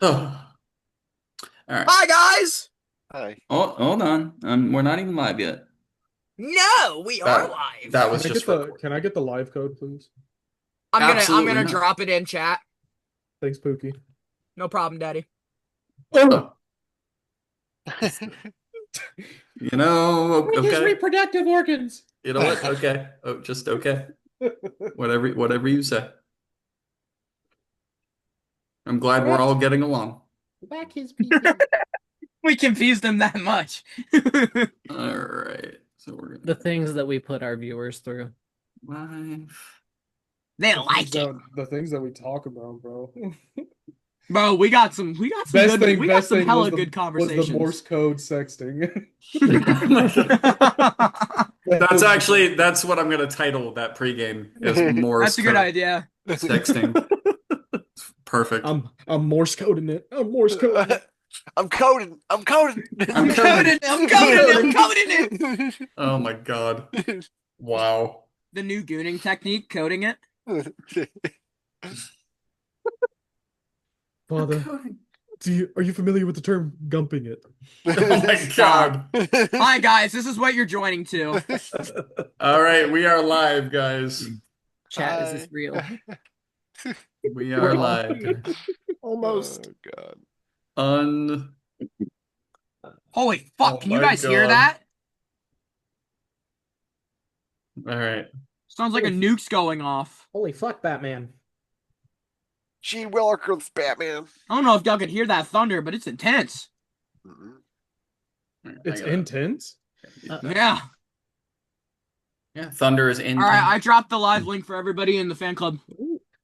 Oh, all right. Hi guys! Hi. Oh, hold on. We're not even live yet. No, we are That live. was just recording. Can I get the live code, please? I'm Absolutely gonna not. drop it in chat. Thanks, Pookie. No problem, Daddy. Oh, Bring his okay. reproductive organs. You know what? Okay. Oh, just okay. Whatever you say. I'm glad we're all getting along. Back his people. We confused them that much. All right. So we're The gonna things that we put our viewers through. live. They like it. The things that we talk about, bro. Bro, we got some Best thing hella was good the conversations. Morse code sexting. That's what I'm gonna title that pregame is Morse That's a good code idea. sexting. Perfect. I'm Morse coding it. I'm Morse coding it. I'm coding. I'm coding. I'm coding. I'm coding it. Oh my God. Wow. The new gooning technique, coding it. Father, are you familiar with the term gumping it? Oh my God. Hi guys, this is what you're joining to. All right, we are live, guys. Chat, is this real? We are live. Almost. Oh God. Un. Holy fuck, Oh can you my guys hear God. that? All right. Sounds like a nuke's going off. Holy fuck, Batman. Gene Willikers Batman. I don't know if y'all could hear that thunder, but it's intense. It's intense. Yeah. Yeah, thunder is in. All right, I dropped the live link for everybody in the fan club.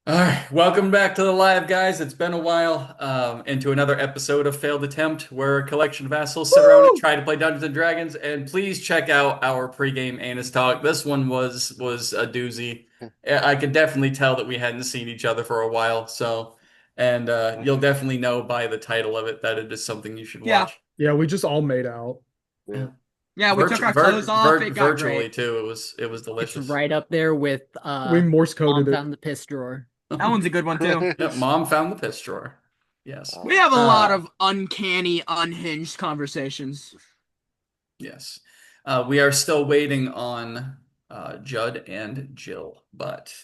All right, welcome back to the live, guys. It's been a while. Into another episode of Failed Attempt, where a collection of assholes sit around and try to play Dungeons and Dragons. And please check out our pregame Anus talk. This one was a doozy. I could definitely tell that we hadn't seen each other for a while. So, and you'll definitely know by the title of it that it is something you should watch. Yeah, we just all made out. Yeah, we took our clothes off. It got virtually great. too. It was delicious. It's right up there with We Morse coded Mom it. found the piss drawer. That one's a good one too. Yep, Mom found the piss drawer. Yes. We have a lot of uncanny, unhinged conversations. Yes. We are still waiting on Judd and Jill, but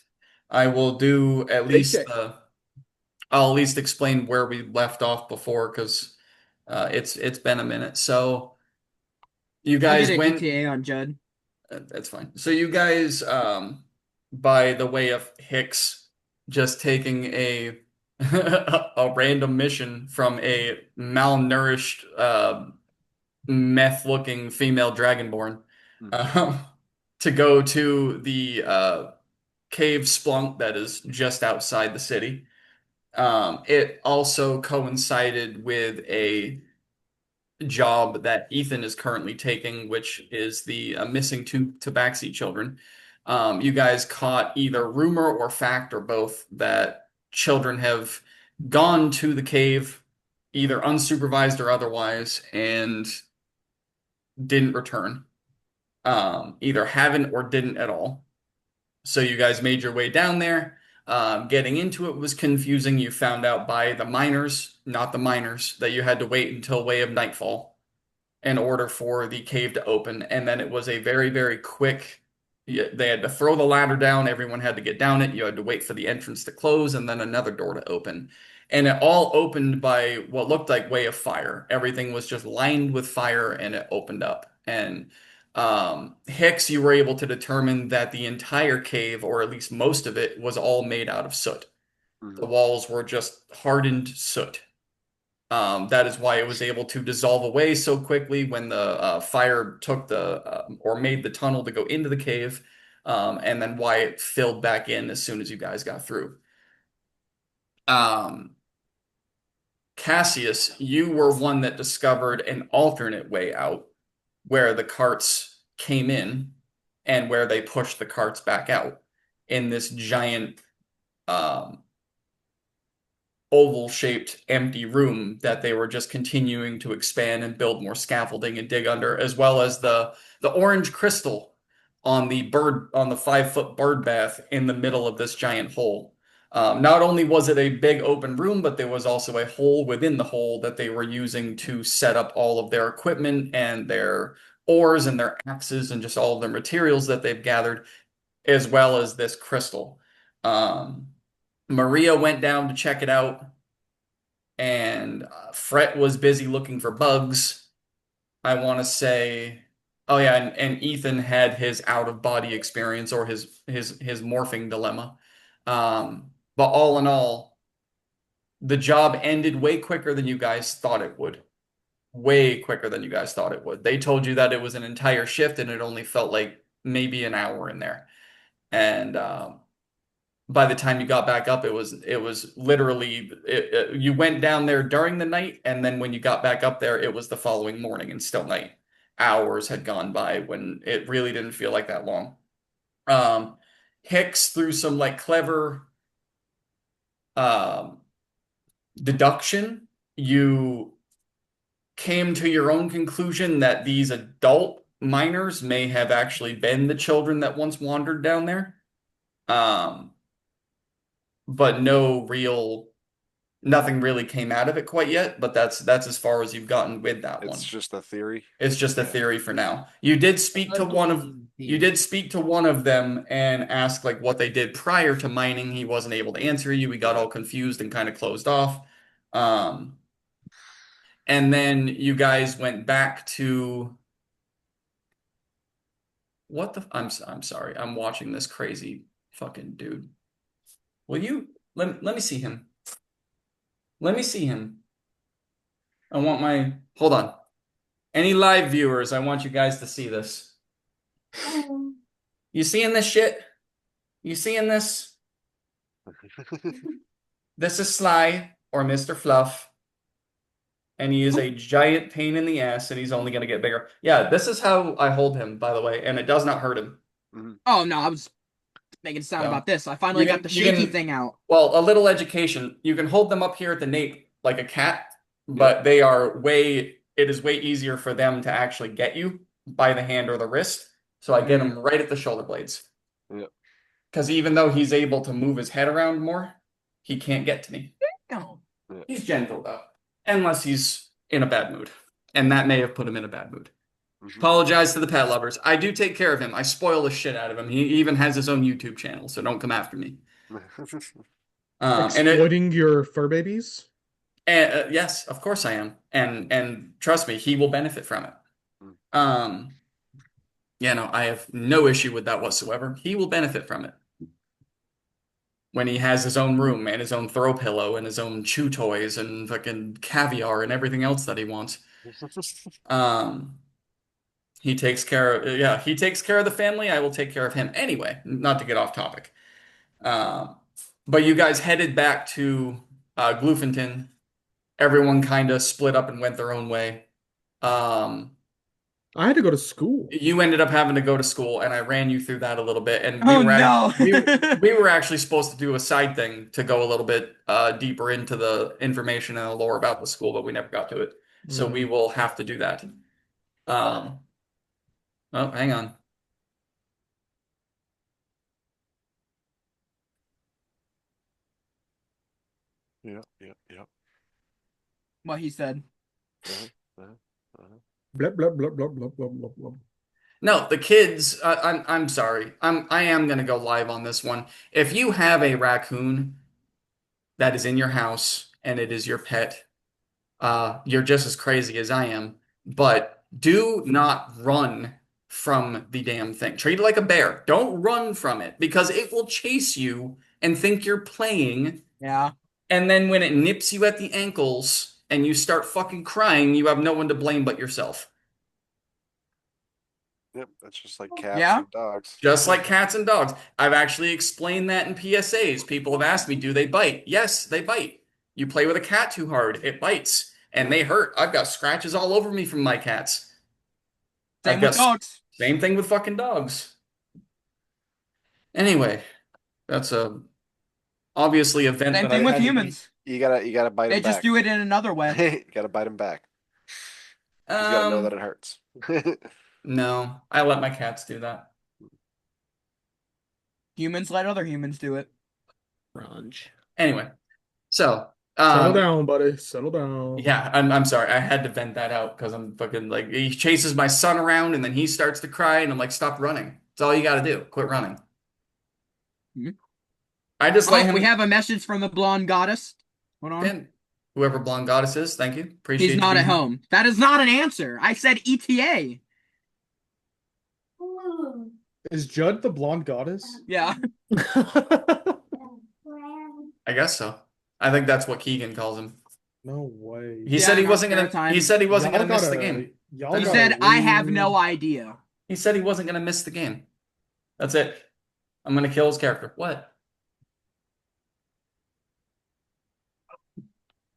I will do at least I'll at least explain where we left off before because it's been a minute. So you I'll guys get an went. ETA on Judd. That's fine. So you guys, by the way of Hicks just taking a a random mission from a malnourished, meth-looking female dragonborn, um, to go to the cave Splunk that is just outside the city. It also coincided with a job that Ethan is currently taking, which is the missing two Tabaxi children. You guys caught either rumor or fact or both that children have gone to the cave, either unsupervised or otherwise, and didn't return. Either haven't or didn't at all. So you guys made your way down there. Getting into it was confusing. You found out by the miners, not the miners, that you had to wait until way of nightfall in order for the cave to open. And then it was a very, very quick. They had to throw the ladder down. Everyone had to get down it. You had to wait for the entrance to close and then another door to open. And it all opened by what looked like way of fire. Everything was just lined with fire and it opened up. And Hicks, you were able to determine that the entire cave, or at least most of it, was all made out of soot. The walls were just hardened soot. That is why it was able to dissolve away so quickly when the fire took or made the tunnel to go into the cave, and then why it filled back in as soon as you guys got through. Cassius, you were one that discovered an alternate way out where the carts came in and where they pushed the carts back out in this giant oval-shaped empty room that they were just continuing to expand and build more scaffolding and dig under, as well as the orange crystal on the 5-foot bird bath in the middle of this giant hole. Not only was it a big open room, but there was also a hole within the hole that they were using to set up all of their equipment and their ores and their axes and just all of the materials that they've gathered, as well as this crystal. Um, Maria went down to check it out, and Fret was busy looking for bugs. I want to say, oh yeah, and Ethan had his out of body experience or his morphing dilemma. But all in all, the job ended way quicker than you guys thought it would. Way quicker than you guys thought it would. They told you that it was an entire shift, and it only felt like maybe an hour in there. And by the time you got back up, it was literally you went down there during the night, and then when you got back up there, it was the following morning and still night. Hours had gone by when it really didn't feel like that long. Hicks, through some like clever um, deduction, you came to your own conclusion that these adult miners may have actually been the children that once wandered down there. But nothing really came out of it quite yet, but that's as far as you've gotten with that one. It's just a theory. It's just a theory for now. You did speak to one of them and ask like what they did prior to mining. He wasn't able to answer you. We got all confused and kind of closed off. And then you guys went back to I'm sorry. I'm watching this crazy fucking dude. Will you let me see him? Let me see him. Hold on. Any live viewers, I want you guys to see this. You seeing this shit? You seeing this? This is Sly, or Mr. Fluff. And he is a giant pain in the ass, and he's only going to get bigger. Yeah, this is how I hold him, by the way, and it does not hurt him. Oh no, I was making a sound No. about this. I finally got the shaky thing out. Well, a little education. You can hold them up here at the nape like a cat, but it is way easier for them to actually get you by the hand or the wrist. So I get him right at the shoulder blades. Yep. Because even though he's able to move his head around more, he can't get to me. No. He's gentle though, unless he's in a bad mood. And that may have put him in a bad mood. Apologize to the pet lovers. I do take care of him. I spoil the shit out of him. He even has his own YouTube channel, so don't come after me. Exploiting your fur babies? Yes, of course I am. And trust me, he will benefit from it. Yeah, no, I have no issue with that whatsoever. He will benefit from it. When he has his own room and his own throw pillow and his own chew toys and fucking caviar and everything else that he wants. He takes care of the family. I will take care of him anyway, not to get off topic. But you guys headed back to Gloofington. Everyone kind of split up and went their own way. I had to go to school. You ended up having to go to school, and I ran you through that a little bit. And we were actually supposed to do a side thing to go a little bit deeper into the information and the lore about the school, but we never got to it. So we will have to do that. Oh, hang on. Yep. What he said. Blah blah blah blah blah blah blah blah. No, the kids. I'm sorry. I am gonna go live on this one. If you have a raccoon that is in your house and it is your pet, you're just as crazy as I am. But do not run from the damn thing. Treat it like a bear. Don't run from it because it will chase you and think you're playing. Yeah. And then when it nips you at the ankles and you start fucking crying, you have no one to blame but yourself. Yep, that's just like cats and dogs. Just like cats and dogs. I've actually explained that in PSAs. People have asked me, do they bite? Yes, they bite. You play with a cat too hard, it bites. And they hurt. I've got scratches all over me from my cats. Same with dogs. Same thing with fucking dogs. Anyway, that's obviously event Same that thing I with had to humans. You gotta bite They them back. just do it in another way. You gotta bite them back. be. You gotta know that it hurts. No, I let my cats do that. Humans let other humans do it. Grunge. Anyway, so Settle down, buddy. Settle down. yeah, I'm sorry. I had to vent that out because I'm fucking like he chases my son around and then he starts to cry and I'm like, stop running. That's all you got to do. Quit running. Mhm. I just let him. We have a message from the blonde goddess. Hold on. Ben, whoever blonde goddess is, thank you. Appreciate He's you not being at here. home. That is not an answer. I said ETA. Is Judd the blonde goddess? Yeah. I guess so. I think that's what Keegan calls him. No way. He Yeah, said he in our wasn't spare gonna. time. He said he wasn't Y'all gonna miss the gotta- game. y'all He gotta said, I have leave. no idea. He said he wasn't gonna miss the game. That's it. I'm gonna kill his character. What?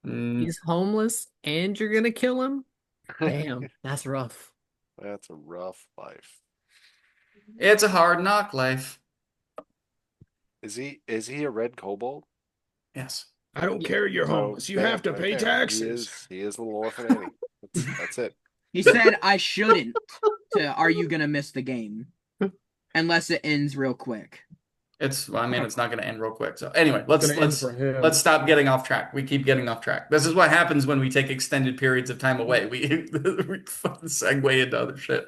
He's homeless and you're gonna kill him? Damn, that's rough. That's a rough life. It's a hard knock life. Is he a red kobold? Yes. I don't care you're So, homeless. You bam, have to right pay there. taxes. He is the little orphan Annie. That's it. He said, I shouldn't. Are you going to miss the game? Unless it ends real quick. It's not gonna end real quick. So anyway, It's gonna end for him. let's stop getting off track. We keep getting off track. This is what happens when we take extended periods of time away. We fucking segue into other shit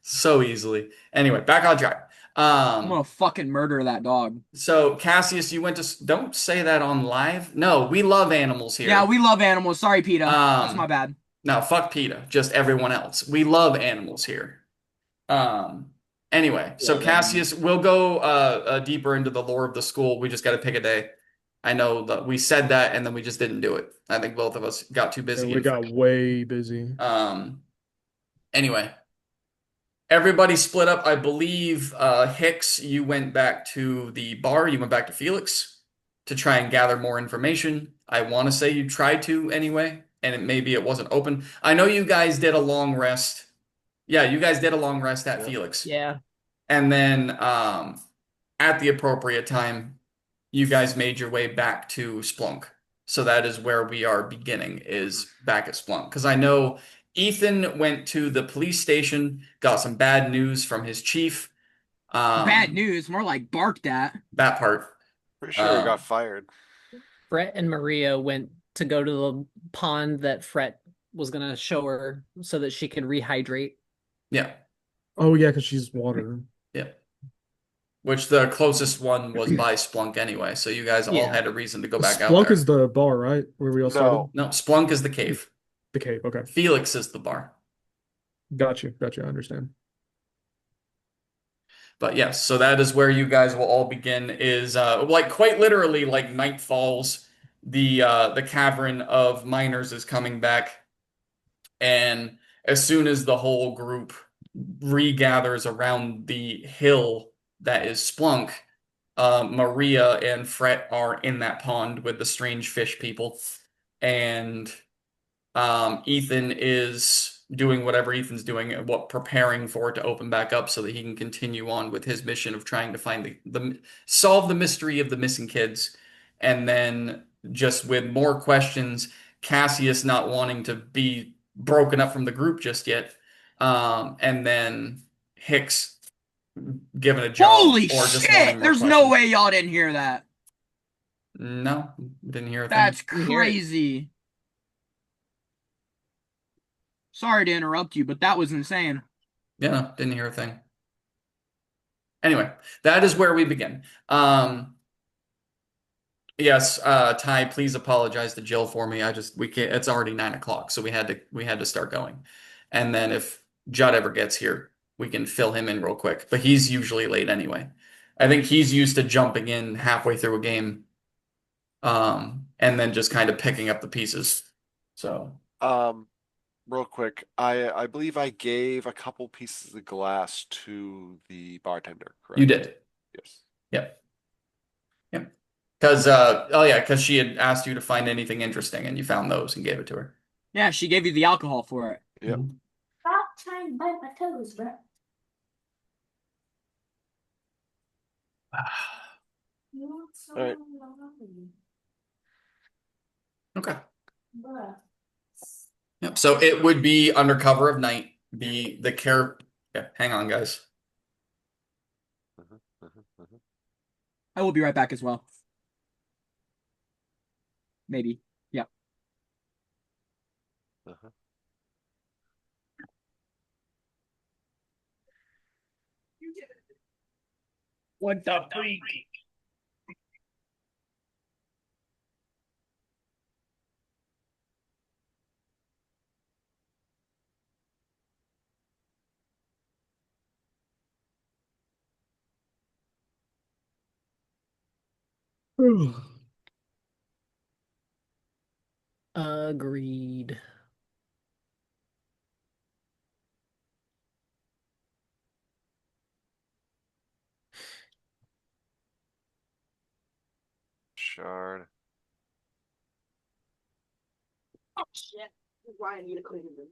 so easily. Anyway, back on track. I'm going to fucking murder that dog. So Cassius, you went to don't say that on live. No, we love animals here. Yeah, we love animals. Sorry, PETA. That's Um, my bad. No, fuck PETA. Just everyone else. We love animals here. Anyway, so Love Cassius, we'll go deeper into the lore of the school. We just got to pick a day. I know that we said that and then we just didn't do it. I think both of us got too busy. And we got way busy. Anyway, everybody split up. I believe Hicks, you went back to the bar. You went back to Felix to try and gather more information. I want to say you tried to anyway, and maybe it wasn't open. I know you guys did a long rest. Yeah, you guys did a long rest at Felix. Yeah. And then at the appropriate time, you guys made your way back to Splunk. So that is where we are beginning, is back at Splunk. Because I know Ethan went to the police station, got some bad news from his chief. Bad news. More like barked at. That part. Pretty sure he Um, got fired. Fret and Maria went to go to the pond that Fret was gonna show her so that she could rehydrate. Yeah. Oh yeah, because she's water. Yeah. Which the closest one was by Splunk anyway. So you guys all Yeah. had a reason to go back out Splunk there. is the bar, right? Where we all started? No, Splunk is the cave. The cave. Okay. Felix is the bar. Got you. I understand. But yes, so that is where you guys will all begin is like quite literally like night falls, the cavern of miners is coming back, and as soon as the whole group regathers around the hill that is Splunk, Maria and Fret are in that pond with the strange fish people, and Ethan is doing whatever Ethan's doing, preparing for it to open back up so that he can continue on with his mission of trying to find solve the mystery of the missing kids. And then just with more questions, Cassius not wanting to be broken up from the group just yet. And then Hicks given a job. Holy or just shit! wanting more There's no questions. way y'all didn't hear that. No, didn't hear a thing. That's You hear it. crazy. Sorry to interrupt you, but that was insane. Yeah, no, didn't hear a thing. Anyway, that is where we begin. Yes, Ty, please apologize to Jill for me. We can't. It's already 9 o'clock, so we had to start going. And then if Judd ever gets here, we can fill him in real quick. But he's usually late anyway. I think he's used to jumping in halfway through a game, and then just kind of picking up the pieces. So. Real quick, I believe I gave a couple pieces of glass to the bartender, correct? You did. Yes. Yep. Yep. Because she had asked you to find anything interesting and you found those and gave it to her. Yeah, she gave you the alcohol for it. Yep. Stop trying to bite my toes, bro. You want some? All right. Okay. Bruh. Yep. So it would be under cover of night. The care. Yeah. Hang on, guys. I will be right back as well. maybe. Yeah. Uh-huh. What the freak? Agreed. Shard. Oh shit! Why I need to clean them.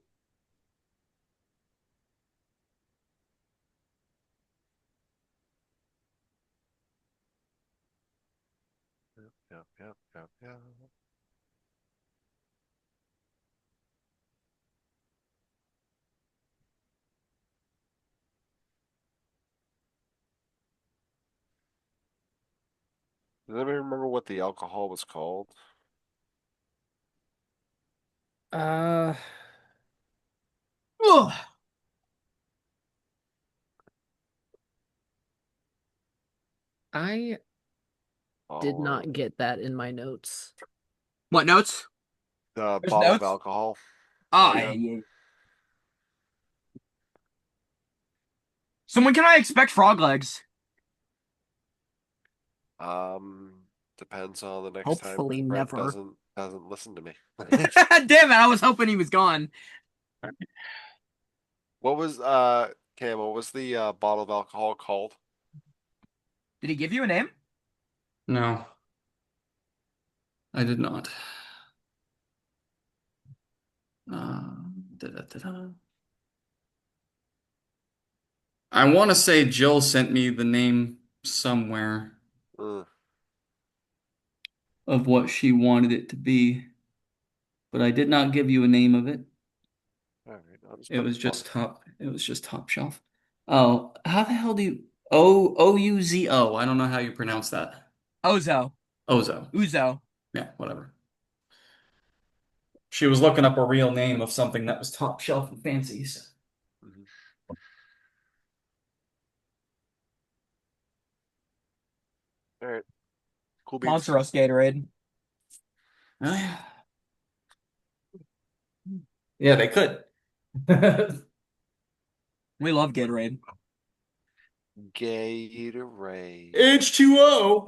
Yep. Does anybody remember what the alcohol was called? Uh, Ugh. I did Oh, not get that in my notes. What notes? the There's bottle of notes? alcohol. Oh, Yeah. yeah. So when can I expect frog legs? Depends on the next time Hopefully Brett never. doesn't listen to me. Damn it! I was hoping he was gone. What was Cam, what was the bottle of alcohol called? Did he give you a name? No, I did not. Da-da-da-da. I want to say Jill sent me the name somewhere Uh, of what she wanted it to be, but I did not give you a name of it. all right, I'll just It put was bo- just top. It was just top shelf. Oh, how the hell do you Ouzo? I don't know how you pronounce that. Ozo. Ozo. Uzo. Yeah, whatever. She was looking up a real name of something that was top shelf and fancy. So. Mhm. All right. Cool beans. Monster Roast Gatorade. Oh, yeah. Yeah, they could. We love Gatorade. Gatorade. H2O.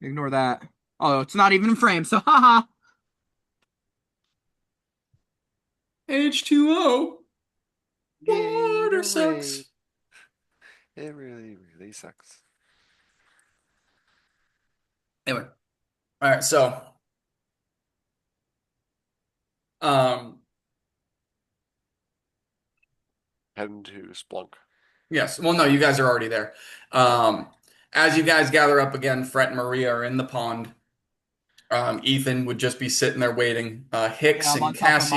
Ignore that. Oh, it's not even in frame, so haha. H2O. Water Gatorade. sucks. It really sucks. Anyway. All right, so um Heading to Splunk. yes. Well, no, you guys are already there. As you guys gather up again, Fret and Maria are in the pond. Ethan would just be sitting there waiting. Yeah, I'm on top of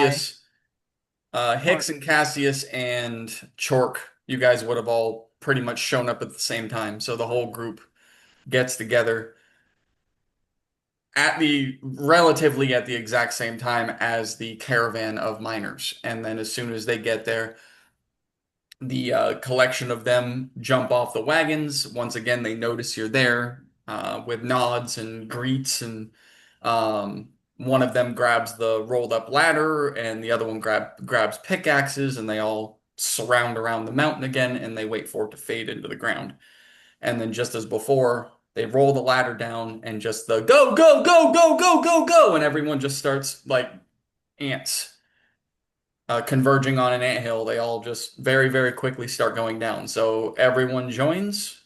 my Hicks and Cassius and Chork, you guys would have all pretty much shown up at the same time. So the whole group gets together at the relatively at the exact same time as the caravan of miners. And then as soon as they get there, the collection of them jump off the wagons. Once again, they notice you're there with nods and greets, and one of them grabs the rolled up ladder, and the other one grabs pickaxes, and they all surround around the mountain again, and they wait for it to fade into the ground. And then, just as before, they roll the ladder down, and just the go, go, go, go, go, go, go, and everyone just starts like ants converging on an anthill, they all just very, very quickly start going down. So everyone joins.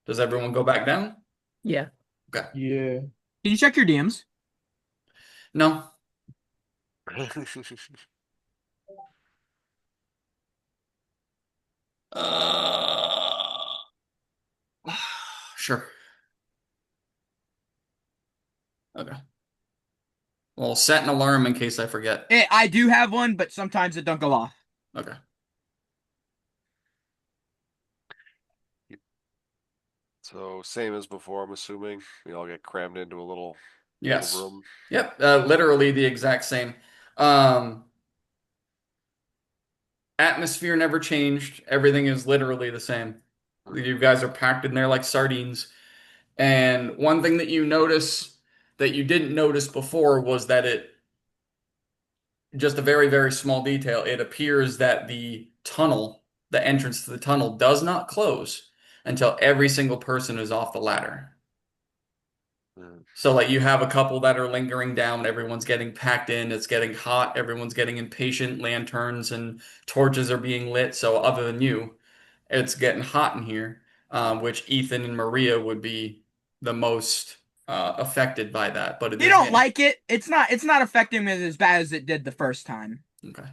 Does everyone go back down? Yeah. Okay. Yeah. Can you check your DMs? No. Uh, sure. Okay. Well, set an alarm in case I forget. I do have one, but sometimes it don't go off. Okay. So same as before, I'm assuming. We all get crammed into a little Yes. room. Yep. Literally the exact same. Atmosphere never changed. Everything is literally the same. You guys are packed in there like sardines. And one thing that you notice that you didn't notice before was that just a very, very small detail, it appears that the entrance to the tunnel does not close until every single person is off the ladder. Mm. So like you have a couple that are lingering down, everyone's getting packed in, it's getting hot, everyone's getting impatient, lanterns and torches are being lit. So other than you, it's getting hot in here, which Ethan and Maria would be the most affected by that. But it You is don't getting like it. It's not affecting me as bad as it did the first time. okay.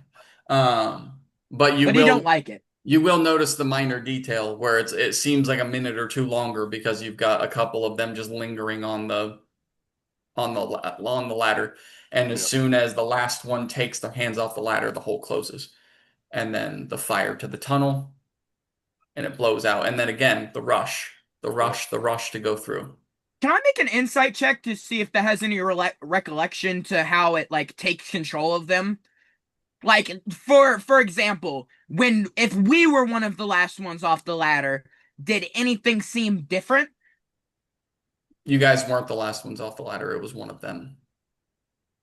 But But you don't like it. you will notice the minor detail where it seems like a minute or two longer because you've got a couple of them just lingering on the ladder, and as Yep. soon as the last one takes their hands off the ladder, the hole closes, and then the fire to the tunnel, and it blows out, and then again the rush to go through. Can I make an insight check to see if that has any recollection to how it like takes control of them? Like for example, if we were one of the last ones off the ladder, did anything seem different? You guys weren't the last ones off the ladder; it was one of them.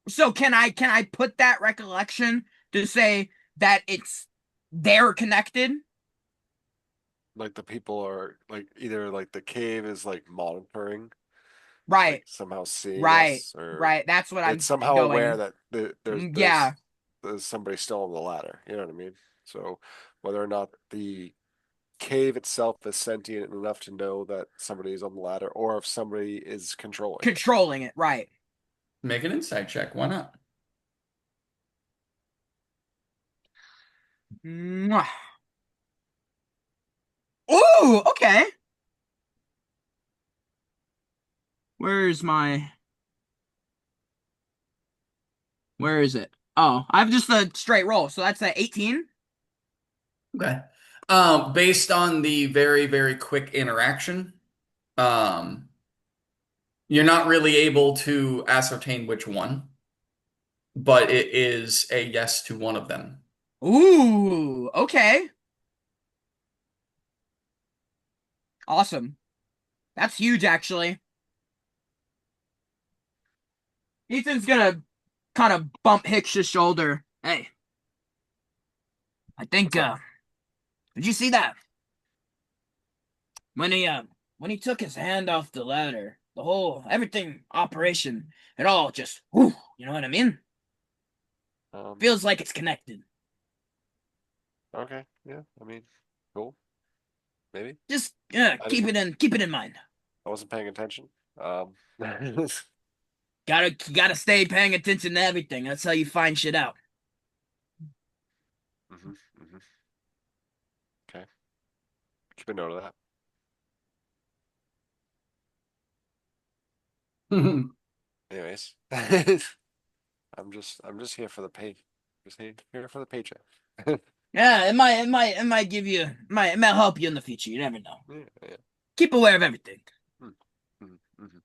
So can I put that recollection to say that they're connected? Like the people are like either like the cave is like monitoring, Right, like somehow seeing right, us, or right. That's what I'm it's somehow going. aware that Yeah, there's somebody still on the ladder. You know what I mean? So whether or not the cave itself is sentient enough to know that somebody is on the ladder, or if somebody is controlling it. controlling it. Right. Make an insight check. Why not? Mwah. Ooh, okay. Where's my? Where is it? Oh, I have just a straight roll, so that's a 18. Okay. Based on the very, very quick interaction, um, you're not really able to ascertain which one, but it is a yes to one of them. Ooh, okay. Awesome. That's huge, actually. Ethan's gonna kind of bump Hicks's shoulder. Hey, I think, did you see that? When he took his hand off the ladder, everything, operation, it all just, whew, you know what I mean? Feels like it's connected. Okay, yeah, I mean, cool. Maybe Just, keep it in mind. I wasn't paying attention. Gotta stay paying attention to everything. That's how you find shit out. hmm Okay, keep a note of that. Anyways, I'm just here for the pay. Just here for the paycheck. Yeah, it might give you, it might help you in the future. You never know. Yeah. Keep aware of everything. Mm-hmm.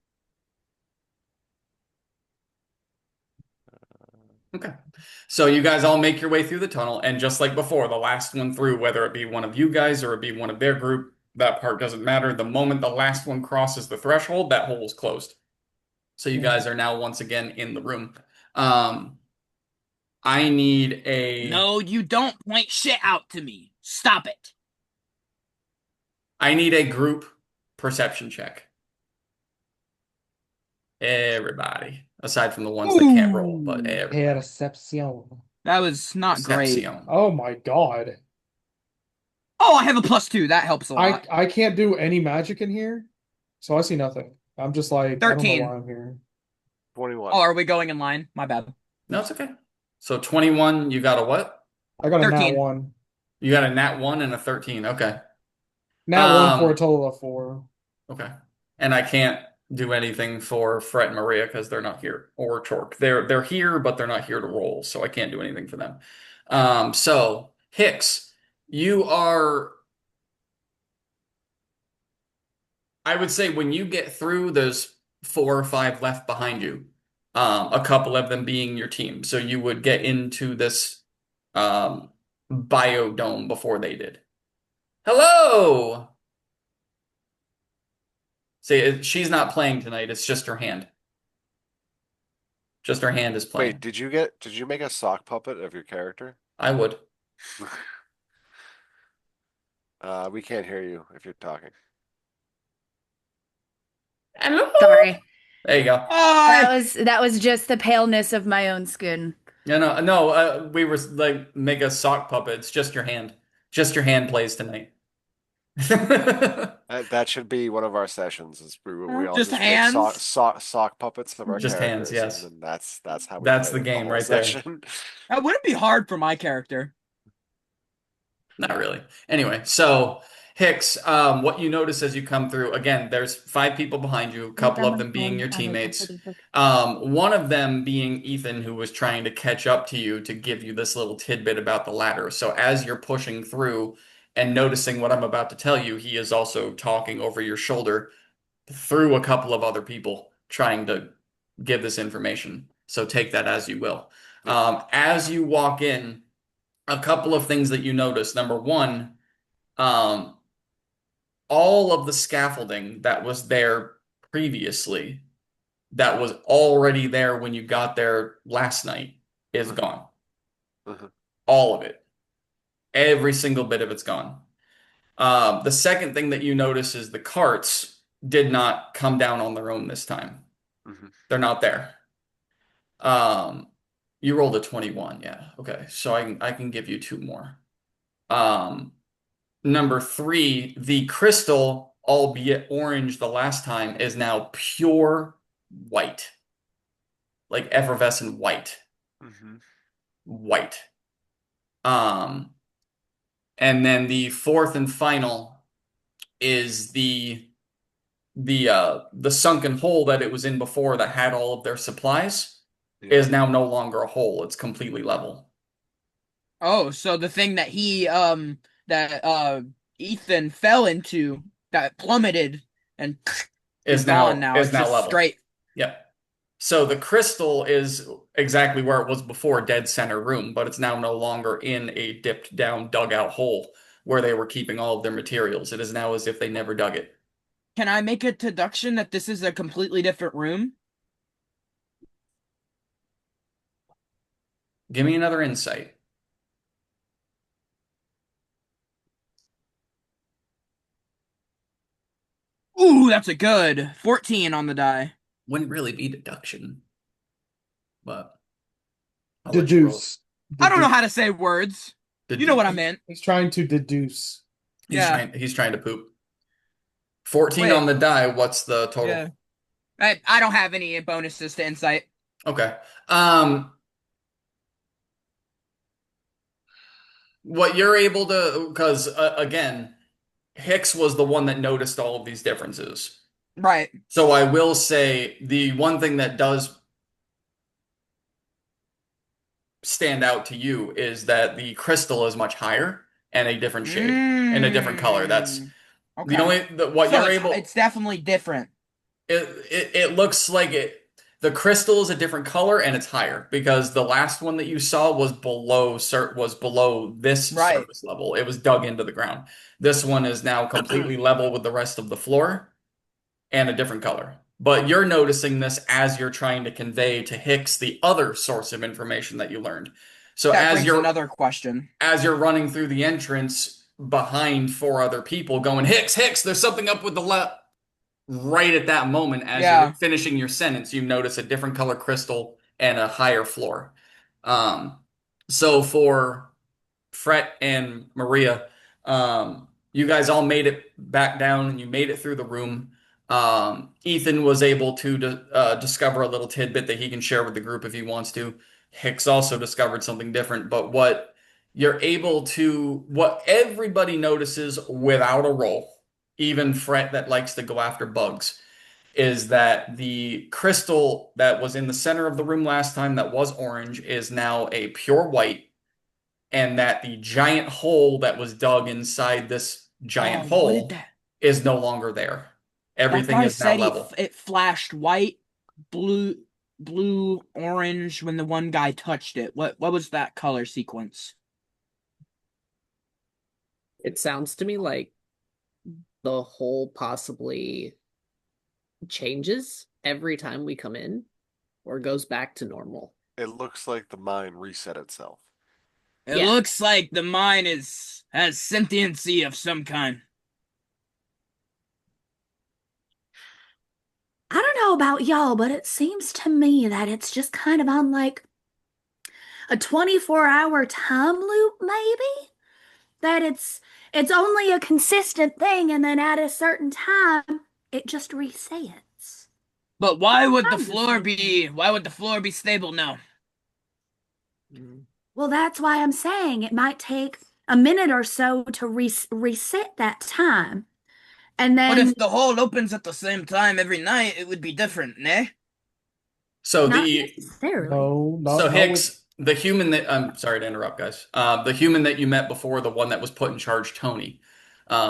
Okay. So you guys all make your way through the tunnel, and just like before, the last one through, whether it be one of you guys or it be one of their group, that part doesn't matter. The moment the last one crosses the threshold, that hole is closed. So you guys are now once again in the room. I need No, you don't point shit out to me. Stop it. I need a group perception check. Everybody, aside from the ones that can't roll, but everybody. Percepción. That was not great. Perception. Oh my god. Oh, I have a +2. That helps a lot. I can't do any magic in here, so I see nothing. I'm just like, I don't 13. know why I'm here. 21. Oh, are we going in line? My bad. No, it's okay. So 21, you got a what? I got a 13. nat 1. You got a nat 1 and a 13. Okay. Nat 1 for a total of 4. Okay. And I can't do anything for Fret and Maria because they're not here, or Chork. They're here, but they're not here to roll, so I can't do anything for them. So Hicks, you are, I would say when you get through, there's 4 or 5 left behind you. A couple of them being your team. So you would get into this biodome before they did. Hello! See, she's not playing tonight. It's just her hand. Just her hand is playing. Wait, did you make a sock puppet of your character? I would. We can't hear you if you're talking. Hello? Sorry. There you go. That was just the paleness of my own skin. No. We were like make a sock puppet. It's just your hand. Just your hand plays tonight. That should be one of our sessions. Is we all Just make hands? sock puppets of our Just hands, characters, yes. and then that's how we That's play the them game whole right there. session. That wouldn't be hard for my character. Not really. Anyway, so Hicks, what you notice as you come through, again, there's 5 people behind you, a couple of them being your teammates. One of them being Ethan, who was trying to catch up to you to give you this little tidbit about the ladder. So as you're pushing through and noticing what I'm about to tell you, he is also talking over your shoulder through a couple of other people trying to give this information. So take that as you will. As you walk in, a couple of things that you notice. Number one, all of the scaffolding that was there previously, that was already there when you got there last night, is gone. All of it. Every single bit of it's gone. The second thing that you notice is the carts did not come down on their own this time. They're not there. You rolled a 21, yeah. Okay, so I can give you 2 more. Number 3, the crystal, albeit orange the last time, is now pure white. Like effervescent white. White. And then the 4th and final is the sunken hole that it was in before that had all of their supplies is now no longer a hole. It's completely level. Oh, so the thing that Ethan fell into that plummeted and is gone now It's just level. straight. Yep. So the crystal is exactly where it was before, dead center room, but it's now no longer in a dipped down dugout hole where they were keeping all of their materials. It is now as if they never dug it. Can I make a deduction that this is a completely different room? Give me another insight. Ooh, that's a good 14 on the die. Wouldn't really be deduction, but I'll let you roll. Deduce. I don't know how to say words. You know what I meant. He's trying to deduce. He's trying to poop. 14 Wait. on the die. What's the total? Yeah. I don't have any bonuses to insight. Okay. What you're able to, because again, Hicks was the one that noticed all of these differences. Right. So I will say the one thing that does stand out to you is that the crystal is much higher and a different shade and a different color. That's okay. It's definitely different. It looks like it. The crystal is a different color and it's higher because the last one that you saw was below this surface level. It was dug into the ground. This one is now completely level with the rest of the floor and a different color. But you're noticing this as you're trying to convey to Hicks the other source of information that you learned. So that brings another question. As you're running through the entrance behind 4 other people going, Hicks, there's something up with the left. Right at that moment, as you're finishing your sentence, you notice a different color crystal and a higher floor. So for Fret and Maria, you guys all made it back down and you made it through the room. Ethan was able to discover a little tidbit that he can share with the group if he wants to. Hicks also discovered something different, but what everybody notices without a roll, even Fret that likes to go after bugs, is that the crystal that was in the center of the room last time that was orange is now a pure white, and that the giant hole that was dug inside this giant hole is no longer there. Everything guy is now said level. it flashed white, blue, orange when the one guy touched it. What was that color sequence? It sounds to me like the hole possibly changes every time we come in or goes back to normal. It looks like the mine reset itself. It Yeah. looks like the mine has sentiency of some kind. I don't know about y'all, but it seems to me that it's just kind of on like a 24-hour time loop, maybe? That it's only a consistent thing, and then at a certain time, it just resets. But why would the I'm just floor thinking. why would the floor be stable now? Well, that's why I'm saying it might take a minute or so to reset that time. And But then if the hole opens at the same time every night, it would be different, ne? So not the necessarily. so No, Hicks, the human that I'm sorry to interrupt, guys. The human that you met before, the one that was put in charge, Tony.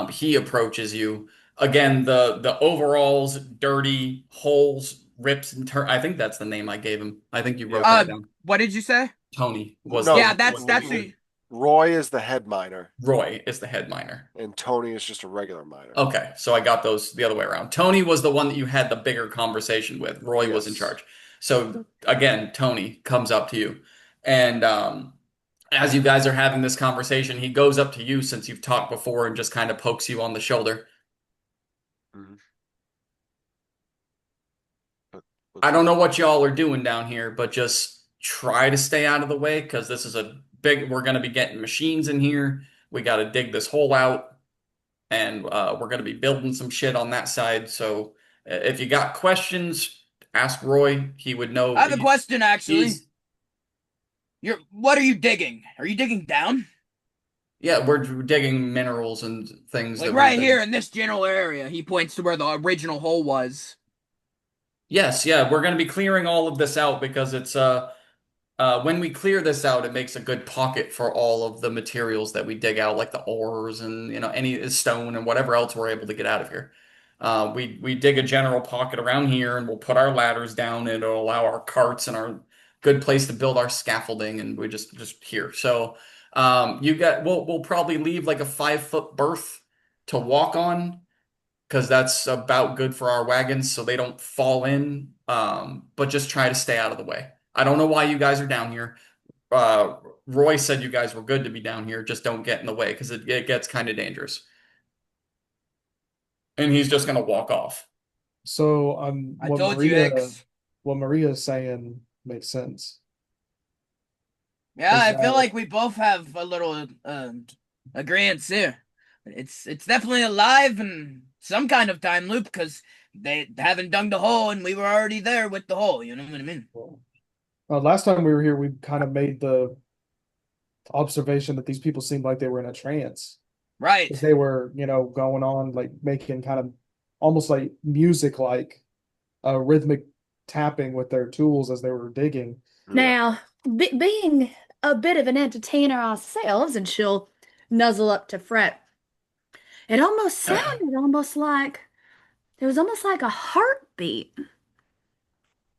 He approaches you again. The overalls, dirty holes, rips and turn. I think that's the name I gave him. I think you wrote Yeah. that down. What did you say? Tony was No, Yeah, the that's human. Roy is the head miner, Roy is the head miner. and Tony is just a regular miner. Okay, so I got those the other way around. Tony was the one that you had the bigger conversation with. Roy was in Yes. charge. So again, Tony comes up to you, and as you guys are having this conversation, he goes up to you since you've talked before and just kind of pokes you on the shoulder. Mhm. I don't know what y'all are doing down here, but just try to stay out of the way because this is a big. We're going to be getting machines in here. We got to dig this hole out, and we're going to be building some shit on that side. So if you got questions, ask Roy. He would know. I have a question actually. He's What are you digging? Are you digging down? yeah, we're digging minerals and things Like that right we've been. here in this general area. He points to where the original hole was. Yes, yeah, we're going to be clearing all of this out because it's when we clear this out, it makes a good pocket for all of the materials that we dig out, like the ores and any stone and whatever else we're able to get out of here. We dig a general pocket around here, and we'll put our ladders down, and it'll allow our carts and our good place to build our scaffolding, and we just here. So we'll probably leave like a 5 foot berth to walk on because that's about good for our wagons so they don't fall in. But just try to stay out of the way. I don't know why you guys are down here. Uh, Roy said you guys were good to be down here. Just don't get in the way because it gets kind of dangerous. And he's just gonna walk off. So I told you, X. what Maria is saying makes sense. Yeah, Is I feel that- like we both have a little agreement here. It's definitely alive in some kind of time loop because they haven't dug the hole and we were already there with the hole. You know what I mean? Last time we were here, we kind of made the observation that these people seemed like they were in a trance. Right. They were, going on like making kind of almost like music, like rhythmic tapping with their tools as they were digging. Now, being a bit of an entertainer ourselves, and she'll nuzzle up to Fret, it almost sounded almost like there was almost like a heartbeat.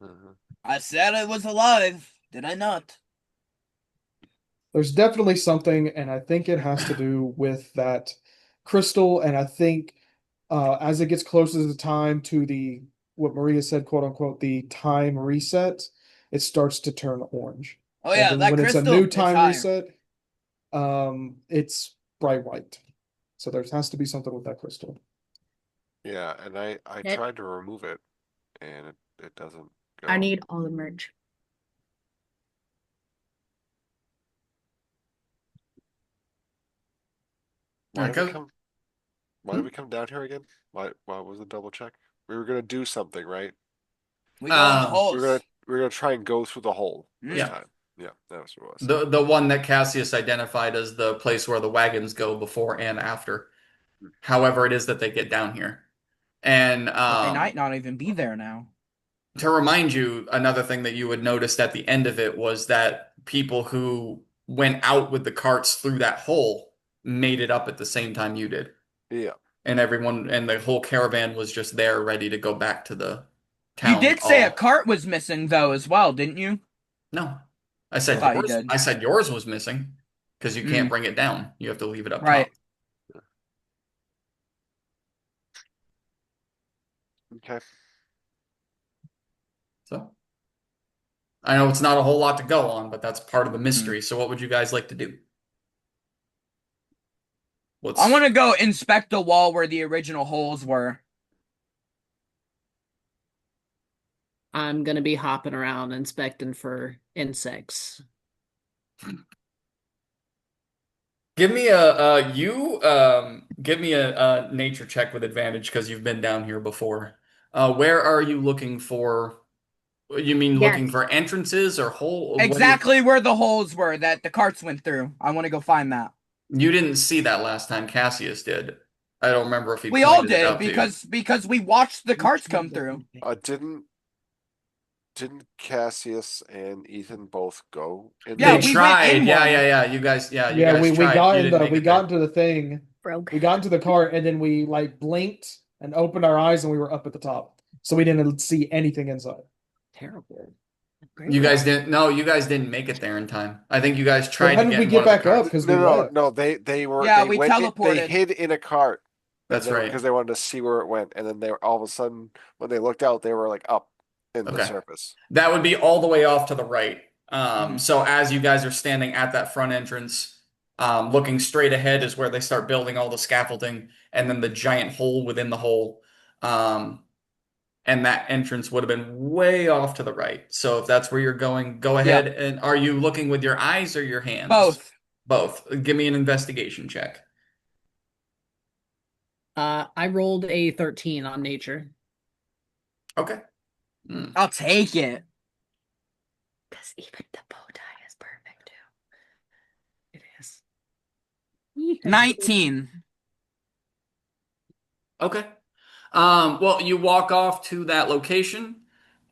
Mhm. I said it was alive. Did I not? There's definitely something, and I think it has to do with that crystal. And I think as it gets closer to the time to the what Maria said, quote unquote, the time reset, it starts to turn orange. Oh yeah, And then that when crystal. it's a new it's time higher. reset, it's bright white. So there has to be something with that crystal. Yeah, and I It- tried to remove it, and it doesn't go. I need all the merch. Why did we Okay. come? Why did we come down here again? Why was the double check? We were gonna do something, right? We go in the Uh, holes. We were gonna try and go through the hole this Yeah. time. Yeah, that was what it was. The one that Cassius identified as the place where the wagons go before and after. However, it is that they get down here. And But they might not even be there now. to remind you, another thing that you had noticed at the end of it was that people who went out with the carts through that hole made it up at the same time you did. Yeah. and everyone and the whole caravan was just there ready to go back to the You town. did say a all cart was missing though as well, didn't you? No, I I said thought you yours. did. I said yours was missing because you can't Mm, bring it down. You have to leave it up right. top. Okay. So I know it's not a whole lot to go on, but that's part of the Mm. mystery. So what would you guys like to do? What's I want to go inspect the wall where the original holes were. I'm gonna be hopping around inspecting for insects. Give me give me a nature check with advantage because you've been down here before. Where are you looking for? You mean looking Yes. for entrances or hole? What do Exactly where the holes were that the carts went through. I want to go find that. you didn't see that last time Cassius did. I don't remember if he We all pointed it did out to you. because we watched the carts come through. Didn't Cassius and Ethan both go in Yeah, They there? we went tried. in Yeah, one. yeah, yeah. You guys, yeah, you Yeah, guys we tried. got You in didn't the make we it got there. into the thing. Broke. We got into the cart and then we like blinked and opened our eyes and we were up at the top. So we didn't see anything inside. Terrible. You guys didn't. No, you guys didn't make it there in time. I think you guys Well, tried how to did get we in get one of the back up? carts. Because we No, left. no, they were Yeah, they we went they teleported. hid in a cart. That's right. Because they wanted to see where it went, and then they were all of a sudden when they looked out, they were like up in the Okay. surface. That would be all the way off to the right. Mhm. So as you guys are standing at that front entrance, looking straight ahead is where they start building all the scaffolding, and then the giant hole within the hole. And that entrance would have been way off to the right. So if that's where you're going, go ahead. Yep. And are you looking with your eyes or your hands? Both. Both. Give me an investigation check. I rolled a 13 on nature. Okay. Hmm. I'll take it. Because even the bow tie is perfect too. It is. 19. Okay. Well, you walk off to that location,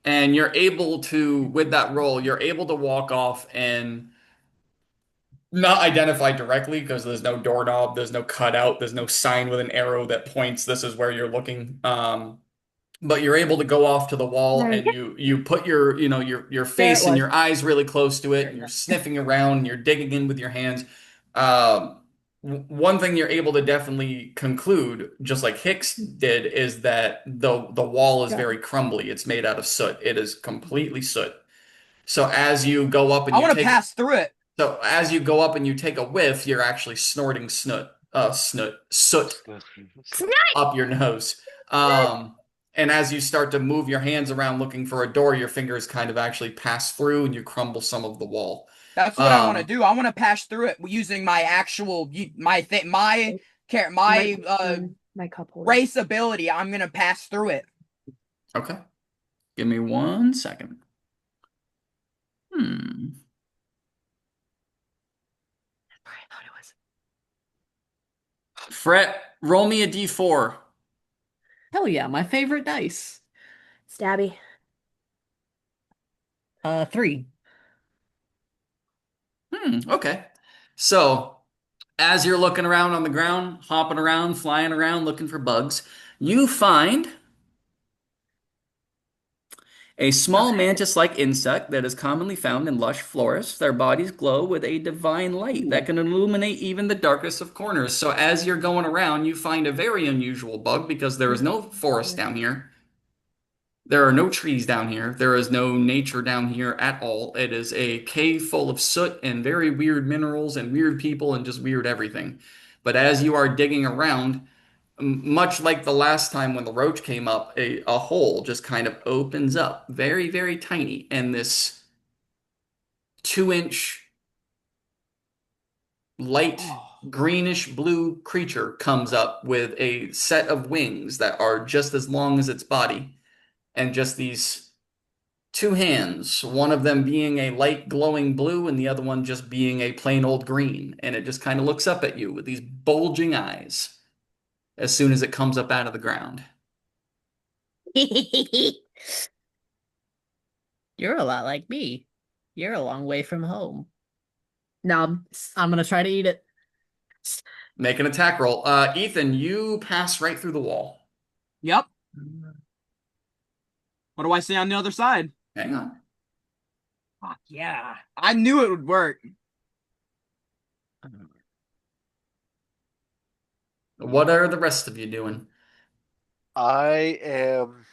and you're able to, with that roll, you're able to walk off and not identify directly because there's no doorknob, there's no cutout, there's no sign with an arrow that points this is where you're looking. But you're able to go off to the wall There and you you put your your face and was. your eyes really close to it, There and you you're go. sniffing around and you're digging in with your hands. One thing you're able to definitely conclude, just like Hicks did, is that the wall is Yeah. very crumbly. It's made out of soot. It is completely soot. So as you go up and I you want to take pass through it. so as you go up and you take a whiff, you're actually snorting soot up your nose. And as you start to move your hands around looking for a door, your fingers kind of actually pass through and you crumble some of the wall. That's what I want to do. I want to pass through it using my actual my My cup holder. race ability. I'm gonna pass through it. Okay. Give me 1 second. Hmm. I thought it was. Fret, roll me a d4. Hell yeah, my favorite dice. Stabby. 3. Okay. So, as you're looking around on the ground, hopping around, flying around, looking for bugs, you find a small mantis-like insect that is commonly found in lush forests. Their bodies glow with a divine light that can illuminate even the darkest of corners. So as you're going around, you find a very unusual bug because there is no forest down here. There are no trees down here. There is no nature down here at all. It is a cave full of soot and very weird minerals and weird people and just weird everything. But as you are digging around, much like the last time when the roach came up, a hole just kind of opens up, very, very tiny, and this 2-inch light greenish blue creature comes up with a set of wings that are just as long as its body, and just these 2 hands, one of them being a light glowing blue and the other one just being a plain old green, and it just kind of looks up at you with these bulging eyes as soon as it comes up out of the ground. You're a lot like me. You're a long way from home. Nom. I'm gonna try to eat it. Make an attack roll. Ethan, you pass right through the wall. Yep. What do I see on the other side? Hang on. Fuck yeah. I knew it would work. What are the rest of you doing? I am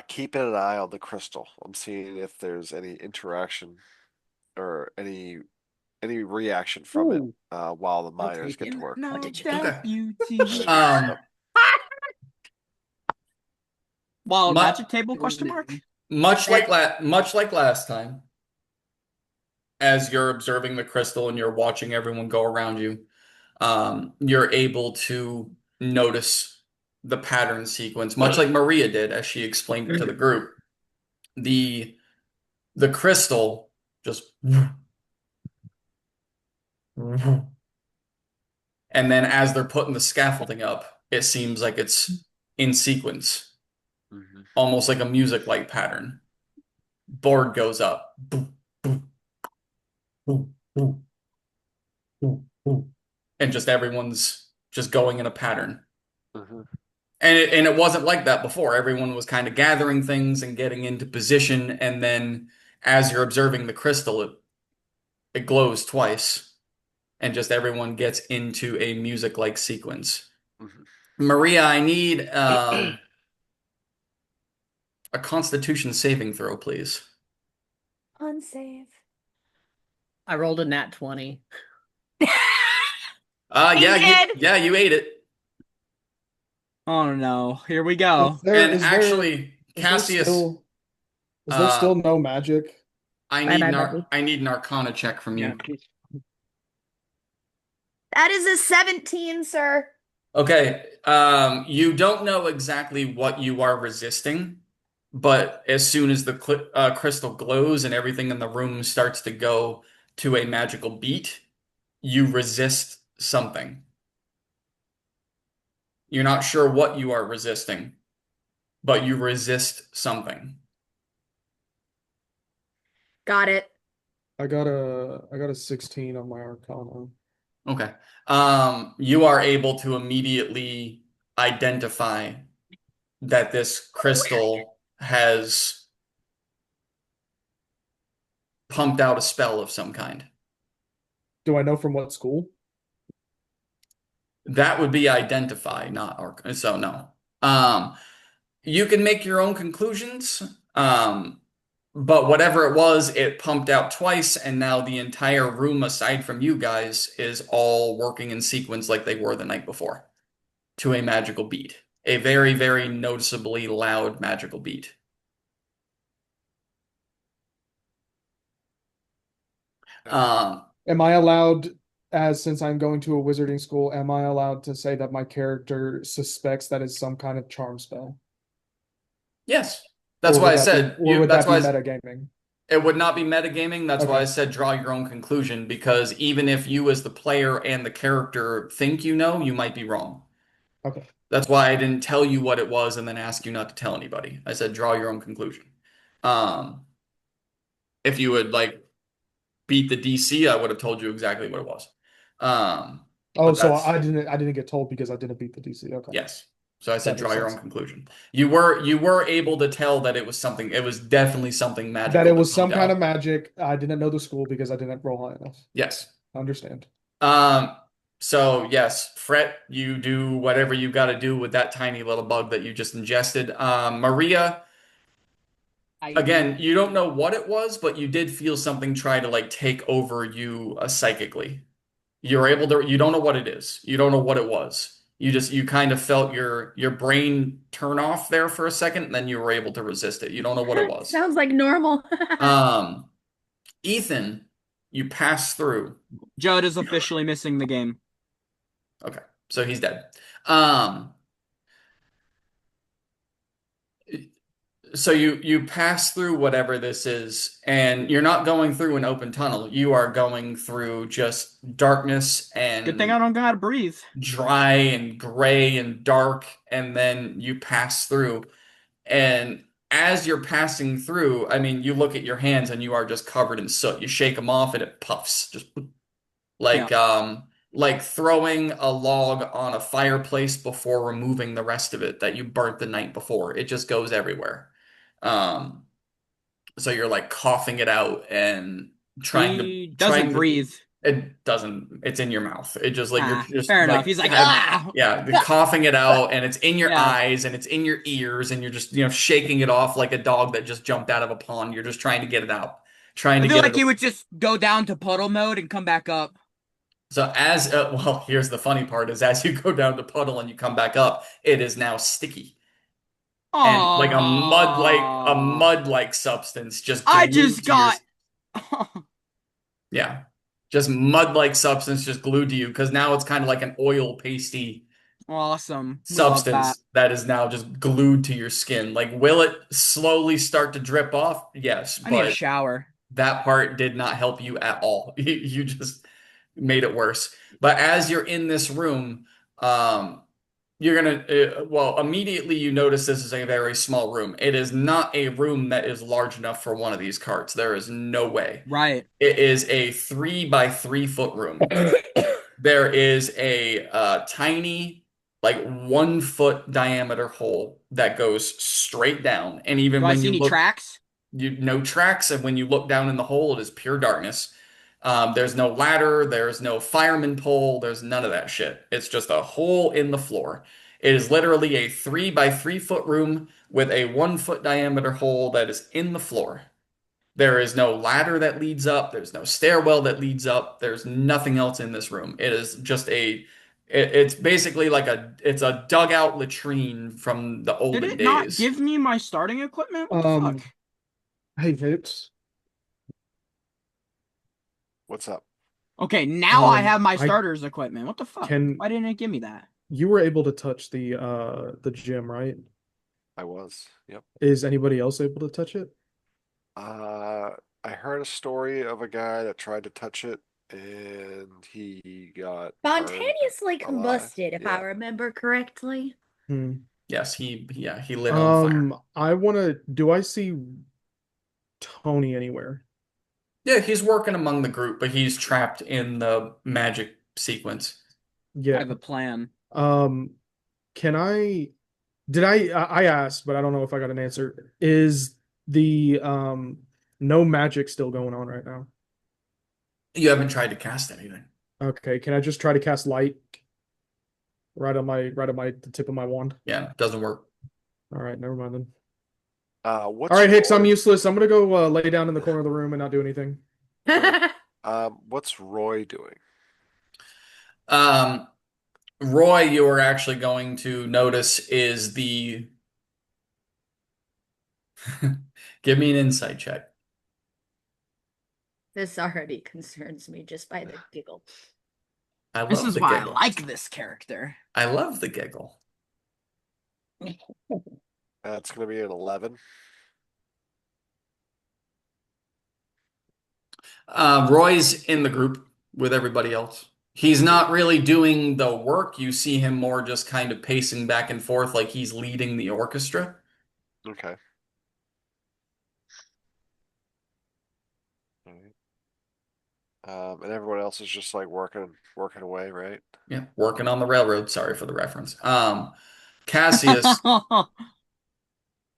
keeping an eye on the crystal. I'm seeing if there's any interaction or any reaction from it Ooh. while the miners take get to it. work. No did you doubt Okay. beauty. Wild My- magic table question mark? Much like last time, as you're observing the crystal and you're watching everyone go around you, you're able to notice the pattern sequence, much like Maria did as she explained it to the group. The crystal just and then as they're putting the scaffolding up, it seems like it's in sequence, Mhm. almost like a music light pattern. Board goes up. And just everyone's just going in a pattern. Mhm. And it wasn't like that before. Everyone was kind of gathering things and getting into position, and then as you're observing the crystal, it glows twice, and just everyone gets into a music-like sequence. Mhm. Maria, I need a Constitution saving throw, please. Unsave. I rolled a nat 20. Yeah, you ate it. Oh no, here we go. And actually, is Cassius, there still no magic? I Bye, need bye, buddy. I need an Arcana check from you. That is a 17, sir. Okay, you don't know exactly what you are resisting, but as soon as the crystal glows and everything in the room starts to go to a magical beat, you resist something. You're not sure what you are resisting, but you resist something. Got it. I got a 16 on my Arcana. Okay. You are able to immediately identify that this crystal has pumped out a spell of some kind. Do I know from what school? That would be identify, not arc. So no. You can make your own conclusions. But whatever it was, it pumped out twice, and now the entire room, aside from you guys, is all working in sequence like they were the night before, to a magical beat. A very, very noticeably loud magical beat. Am I allowed, since I'm going to a wizarding school, am I allowed to say that my character suspects that it's some kind of charm spell? Yes. That's Or why would I that said be, or would that's that be why metagaming? it would not be metagaming. That's why I Okay. said draw your own conclusion, because even if you as the player and the character think you know, you might be wrong. Okay. That's why I didn't tell you what it was and then ask you not to tell anybody. I said draw your own conclusion. If you would like beat the DC, I would have told you exactly what it was. Oh, But so that's I didn't get told because I didn't beat the DC. Okay. yes. So I said That draw makes your sense. own conclusion. You were able to tell that it was something. It was definitely something magical. That it was some pumped kind out. of magic. I didn't know the school because I didn't roll high enough. Yes. Understand. So yes, Fret, you do whatever you got to do with that tiny little bug that you just ingested. Maria, again, you don't know what it was, but you did feel something try to like take over you psychically. You're able to, you don't know what it is. You don't know what it was. You kind of felt your brain turn off there for a second, and then you were able to resist it. You don't know what it was. Sounds like normal. Ethan, you pass through. Judd is officially missing the game. Okay, so he's dead. So you pass through whatever this is, and you're not going through an open tunnel. You are going through just darkness and Good thing I don't know how to breathe. dry and gray and dark, and then you pass through. And as you're passing through, I mean, you look at your hands and you are just covered in soot. You shake them off and it puffs, just like like throwing a log on a fireplace before removing the rest of it that you burnt the night before. It just goes everywhere. Um, so you're like coughing it out and He doesn't trying to breathe. it doesn't, it's in your mouth. It just like you're just Fair enough. like He's like, ah, yeah, you're coughing it out and it's in your Yeah. eyes and it's in your ears and you're just, shaking it off like a dog that just jumped out of a pond. You're just trying to get it out. Trying I to feel get like it. he would just go down to puddle mode and come back up. So well, here's the funny part is as you go down to puddle and you come back up, it is now sticky. And like a mud-like substance just I glued just to your got. yeah. Just mud-like substance just glued to you because now it's kind of like an oil pasty Awesome. We love that. substance that is now just glued to your skin. Like, will it slowly start to drip off? Yes, I need a but shower. that part did not help you at all. You just made it worse. But as you're in this room, you're gonna well, immediately you notice this is a very small room. It is not a room that is large enough for one of these carts. There is no way. Right. It is a 3 by 3 foot room. There is a tiny, like 1 foot diameter hole that goes straight down. And even Do I when see you any look, tracks? no tracks. And when you look down in the hole, it is pure darkness. There's no ladder. There's no fireman pole. There's none of that shit. It's just a hole in the floor. It is literally a 3 by 3 foot room with a 1 foot diameter hole that is in the floor. There is no ladder that leads up. There's no stairwell that leads up. There's nothing else in this room. It is just it's basically like it's a dugout latrine from the Did olden it not days. give me my starting equipment? What the fuck? Hey, Hoops. What's up? Okay, now I have my I starter's equipment. What the fuck? can. Why didn't it give me that? You were able to touch the gym, right? I was. Yep. Is anybody else able to touch it? I heard a story of a guy that tried to touch it and he got burned Spontaneously alive. combusted, if Yeah. I remember correctly. Hmm. Yes, he lit on fire. I wanna. Do I see Tony anywhere? Yeah, he's working among the group, but he's trapped in the magic sequence. I Yeah. have a plan. Can I? Did I asked, but I don't know if I got an answer. Is the no magic still going on right now? You haven't tried to cast anything. Okay, can I just try to cast light right on the tip of my wand? Yeah, it doesn't work. All right, never mind then. What's All right, Hicks, I'm Roy- useless. I'm gonna go lay down in the corner of the room and not do anything. What's Roy doing? Roy, you are actually going to notice is the give me an insight check. This already concerns me just by the giggle. I This love is the why I giggle. like this character. I love the giggle. It's gonna be an 11. Roy's in the group with everybody else. He's not really doing the work. You see him more just kind of pacing back and forth like he's leading the orchestra. Okay. Alright. And everyone else is just like working away, right? Yeah, working on the railroad. Sorry for the reference. Cassius,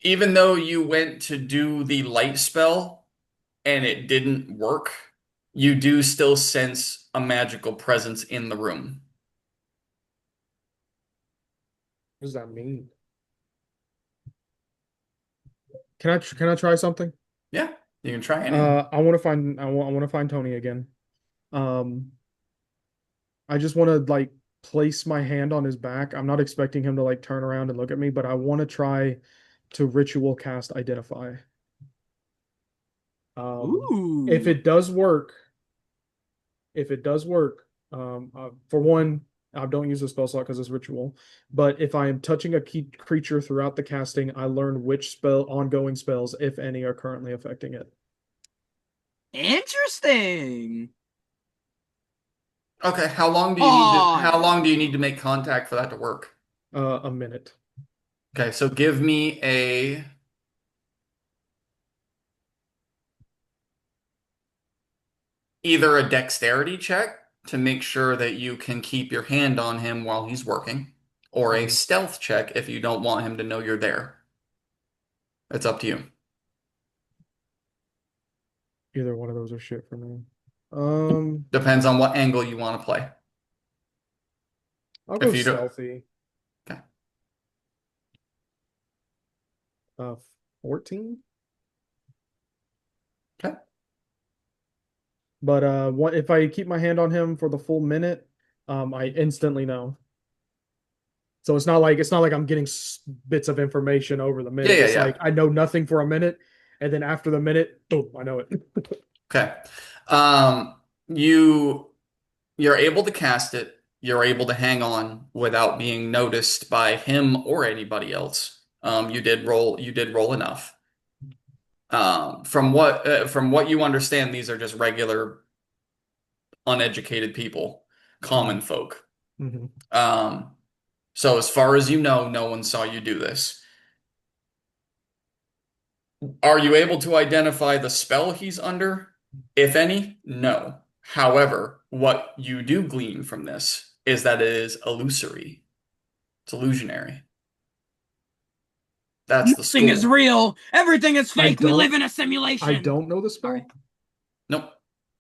even though you went to do the light spell and it didn't work, you do still sense a magical presence in the room. What does that mean? Can I try something? Yeah, you can try anything. I want to find Tony again. I just want to like place my hand on his back. I'm not expecting him to like turn around and look at me, but I want to try to ritual cast identify. Ooh. If it does work, for one, I don't use a spell slot because it's ritual. But if I am touching a key creature throughout the casting, I learn which ongoing spells, if any, are currently affecting it. Interesting. Okay, how long do you need to make contact for that to work? A minute. Okay, so give me either a dexterity check to make sure that you can keep your hand on him while he's working, or a stealth check if you don't want him to know you're there. It's up to you. Either one of those are shit for me. Depends on what angle you want to play. I'll go If you don't- stealthy. Okay. 14. Okay. But what if I keep my hand on him for the full minute? I instantly know. So it's not like I'm getting bits of information over the minute. Yeah, It's yeah. like I know nothing for a minute, and then after the minute, boom, I know it. Okay. You're able to cast it. You're able to hang on without being noticed by him or anybody else. You did roll enough. From what you understand, these are just regular, uneducated people, common folk. Mhm. So as far as you know, no one saw you do this. Are you able to identify the spell he's under? If any, no. However, what you do glean from this is that it is illusory. It's illusionary. That's the Nothing is school. real. Everything is fake. We don't- live in a simulation. I don't know the spell. Sorry. Nope.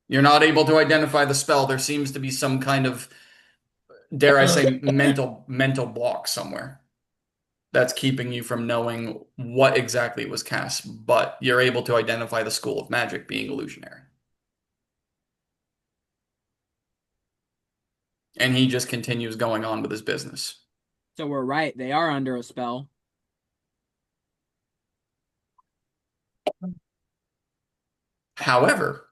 You're not able to identify the spell. There seems to be some kind of, dare I say, mental block somewhere that's keeping you from knowing what exactly was cast, but you're able to identify the school of magic being illusionary. And he just continues going on with his business. So we're right. They are under a spell. However,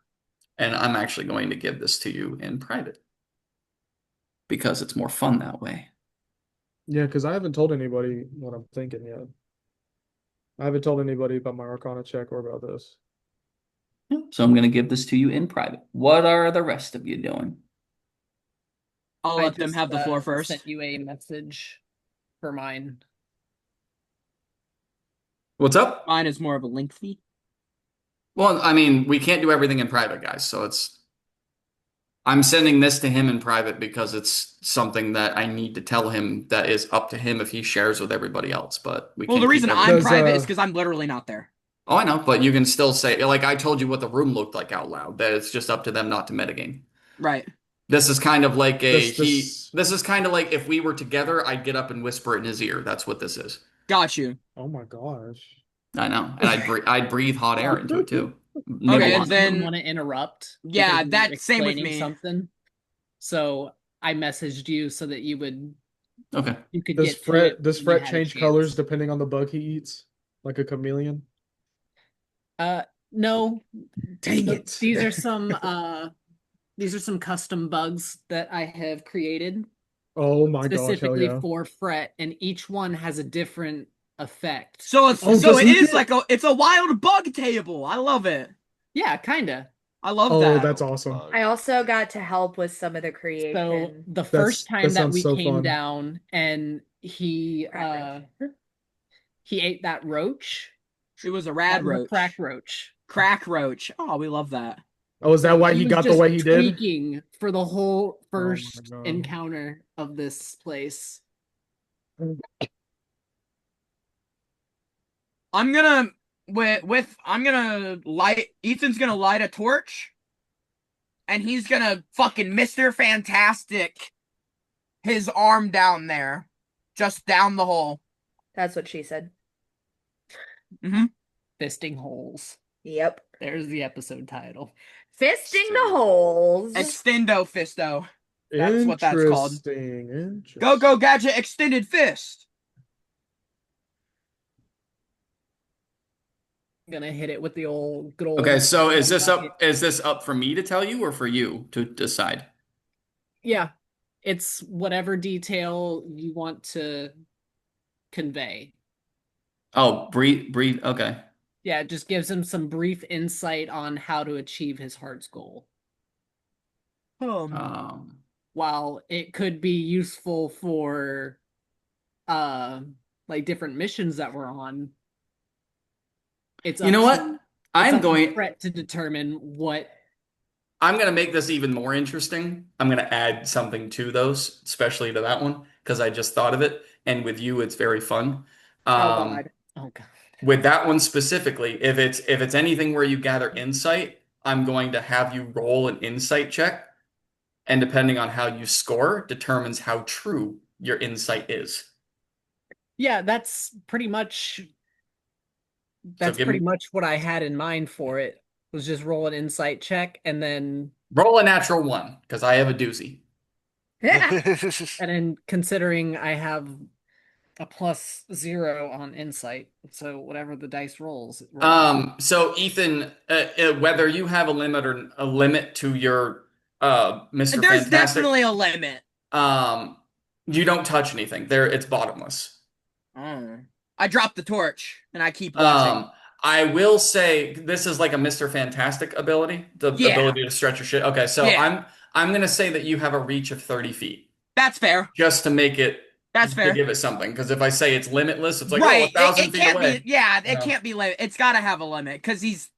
and I'm actually going to give this to you in private because it's more fun that way. Yeah, because I haven't told anybody what I'm thinking yet. I haven't told anybody about my Arcana check or about this. So I'm going to give this to you in private. What are the rest of you doing? I'll I let them just, have the floor first. Sent you a message for mine. What's up? Mine is more of a lengthy. Well, I mean, we can't do everything in private, guys. So I'm sending this to him in private because it's something that I need to tell him that is up to him if he shares with everybody else. But we Well, can't the keep reason everything- I'm Because, private is because I'm literally not there. Oh, I know, but you can still say, like, I told you what the room looked like out loud, that it's just up to them not to metagame. Right. This is kind of like this is kind of like if we were together, I'd get up and whisper it in his ear. That's what this is. Got you. Oh my gosh. I know. And I'd breathe hot air into it too. Nibble Okay, on and it. then- want to interrupt. Yeah, because you were that's same with explaining me. Something. So I messaged you so that you Okay. could Does get to it Fret when you had a change chance. colors depending on the bug he eats? Like a chameleon? No. Dang it. These are some custom bugs that I have created Oh my gosh, hell specifically yeah. for Fret, and each one has a different effect. So it's Oh, so does it he is get- like it's a wild bug table. I love it. Yeah, kinda. I love Oh, that. that's awesome. Bug. I also got to help with some of the So creation. the first time that sounds we so came fun. down and he Crack ate that roach. It was a That rad was a roach. crack roach. Crack roach. Oh, we love that. Oh, is that why he was got the just way he did? tweaking for the whole my first God. encounter of this place. I'm gonna light Ethan's gonna light a torch and he's gonna fucking Mr. Fantastic his arm down there. Just down the hole. That's what she said. Fisting holes. Yep. There's the episode title. Fisting the holes. Extendo fisto. That's what that's called. Interesting. Go gadget extended fist. Gonna hit it with the old good old. Okay, so is this up for me to tell you or for you to decide? Yeah, it's whatever detail you want to convey. Oh, breathe. Okay. Yeah, it just gives him some brief insight on how to achieve his heart's goal. While it could be useful for like different missions that we're on, it's You know what? up I'm to going Fret to determine what I'm gonna make this even more interesting. I'm gonna add something to those, especially to that one, because I just thought of it, and with you, it's very fun. Oh Um, God. Oh god. with that one specifically, if it's anything where you gather insight, I'm going to have you roll an insight check, and depending on how you score, determines how true your insight is. Yeah, that's pretty much give me what I had in mind for it. Was just roll an insight check and then roll a natural one, because I have a doozy. considering I have a +0 on insight, so whatever the dice rolls. It rolls. So Ethan, whether you have a limit or a limit to your Mr. There's Fantastic, definitely a limit. you don't touch anything. There, it's bottomless. Oh. I drop the torch and I keep watching. I will say this is like a Mr. Fantastic ability, the Yeah. ability to stretch your shit. Okay, so Yeah. I'm gonna say that you have a reach of 30 feet, That's fair. just to make it That's to fair. give it something. Because if I say it's limitless, it's like Right. oh, 1,000 It feet can't away. be. Yeah, it You know? can't be limit. It's got to have a limit because he's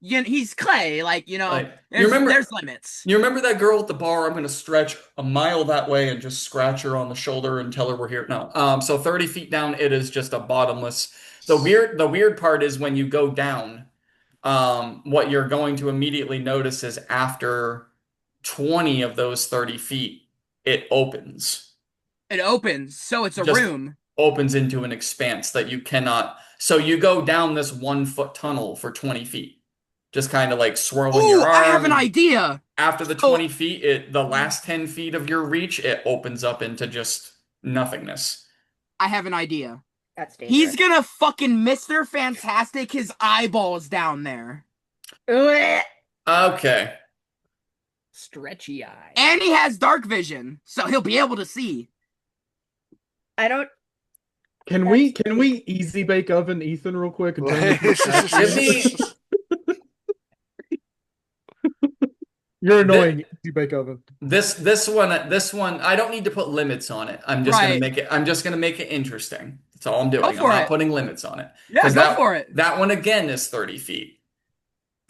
clay. Like Like, there's limits. You remember that girl at the bar? I'm going to stretch a mile that way and just scratch her on the shoulder and tell her we're here. No. So 30 feet down, it is just a bottomless. The weird part is when you go down, what you're going to immediately notice is after 20 of those 30 feet, it opens. It opens, so it's a Just room. opens into an expanse that you cannot. So you go down this 1 foot tunnel for 20 feet, just kind of like swirling Ooh, your arm. I have an idea. After the 20 feet, the last 10 feet of your reach, it opens up into just nothingness. I have an idea. That's dangerous. He's gonna fucking Mr. Fantastic his eyeballs down there. Okay. Stretchy eye. And he has dark vision, so he'll be able to see. I don't. Can we easy bake oven Ethan real quick and turn him into Give me. You're annoying, easy bake oven. This one, I don't need to put limits on it. I'm just gonna make it interesting. That's all I'm doing. I'm not putting limits on it. Yeah, go for it. That one again is 30 feet.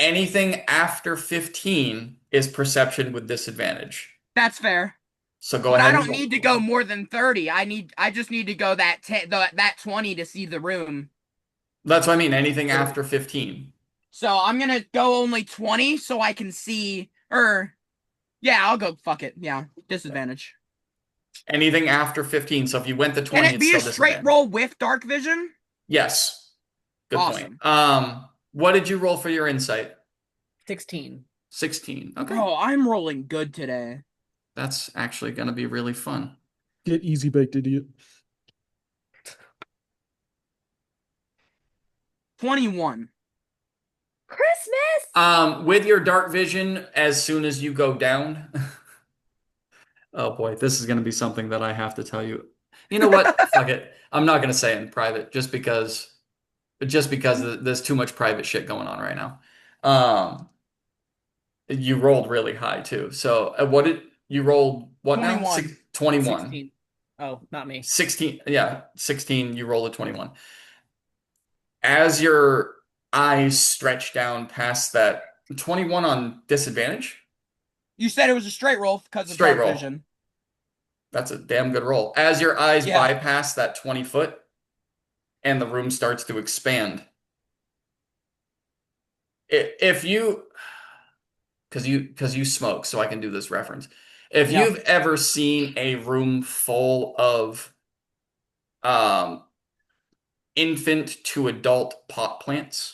Anything after 15 is perception with disadvantage. That's fair. So go But ahead. I don't need to go more than 30. I just need to go that 20 to see the room. That's what I mean. Anything after 15. So I'm gonna go only 20 so I can see. Yeah, I'll go. Fuck it. Yeah, disadvantage. Anything after 15. So if you went to 20, Can it be a it's still straight disadvantage. roll with dark vision? Yes. Good Awesome. point. What did you roll for your insight? 16. 16. Okay. Bro, I'm rolling good today. That's actually going to be really fun. Get easy baked, idiot. 21. Christmas. With your dark vision, as soon as you go down. Oh boy, this is going to be something that I have to tell you. You know what? Fuck it. I'm not going to say it in private just because there's too much private shit going on right now. You rolled really high too. So what did you roll? What 21. now? 21. 16. Oh, not me. 16. Yeah, 16. You roll a 21. As your eyes stretch down past that 21 on disadvantage. You said it was a straight roll because of Straight dark roll. vision. That's a damn good roll. As your eyes Yeah. bypass that 20 foot and the room starts to expand. If you, because you smoke, so I can do this reference. If Yeah. you've ever seen a room full of infant to adult pot plants.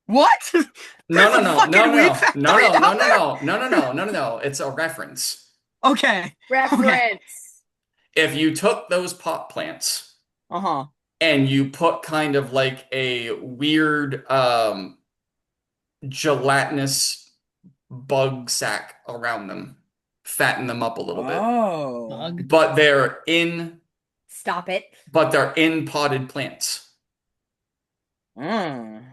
What? No, There's a fucking weed factory out there? No. It's a reference. Okay. Reference. If you took those pot plants Uh-huh. and you put kind of like a weird gelatinous bug sack around them, fatten them up a little bit. Oh. Bug. But they're in potted plants. Mm.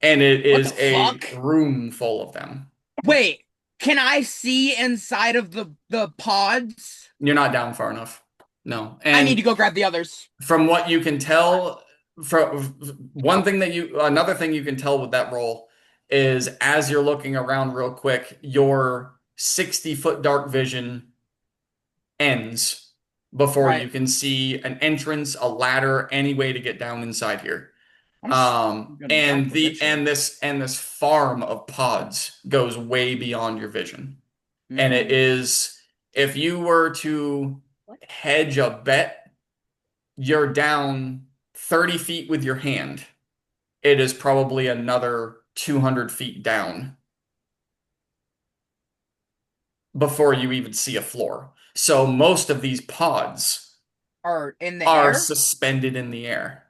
And it What is the a fuck? room full of them. Wait, can I see inside of the pods? You're not down far enough. No. I And need to go grab the others. from what you can tell, another thing you can tell with that roll is as you're looking around real quick, your 60-foot dark vision ends before Right. you can see an entrance, a ladder, any way to get down inside here. I'm gonna drop And the picture. this farm of pods goes way beyond your vision. And it Mhm. is, if you were to hedge a bet, you're down 30 feet with your hand. It is probably another 200 feet down before you even see a floor. So most of these pods Are in the are air. suspended in the air.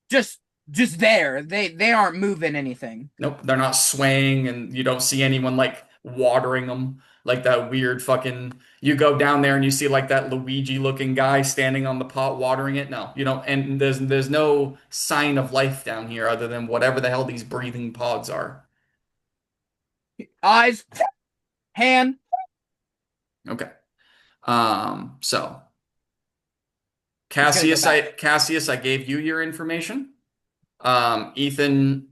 Just there. They aren't moving anything. Nope, they're not swaying, and you don't see anyone like watering them like that weird fucking. You go down there and you see like that Luigi looking guy standing on the pot watering it. No, you don't, and there's no sign of life down here other than whatever the hell these breathing pods are. Eyes, hand. Okay. So He's gonna go Cassius, I gave you your information. Ethan,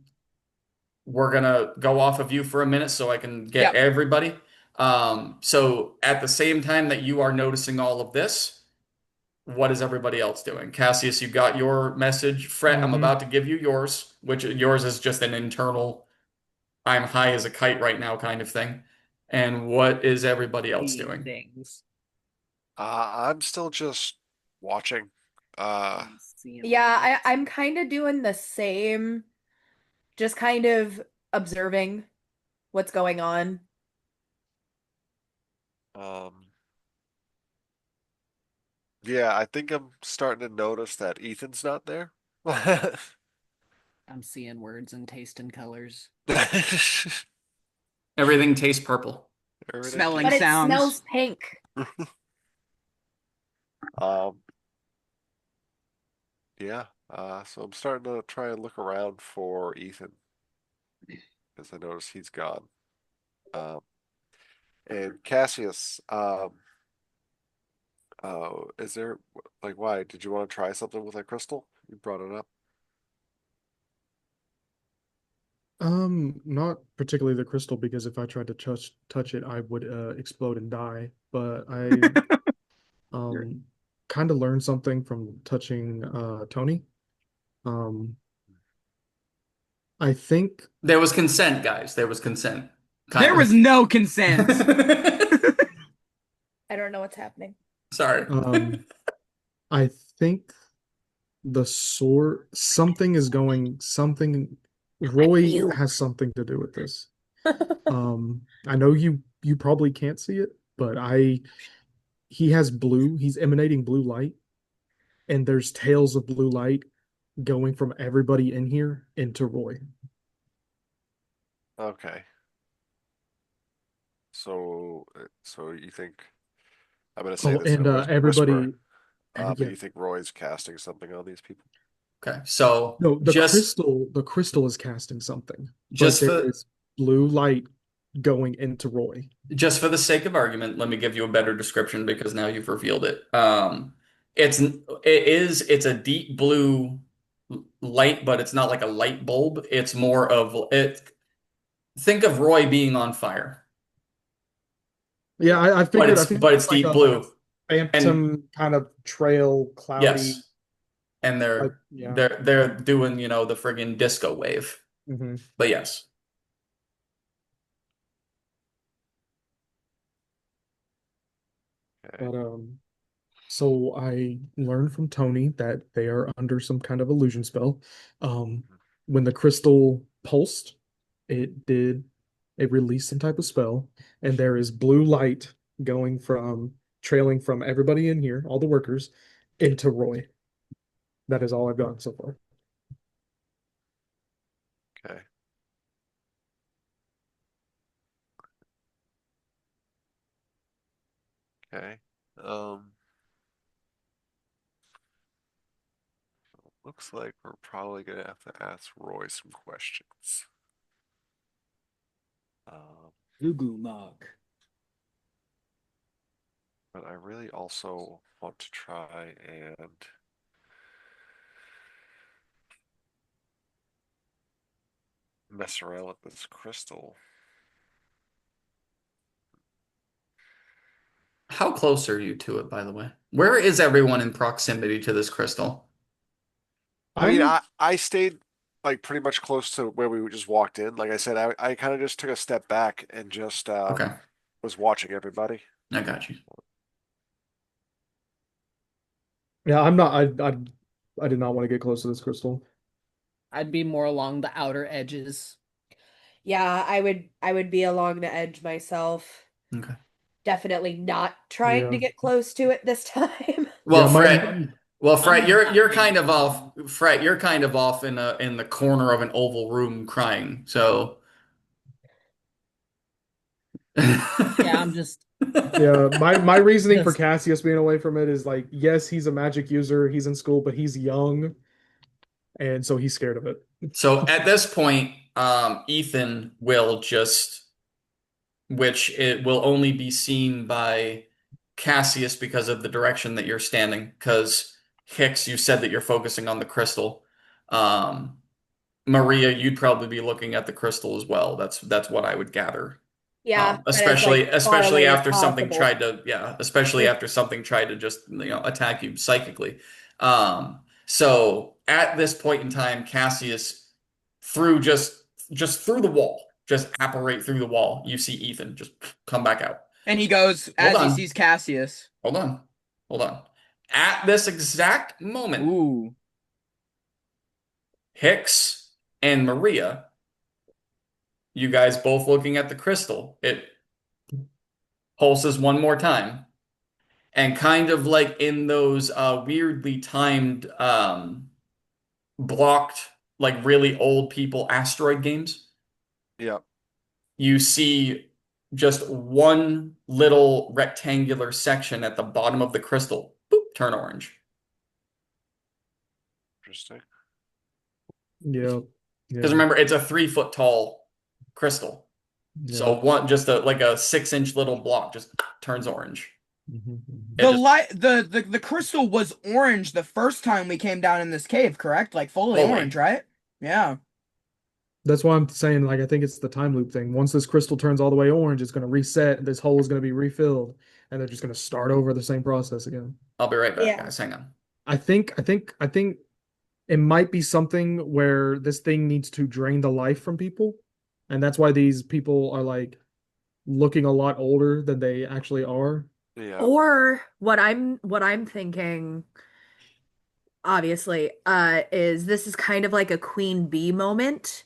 we're gonna go off of you for a minute so I can get Yep. everybody. So at the same time that you are noticing all of this, what is everybody else doing? Cassius, you got your message. Fret, I'm Mhm. about to give you yours, which yours is just an internal, I'm high as a kite right now kind of thing. And what is everybody else Seeing doing? things. I'm still just watching. I'm seeing Yeah, things. I'm kind of doing the same, just kind of observing what's going on. Um, yeah, I think I'm starting to notice that Ethan's not there. I'm seeing words and taste and colors. Everything tastes purple. Everything Smelling But it sounds. smells pink. Um, yeah, so I'm starting to try and look around for Ethan because I notice he's gone. Um, and Cassius, is there like why did you want to try something with that crystal? You brought it up. Not particularly the crystal because if I tried to touch it, I would explode and die. But I kind of learned something from touching Tony. Um, I think There was consent, guys. There was consent. There was no consent. I don't know what's happening. Sorry. I think the sword something is going something Roy has something to do with this. I know you probably can't see it, but he's emanating blue light, and there's tails of blue light going from everybody in here into Roy. Okay. So you think I'm gonna say Oh, this in and a everybody, whisper, and but yeah, you think Roy's casting something on these people? Okay, so no, just the crystal is casting something, but just there for is blue light going into Roy. just for the sake of argument, let me give you a better description because now you've revealed it. It's a deep blue light, but it's not like a light bulb. It's more of it. Think of Roy being on fire, Yeah, I but figured it's like deep like a blue. And phantom kind of trail, cloudy, yes, and like they're yeah. they're they're doing, the friggin' disco wave. hmm But yes. Okay. But so I learned from Tony that they are under some kind of illusion spell. When the crystal pulsed, it released some type of spell, and there is blue light going from trailing from everybody in here, all the workers, into Roy. That is all I've gotten so far. Okay. Okay. Looks like we're probably gonna have to ask Roy some questions. Gugu Mog. But I really also want to try and mess around with this crystal. How close are you to it, by the way? Where is everyone in proximity to this crystal? I mean, I'm I stayed like pretty much close to where we just walked in. Like I said, I kind of just took a step back and just Okay, was watching everybody. I got you. yeah, I'm not I did not want to get close to this crystal. I'd be more along the outer edges. Yeah, I would be along the edge myself. Okay. Definitely not trying to Yeah. get close to it this time. Well, Yeah, Fred, well, Fred, I'm you're not kind of being off. Fred, you're kind of off in the corner of an oval room crying. So, Yeah, I'm just Yeah, my reasoning for just Cassius being away from it is like, yes, he's a magic user, he's in school, but he's young, and so he's scared of it. So at this point, Ethan will just, which it will only be seen by Cassius because of the direction that you're standing. Because Hicks, you said that you're focusing on the crystal. Um, Maria, you'd probably be looking at the crystal as well. That's what I would gather. Yeah, but as Especially like far especially away as after something possible. tried to especially after something tried to just attack you psychically. So at this point in time, Cassius through just through the wall, just apparate through the wall. You see Ethan just come back out. And he goes Hold as he on. sees Cassius. Hold on. Hold on. At this exact moment, Ooh. Hicks and Maria, you guys both looking at the crystal. It pulses one more time. And kind of like in those weirdly timed blocked like really old people asteroid games, Yeah. you see just one little rectangular section at the bottom of the crystal boop, turn orange. Interesting. Yeah, Because yeah, remember, it's a 3 foot tall crystal. yeah. So one just like a 6 inch little block just turns orange. Mhm. It The just- light the crystal was orange the first time we came down in this cave, correct? Like fully Fully. orange, right? Yeah. That's why I'm saying, like, I think it's the time loop thing. Once this crystal turns all the way orange, it's going to reset. This hole is going to be refilled, and they're just going to start over the same process again. I'll be right back, Yeah. guys. Hang on. I think it might be something where this thing needs to drain the life from people, and that's why these people are like looking a lot older than they actually are. Yeah. Or what I'm thinking, obviously, is this is kind of like a queen bee moment,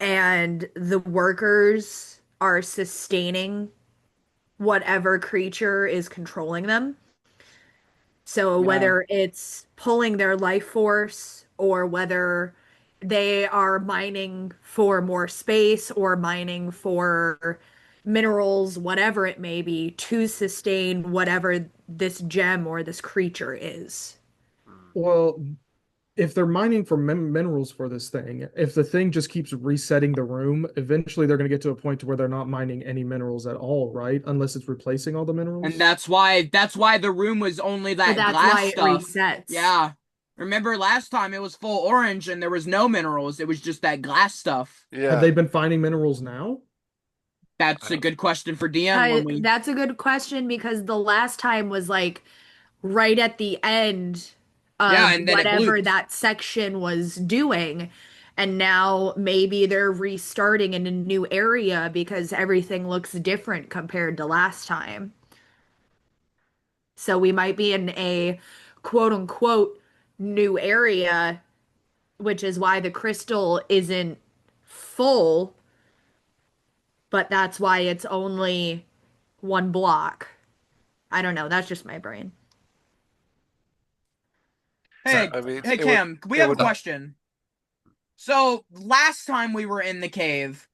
and the workers are sustaining whatever creature is controlling them. So Yeah. whether it's pulling their life force or whether they are mining for more space or mining for minerals, whatever it may be, to sustain whatever this gem or this creature is. Well, if they're mining for minerals for this thing, if the thing just keeps resetting the room, eventually they're going to get to a point to where they're not mining any minerals at all, right? Unless it's replacing all the minerals. And that's why the room was only So that that's glass why it stuff. resets. Yeah. Remember last time it was full orange and there was no minerals. It was just that glass stuff. Yeah. Have they been finding minerals now? That's a good question for DM when we That's a good question because the last time was like right at the end of Yeah, and then it whatever blooped. that section was doing. And now maybe they're restarting in a new area because everything looks different compared to last time. So we might be in a quote unquote new area, which is why the crystal isn't full, but that's why it's only one block. I don't know. That's just my brain. Hey, I mean, hey it would- Cam, we it have a would- question. So last time we were in the cave,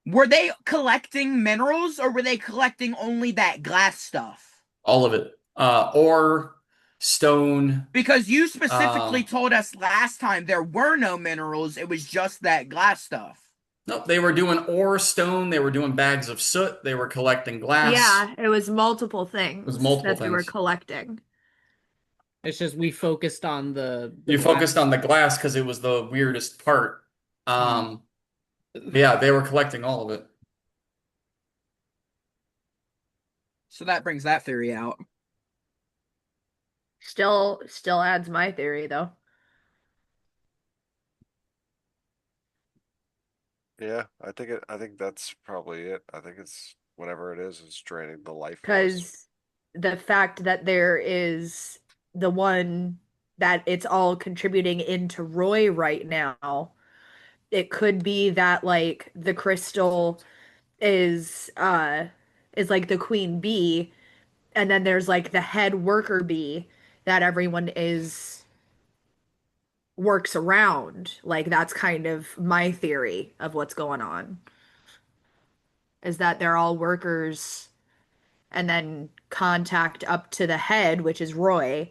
were they collecting minerals or were they collecting only that glass stuff? All of it. Ore, stone. Because you specifically Uh, told us last time there were no minerals, it was just that glass stuff. No, they were doing ore, stone. They were doing bags of soot. They were collecting glass. Yeah, it was multiple things was multiple that they were things. collecting. it's just we focused on the You glass. focused on the glass because it was the weirdest part. Yeah, they were collecting all of it. So that brings that theory out. Still adds my theory though. Yeah, I think that's probably it. I think it's whatever it is draining the life force. Because the fact that there is the one that it's all contributing into Roy right now, it could be that like the crystal is like the queen bee, and then there's like the head worker bee that everyone is works around. Like that's kind of my theory of what's going on. Is that they're all workers and then contact up to the head, which is Roy,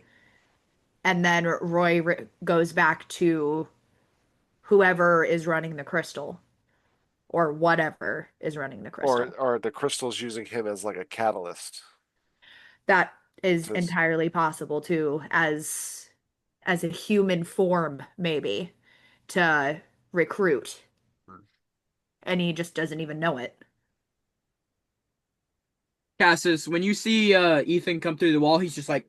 and then Roy goes back to whoever is running the crystal or whatever is running the crystal. Or the crystal's using him as like a catalyst. That is This- entirely possible too, as a human form, maybe, to recruit. Hmm. And he just doesn't even know it. Cassis, when you see Ethan come through the wall, he's just like,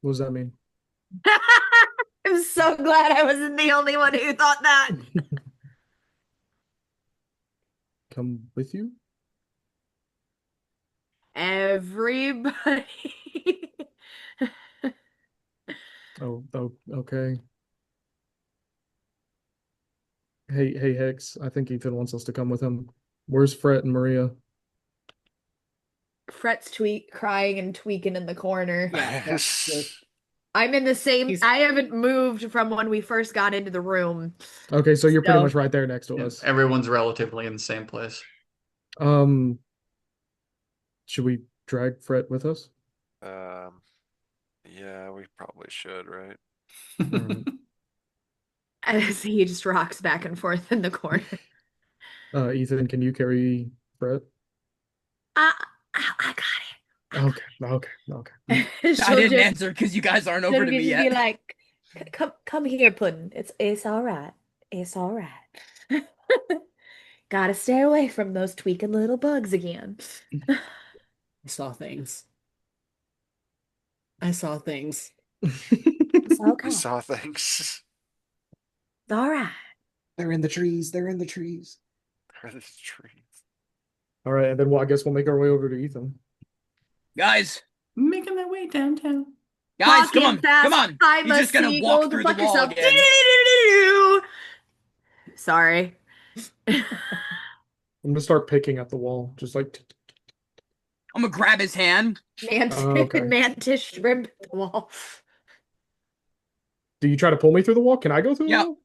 What does that mean? I'm so glad I wasn't the only one who thought that. Come with you? Everybody. Oh, okay. Hey, Hex. I think Ethan wants us to come with him. Where's Fret and Maria? Fret's crying and tweaking in the corner. yeah. I'm in the same. He's- I haven't moved from when we first got into the room. Okay, so you're pretty So- much right there next to Yeah, us. everyone's relatively in the same place. Should we drag Fret with us? Yeah, we probably should, right? Alright. As he just rocks back and forth in the corner. Ethan, can you carry Fret? I got Okay. it. I She'll didn't just- answer because you guys aren't over she'll to me just yet. be like, come here, Puddin'. It's all right. It's all right. Gotta stay away from those tweaking little bugs again. I saw things. I saw things. It's okay. We saw things. It's all right. They're in the trees. They're in the trees. Where are these trees? All right, and then I guess we'll make our way over to Ethan. Guys, Making my way downtown. guys, come Walking on, fast, come on. I'm You're a just gonna seagull, walk through the fuck wall yourself. again. Sorry. I'm gonna start picking at the wall, just like. I'm gonna grab his hand. Okay. Mantis shrimp the wall. Do you try to pull me through the wall? Can I go through the Yeah. wall?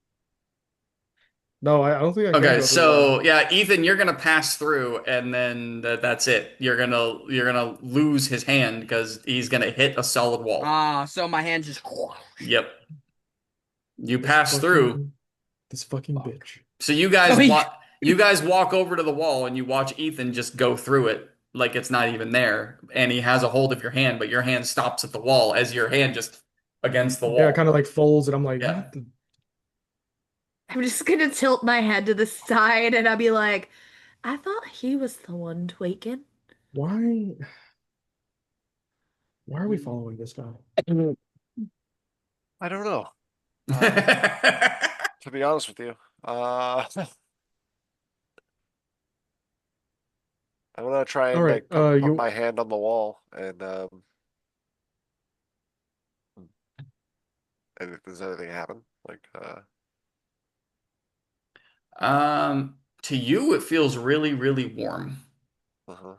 No, I don't think I can Okay, go through the wall. so yeah, Ethan, you're gonna pass through, and then that's it. You're gonna lose his hand because he's gonna hit a solid wall. So my hand just. Yep. You This pass through. This fucking bitch. So you guys So he- you guys walk over to the wall and you watch Ethan just go through it like it's not even there, and he has a hold of your hand, but your hand stops at the wall as your hand just against the wall. Yeah, it kind of like folds, and I'm like, Yeah. what the- I'm just gonna tilt my head to the side and I'll be like, I thought he was the one tweaking. why? Why are we following this guy? I don't know. To be honest with you, I'm gonna try and All right, like put you- my hand on the wall and if there's anything happen, like To you, it feels really, really warm. uh-huh.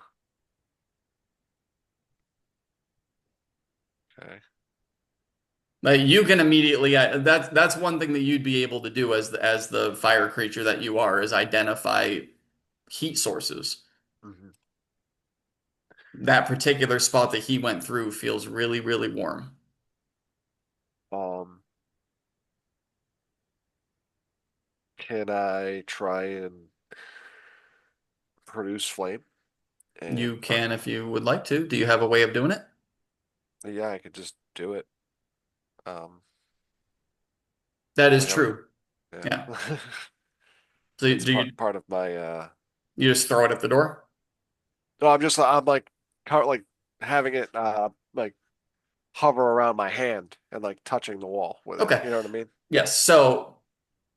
Okay. Like you can immediately that's one thing that you'd be able to do as the fire creature that you are is identify heat sources. Mhm. That particular spot that he went through feels really, really warm. Can I try and produce flame? And You can if you would like to. Do you have a way of doing it? yeah, I could just do it. That is I know. true. Yeah. So It's do you part of my you just throw it at the door? no, I'm like like having it like hover around my hand and like touching the wall with it. Okay. You know what I mean? Yes. So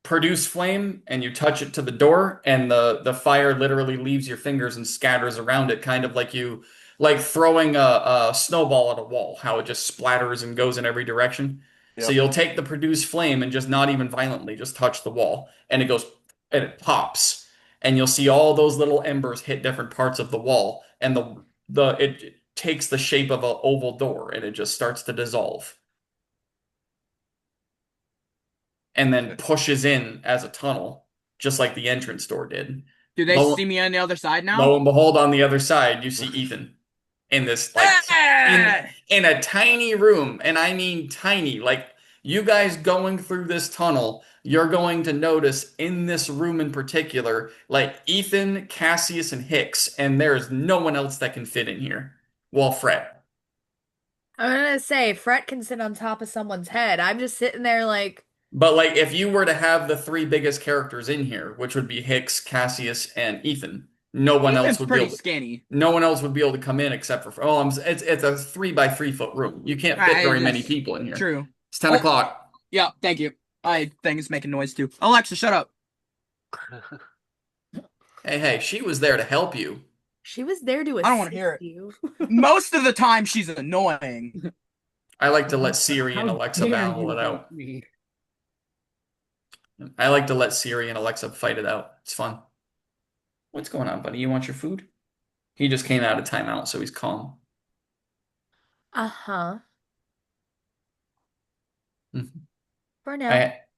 produce flame and you touch it to the door and the fire literally leaves your fingers and scatters around it, kind of like you like throwing a snowball at a wall, how it just splatters and goes in every direction. So Yep. you'll take the produce flame and just not even violently, just touch the wall and it goes and it pops and you'll see all those little embers hit different parts of the wall and the it takes the shape of an oval door and it just starts to dissolve and then Okay. pushes in as a tunnel, just like the entrance door did. Do they Lo, see me on the other side now? lo and behold, on the other side, you see Ethan in this Ah! in a tiny room, and I mean tiny. Like you guys going through this tunnel, you're going to notice in this room in particular, like Ethan, Cassius, and Hicks, and there's no one else that can fit in here. Well, Fred. I'm gonna say Fret can sit on top of someone's head. I'm just sitting there like, But like if you were to have the three biggest characters in here, which would be Hicks, Cassius, and Ethan, no one else Ethan's would be pretty able to, skinny. no one else would be able to come in except for it's a 3 by 3 foot room. You can't fit very many people in here. True. It's 10 Oh. o'clock. Yeah, thank you. I think it's making noise too. Alexa, shut up. Hey, she was there to help you. she was there to assist I don't want to hear it. you. Most of the time, she's annoying. I like to let Siri and How Alexa dare battle you it help out. me? I like to let Siri and Alexa fight it out. It's fun. What's going on, buddy? You want your food? He just came out of timeout, so he's calm. Uh-huh. Mhm. For now.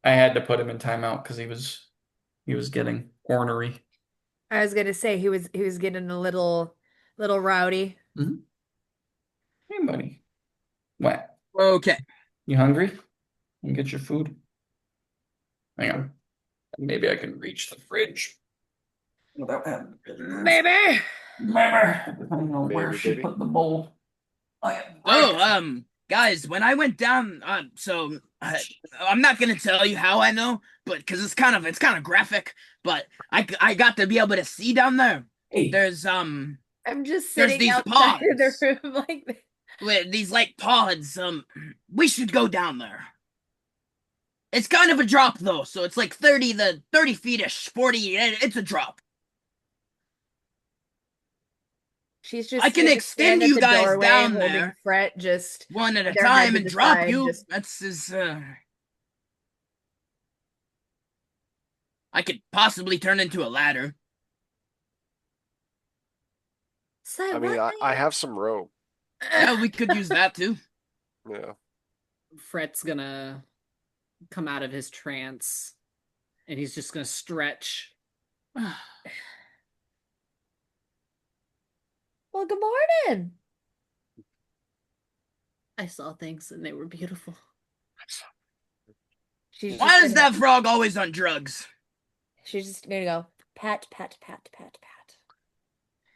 I had to put him in timeout because he was getting ornery. I was gonna say he was getting a little rowdy. Hey, buddy. What? Okay. You hungry? You get your food? Hang on. Maybe I can reach the fridge without having to. Maybe. I don't know where Maybe, she baby. put the bowl. Guys, when I went down, I'm not gonna tell you how I know, but because it's kind of graphic, but I got to be able to see down there. Hey, There's I'm just There's sitting these outside of the pods. room like this. with these like pods. We should go down there. It's kind of a drop though, so it's like 30 feet-ish, 40. It's a drop. She's just I can gonna extend stand at you the guys doorway down holding there. Fret just One at a their time head and to the drop side, you. just- That's I could possibly turn into a ladder. So I mean, what I have some rope. Yeah, we could use that too. Yeah. Fret's gonna come out of his trance and he's just gonna stretch. Well, good morning. I saw things and they were beautiful. She's just Why is gonna- that frog always on drugs? She's just gonna go pat, pat, pat, pat, pat.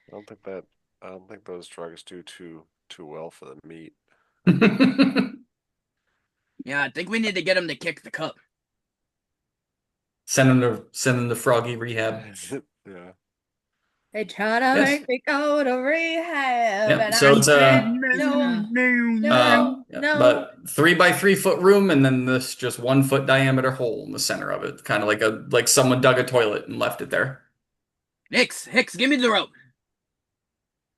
I don't think those drugs do too well for the meat. Yeah, I think we need to get him to kick the cup. Send him to Froggy rehab. Yeah. They try to Yes. make me go to rehab, Yep, and so I it's said, a- no, Yeah, no. but 3 by 3 foot room, and then this just 1 foot diameter hole in the center of it, kind of like someone dug a toilet and left it there. Hicks, give me the rope.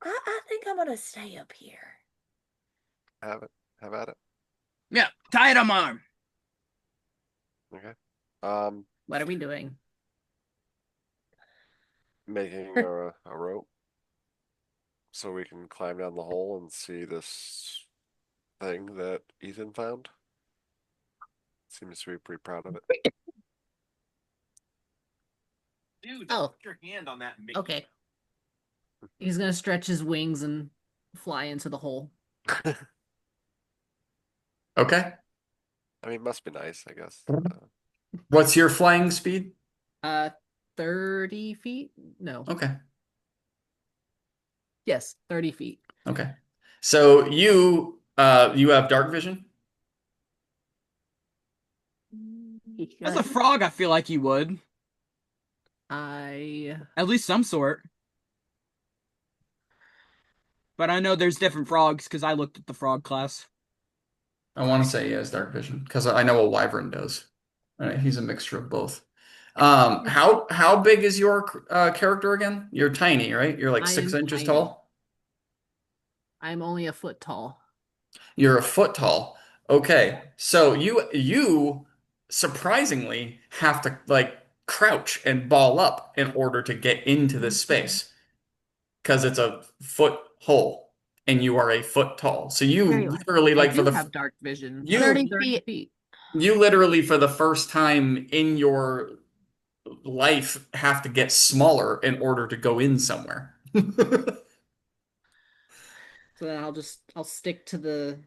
I think I'm gonna stay up here. Have at it. Yeah, tie it on my arm. Okay. What are we doing? Making a rope so we can climb down the hole and see this thing that Ethan found. Seems to be pretty proud of it. Dude, Oh. put your hand on that. Mickey. Okay. He's gonna stretch his wings and fly into the hole. Okay. I mean, must be nice, I guess. What's your flying speed? 30 feet? No. Okay. Yes, 30 feet. Okay. So you have dark vision? As a frog, I feel like you would. I At least some sort. But I know there's different frogs because I looked at the frog class. I want to say he has dark vision because I know a wyvern does. He's a mixture of both. How big is your character again? You're tiny, right? You're like I 6 am inches tiny. tall. I'm only a foot tall. You're a foot tall. Okay, so you surprisingly have to like crouch and ball up in order to get into this space because it's a foot hole and you are a foot tall. So you Very well. literally I like for do the have dark vision. you 30 30 feet. feet. you literally for the first time in your life have to get smaller in order to go in somewhere. So then I'll stick to the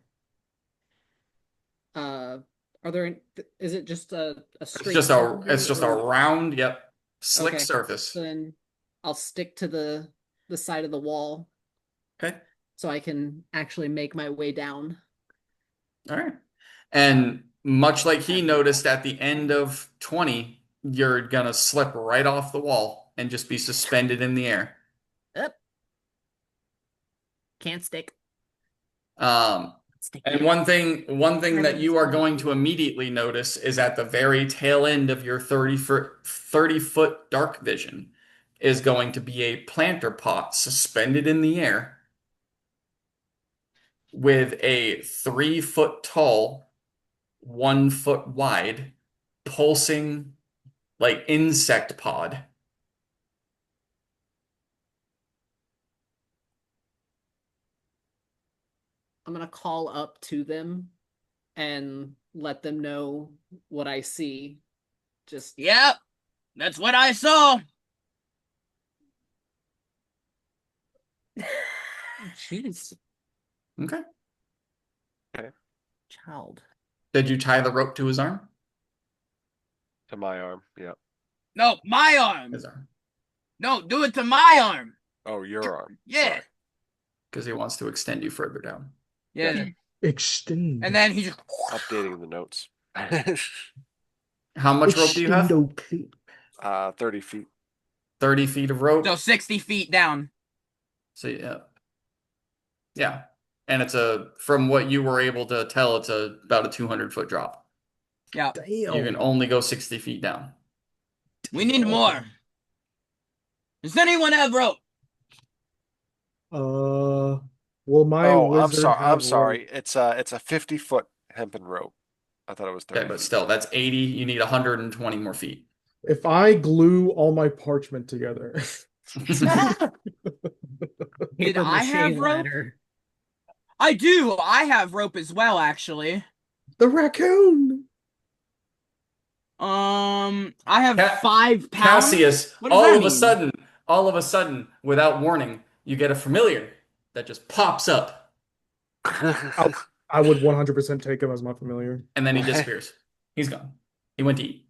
are there is it just a It's straight just circle it's just a or- round, yep, slick Okay. surface. So then I'll stick to the side of the wall Okay. so I can actually make my way down. All right. And much like he noticed at the end of 20, you're gonna slip right off the wall and just be suspended in the air. Up. Can't stick. Stick. And one thing that you are going to immediately notice is at the very tail end of your 30-foot dark vision is going to be a planter pot suspended in the air with a 3-foot tall, 1 foot wide, pulsing like insect pod. I'm gonna call up to them and let them know what I see. Just Yep, that's what I saw. jeez, Okay. child. Did you tie the rope to his arm? To my arm. Yeah. No, my arm. His arm. No, do it to my arm. Oh, your arm. Yeah. Because he wants to extend you further down. Yeah. Extend. And then he just Updating the notes. How much rope do you have? 30 feet. 30 feet of rope. so 60 feet down. So yeah. Yeah. And from what you were able to tell, it's about a 200-foot drop. Yeah. You can only go 60 feet down. We need more. Does anyone have rope? Well, my Oh, I'm wizard sorry. I'm have sorry. rope. It's a 50-foot hempen rope. I thought it was 30 Okay, but feet. still, that's 80. You need 120 more feet. If I glue all my parchment together, Did Paper I mache have rope? ladder. I do. I have rope as well, actually. the raccoon. I have Ca- 5 pounds. Cassius, What does that mean? all of a sudden, without warning, you get a familiar that just pops up, I would 100% take him as my familiar. and then he disappears. He's gone. He went to eat.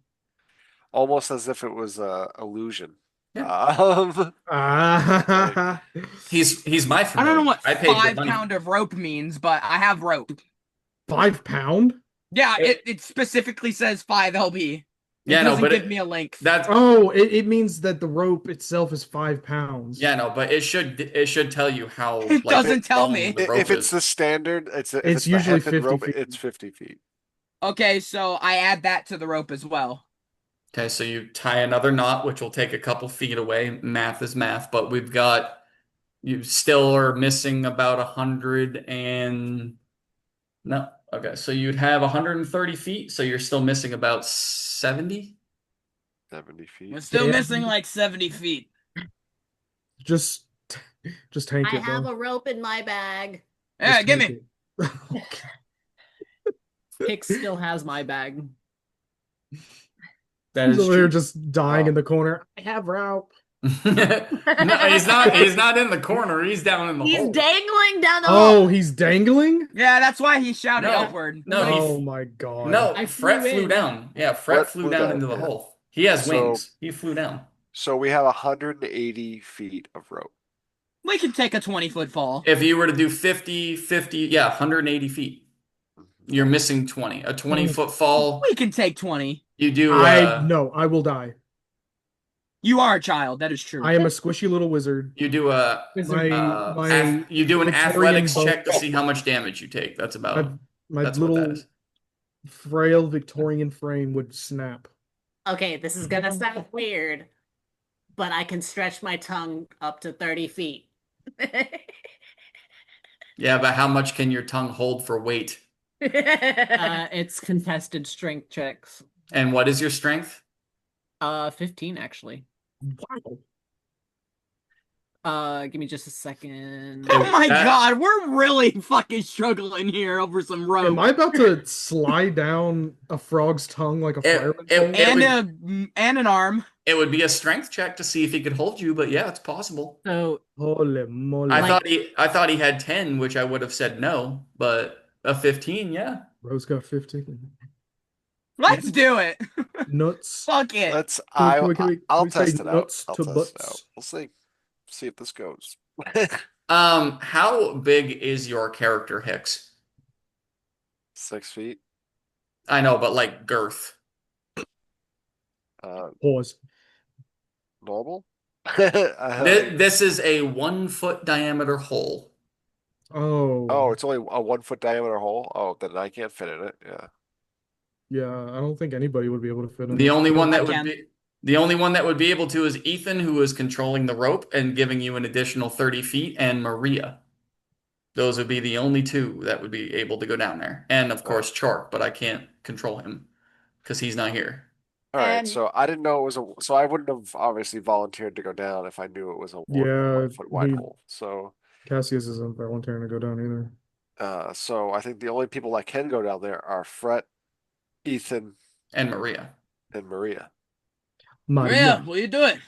Almost as if it was a illusion. Ah, He's my I familiar. don't know what I paid good 5 money. pound of rope means, but I have rope. 5 pound? Yeah, it specifically says 5 LB. It Yeah, no, doesn't but give me a length. that's Oh, it means that the rope itself is 5 pounds. yeah, no, but it should tell you how It like, doesn't tell long me. the rope If it's is. the standard, if It's it's the usually hempen 50 rope, feet. it's 50 feet. Okay, so I add that to the rope as well. Okay, so you tie another knot, which will take a couple feet away. Math is math, but you still are missing about 100 and no. Okay, so you'd have 130 feet, so you're still missing about 70. 70 feet. We're still Yeah. missing like 70 feet. Just tank I it, have bro. a rope in my bag. Yeah, Just give tank me. it. Hicks still has my bag. That He's is over here true. just dying Oh. in the corner. I have rope. No, he's not. He's not in the corner. He's down in the He's hole. dangling down the Oh, hole. he's dangling? Yeah, that's why he shouted No. upward. No, Oh my god. No, I Fret flew flew in. down. Yeah, Fret Fret flew flew down down, into the yeah. hole. He has So- wings. He flew down. So we have 180 feet of rope. We can take a 20-foot fall. If you were to do 50, yeah, 180 feet. You're missing 20. A 20-foot fall. We can take 20. You do. No, I will die. You are a child. That is true. I am a squishy little wizard. You do a. You do an Victorian athletics bow- check to see how much damage you take. That's about. my That's what that little is. frail Victorian frame would snap. Okay, this is gonna sound weird, but I can stretch my tongue up to 30 feet. Yeah, but how much can your tongue hold for weight? It's contested strength checks. And what is your strength? 15 actually. Give me just a second. Oh my god, we're really fucking struggling here over some rope. Am I about to slide down a frog's tongue like a fireman? And an arm. It would be a strength check to see if he could hold you, but yeah, it's possible. So holy moly. I thought he had 10, which I would have said no, but a 15, yeah. Rose got 15. Let's do it. Nuts. Fuck it. I'll we say test it out. nuts I'll to test butts? it out. We'll see. See if this goes. How big is your character, Hicks? 6 feet. I know, but like girth. Pause. Normal? This is a 1 foot diameter hole. Oh, it's only a 1 foot diameter hole? Oh, then I can't fit in it. Yeah. Yeah, I don't think anybody would be able to fit in The it. only one that would be able to is Ethan, who is controlling the rope and giving you an additional 30 feet, and Maria. Those would be the only two that would be able to go down there. And of course, Chork, but I can't control him because he's not here. All right, so I didn't know it was so I wouldn't have obviously volunteered to go down if I knew it was a one foot wide hole. So Cassius isn't volunteering to go down either. So I think the only people that can go down there are Fret, Ethan, and Maria. Maria, what are you doing?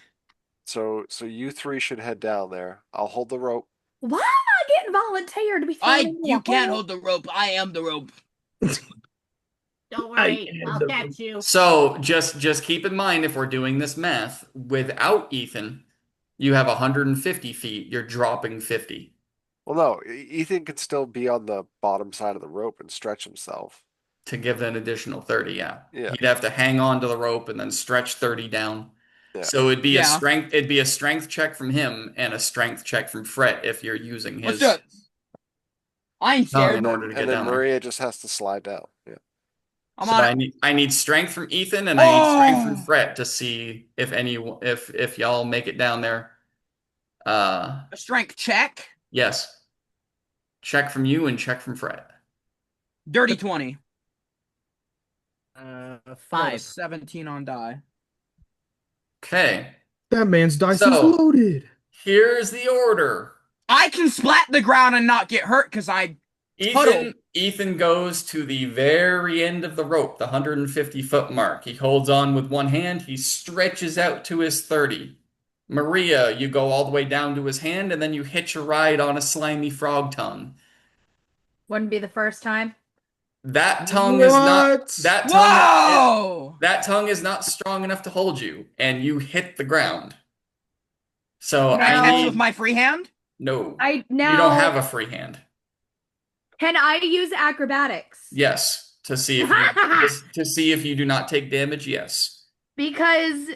So you three should head down there. I'll hold the rope. Why am I getting volunteered to be thrown in You a can't hole? hold the rope. I am the rope. Don't worry, I'll catch you. So just keep in mind, if we're doing this math, without Ethan, you have 150 feet. You're dropping 50. Well, no, Ethan can still be on the bottom side of the rope and stretch himself. To give an additional 30, yeah. Yeah. He'd have to hang on to the rope and then stretch 30 down. Yeah. So it'd be a strength check from him and a strength check from Fret if you're using his Let's do it. I ain't scared. in order to get And then down there. Maria just has to slide down. Yeah. I need strength from Ethan and I need strength from Fret to see if y'all make it down there. A strength check. Yes. Check from you and check from Fret. Dirty 20. 5. 17 on die. Okay. That man's dice is So- loaded. Here's the order. I can splat the ground and not get hurt because I Ethan goes to the very end of the rope, the 150-foot mark. He holds on with one hand. He stretches out to his 30. Maria, you go all the way down to his hand, and then you hitch a ride on a slimy frog tongue. Wouldn't be the first time. That tongue is not Whoa! that tongue is not strong enough to hold you, and you hit the ground. So Can I catch with my free hand? No. You You don't have a free hand. Can I use acrobatics? Yes, to see if you do not take damage. Yes. Because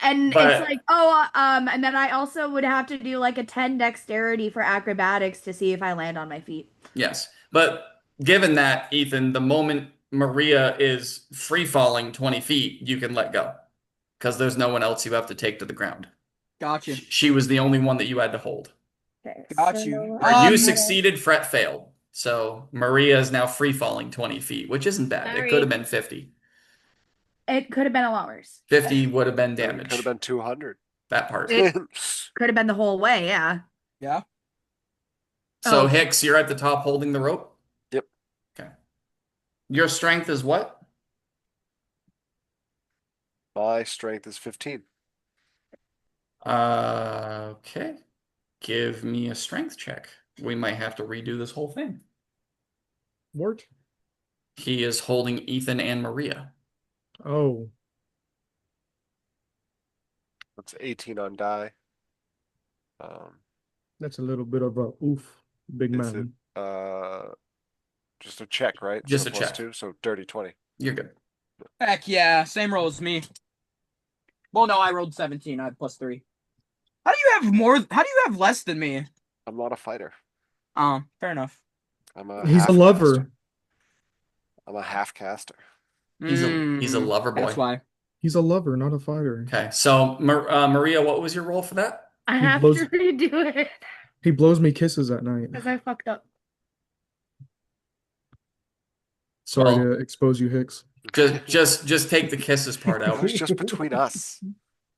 it's like and then I also would have to do like a 10 dexterity for acrobatics to see if I land on my feet. Yes, but given that, Ethan, the moment Maria is free falling 20 feet, you can let go because there's no one else you have to take to the ground. Gotcha. She was the only one that you had to hold. Okay, Got you. You succeeded, Fret failed. So Maria is now free falling 20 feet, which isn't bad. It could have been 50. It could have been a lot worse. 50 would have been damage. Could have been 200. That part. It could have been the whole way, yeah. Yeah. So Hicks, you're at the top holding the rope? Yep. Okay. Your strength is what? My strength is 15. Okay. Give me a strength check. We might have to redo this whole thing. What? He is holding Ethan and Maria. Oh. That's 18 on die. That's a little bit of a oof, big Is man. it Just a check, right? Just so a plus check. 2, so dirty 20. You're good. Heck yeah, same roll as me. Well, no, I rolled 17. I had +3. How do you have more? How do you have less than me? I'm not a fighter. Fair enough. I'm a He's a half lover. caster. I'm a half caster. He's a lover boy. That's why. He's a lover, not a fighter. Okay, so Maria, what was your roll for that? I He have blows- to redo it He blows me kisses at night. because I fucked up. Sorry Well- to expose you, Hicks. Just take the kisses part It out. was just between us.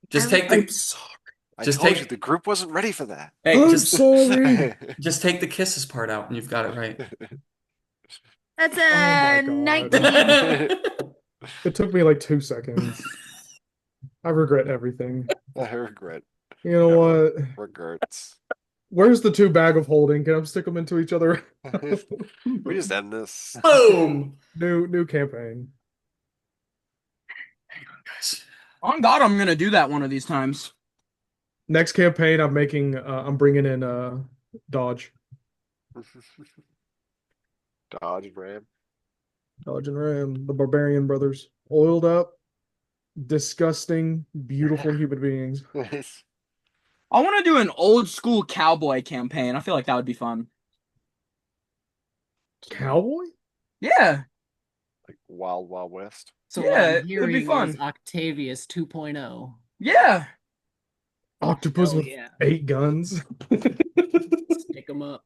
Just take I'm the sorry. I Just told take- you the group wasn't ready for that. hey, I'm just sorry. just take the kisses part out, and you've got it right. That's my a God. 19. It took me like 2 seconds. I regret everything. I regret You know what? regrets. Where's the 2 bag of holding? Can I stick them into each other? We just end this. Boom. New campaign. Guys. On God, I'm gonna do that one of these times. Next campaign, I'm bringing in Dodge. Dodge Ram. Dodge and Ram, the Barbarian brothers. Oiled up, disgusting, beautiful human beings. I want to do an old school cowboy campaign. I feel like that would be fun. Cowboy? Yeah. Like Wild Wild West. So Yeah, what I'm it'd be hearing fun. is Octavius 2.0. Yeah. Octopus Hell with yeah. 8 guns. Pick them up.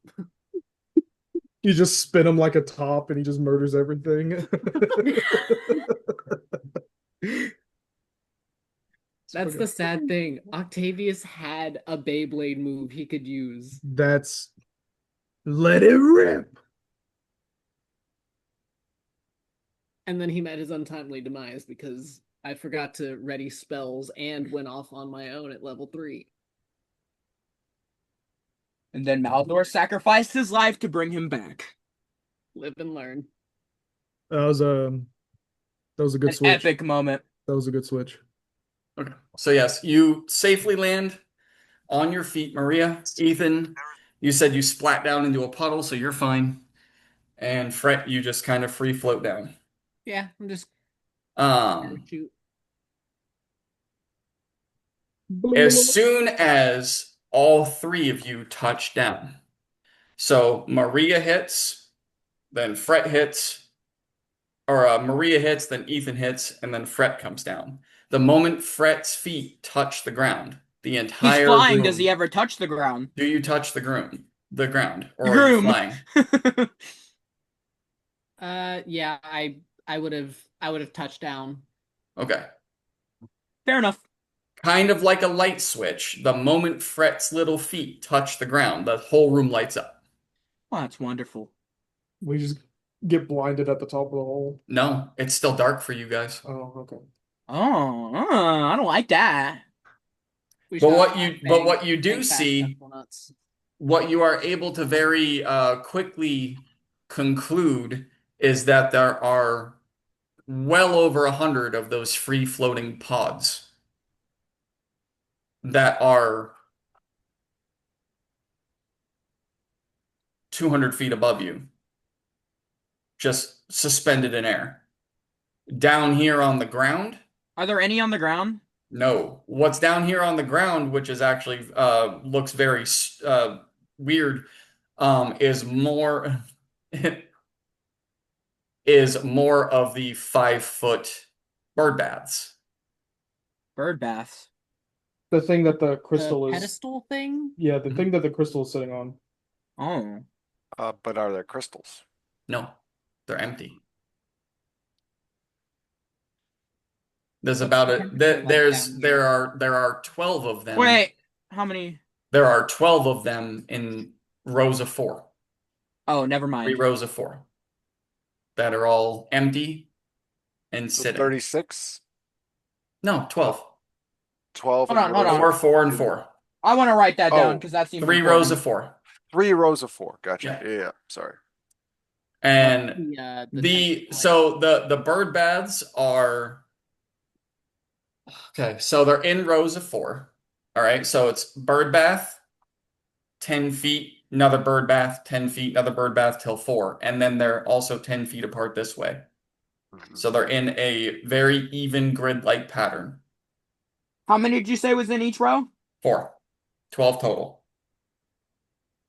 You just spin him like a top and he just murders everything. That's the sad thing. Octavius had a Beyblade move he could use. That's let it rip. And then he met his untimely demise because I forgot to ready spells and went off on my own at level 3. And then Maldor sacrificed his life to bring him back. Live and learn. That was a good An switch. epic moment. That was a good switch. Okay. So yes, you safely land on your feet, Maria. Ethan, you said you splat down into a puddle, so you're fine. And Fret, you just kind of free float down. Yeah, I'm just shoot. As soon as all 3 of you touch down, so Maria hits, then Fret hits, or Maria hits, then Ethan hits, and then Fret comes down. The moment Fret's feet touch the ground, the He's entire flying. room. Does he ever touch the ground? Do you touch the ground? The ground, or The are you groom. flying? Yeah, I would have touched down. Okay. Fair enough. Kind of like a light switch. The moment Fret's little feet touch the ground, the whole room lights up. Oh, that's wonderful. We just get blinded at the top of the hole. No, it's still dark for you guys. Oh, okay. Oh, I don't like that. We But shot what you do bang fast, see, Temple Nuts. what you are able to very quickly conclude is that there are well over 100 of those free floating pods that are 200 feet above you, just suspended in air. Down here on the ground, Are there any on the ground? no. What's down here on the ground, which is actually looks very weird, is more is more of the 5-foot bird baths. Bird baths. The thing that the crystal The is. pedestal thing? Yeah, the thing that the crystal is sitting on. Oh. But are there crystals? No, they're empty. There's about it. There are 12 of them. Wait, how many? There are 12 of them in rows of 4. Oh, never 3 mind. rows of 4 that are all empty and So sitting. 36? No, 12. 12 Hold on, hold on. 4, 4, and 4. I want to write that down Oh, because that seems 3 rows important. of 4. 3 rows of 4. Gotcha. Yeah. Yeah, sorry. And The so the bird baths are okay, so they're in rows of 4. All right, so it's bird bath, 10 feet another bird bath 10 feet, another bird bath till 4, and then they're also 10 feet apart this way. So they're in a very even grid-like pattern. How many did you say was in each row? 4. 12 total.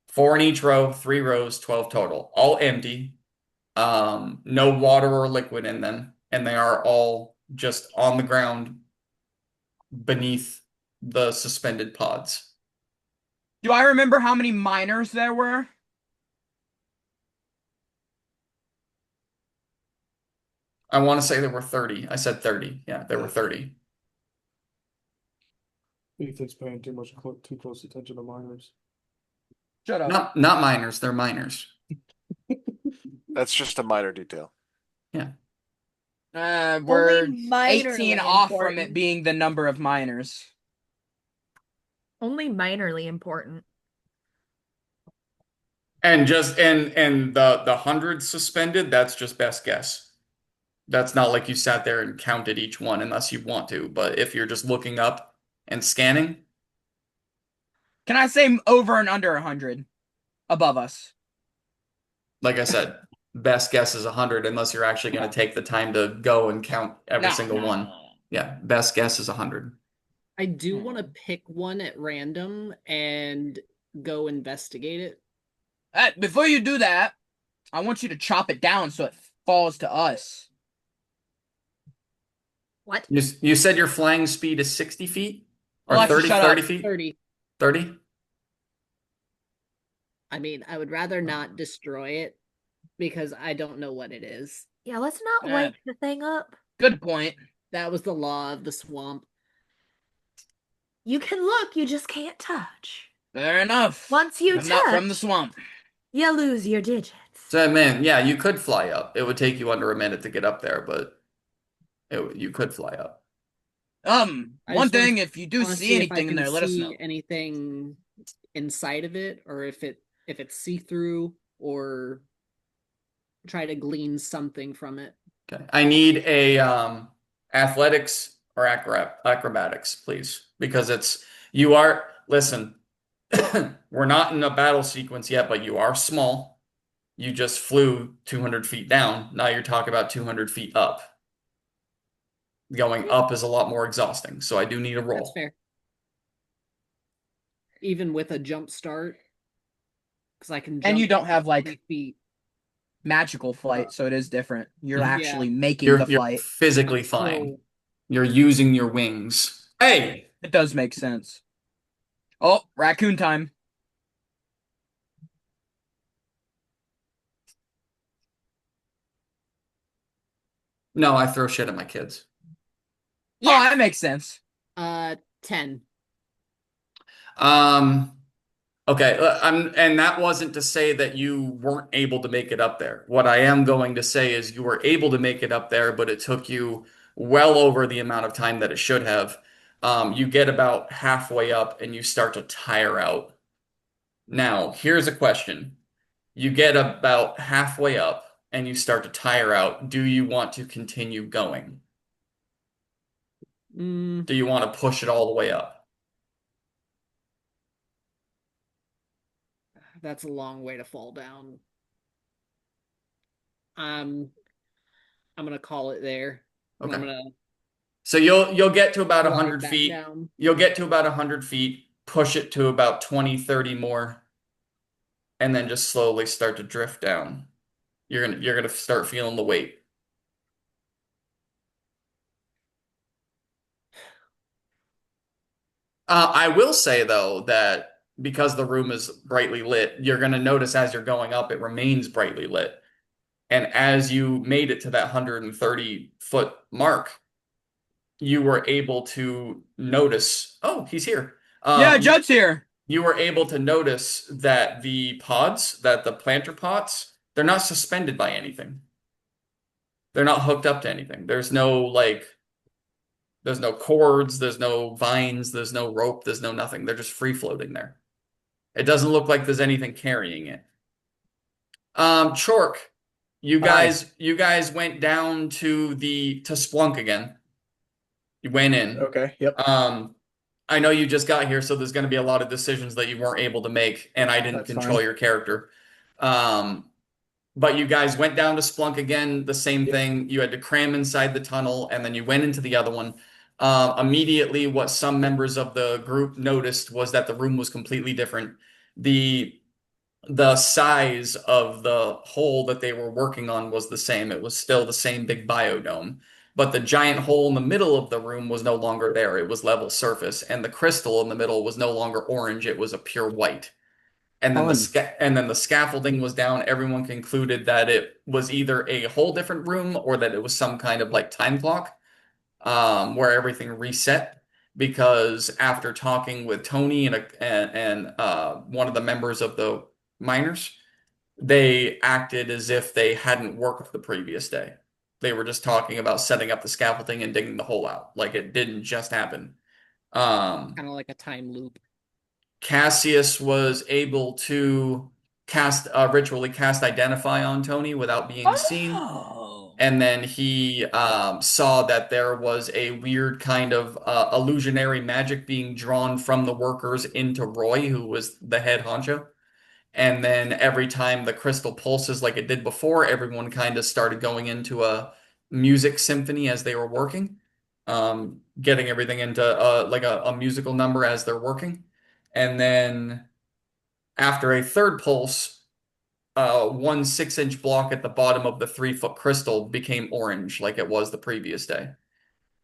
4 in each row, 3 rows, 12 total. All empty. No water or liquid in them, and they are all just on the ground beneath the suspended pods. Do I remember how many miners there were? I want to say there were 30. I said 30. Yeah, there were 30. Ethan's paying too close attention to minors. Shut up. Not miners, they're miners. That's just a minor detail. Yeah. We're Only minorly 18 off from important. it being the number of miners. Only minorly important. And just and the 100 suspended, that's just best guess. That's not like you sat there and counted each one unless you want to, but if you're just looking up and scanning, Can I say over and under 100 above us? like I said, best guess is 100 unless you're actually going to take the time to go and count every No, single no, one. no. Yeah, best guess is 100. I do want to pick one at random and go investigate it. Before you do that, I want you to chop it down so it falls to us. What? You said your flying speed is 60 feet? Or Well, actually, 30, shut 30 up. feet? 30. 30? I mean, I would rather not destroy it because I don't know what it is. Yeah, let's not Yeah. wake the thing up. Good point. That was the law of the swamp. You can look, you just can't touch. Fair enough. Once you I'm not from the touch, swamp. you lose your digits. So, man, yeah, you could fly up. It would take you under a minute to get up there, but you could fly up. I One just wanna- thing, if you do Wanna see if I anything in can there, let us see know. anything inside of it, or if it's see-through, or try to glean something from it. Okay. I need a athletics or acrobatics, please, because listen, we're not in a battle sequence yet, but you are small. You just flew 200 feet down. Now you're talking about 200 feet up. Going up is a lot more exhausting, so I do need a roll. That's fair. Even with a jump start, because I can jump And you don't have, 3 like, feet. magical flight, so it is different. You're Yeah. actually making You're the flight. physically flying. So, You're using your wings. Hey! It does make sense. Oh, raccoon time. No, I throw shit at my kids. Yeah, that makes sense. 10. Okay, and that wasn't to say that you weren't able to make it up there. What I am going to say is you were able to make it up there, but it took you well over the amount of time that it should have. You get about halfway up and you start to tire out. Now, here's a question. You get about halfway up and you start to tire out. Do you want to continue going? Do you want to push it all the way up? That's a long way to fall down. I'm gonna call it there. And I'm Okay. gonna So you'll get to about slide 100 back feet. down. You'll get to about 100 feet, push it to about 20, 30 more, and then just slowly start to drift down. You're gonna start feeling the weight. I will say though that because the room is brightly lit, you're gonna notice as you're going up, it remains brightly lit. And as you made it to that 130-foot mark, you were able to notice, oh, he's here. Yeah, Judd's here. You were able to notice that the planter pots, they're not suspended by anything. They're not hooked up to anything. There's no cords, there's no vines, there's no rope, there's no nothing. They're just free floating there. It doesn't look like there's anything carrying it. Chork, you guys went down to Splunk again. You went in. Okay. Yep. I know you just got here, so there's going to be a lot of decisions that you weren't able to make, and I didn't That's control fine. your character. But you guys went down to Splunk again, the same Yep. thing. You had to cram inside the tunnel, and then you went into the other one. Immediately, what some members of the group noticed was that the room was completely different. The size of the hole that they were working on was the same. It was still the same big biodome. But the giant hole in the middle of the room was no longer there. It was level surface, and the crystal in the middle was no longer orange. It was a pure white. And then Fun. the scaffolding was down. Everyone concluded that it was either a whole different room or that it was some kind of like time clock, where everything reset. Because after talking with Tony and one of the members of the miners, they acted as if they hadn't worked the previous day. They were just talking about setting up the scaffolding and digging the hole out. Like it didn't just happen. Kind of like a time loop. Cassius was able to ritually cast Identify on Tony without being seen. Oh. And then he saw that there was a weird kind of illusionary magic being drawn from the workers into Roy, who was the head honcho. And then every time the crystal pulses like it did before, everyone kind of started going into a music symphony as they were working, getting everything into like a musical number as they're working. And then after a third pulse, 1 6-inch block at the bottom of the 3-foot crystal became orange like it was the previous day.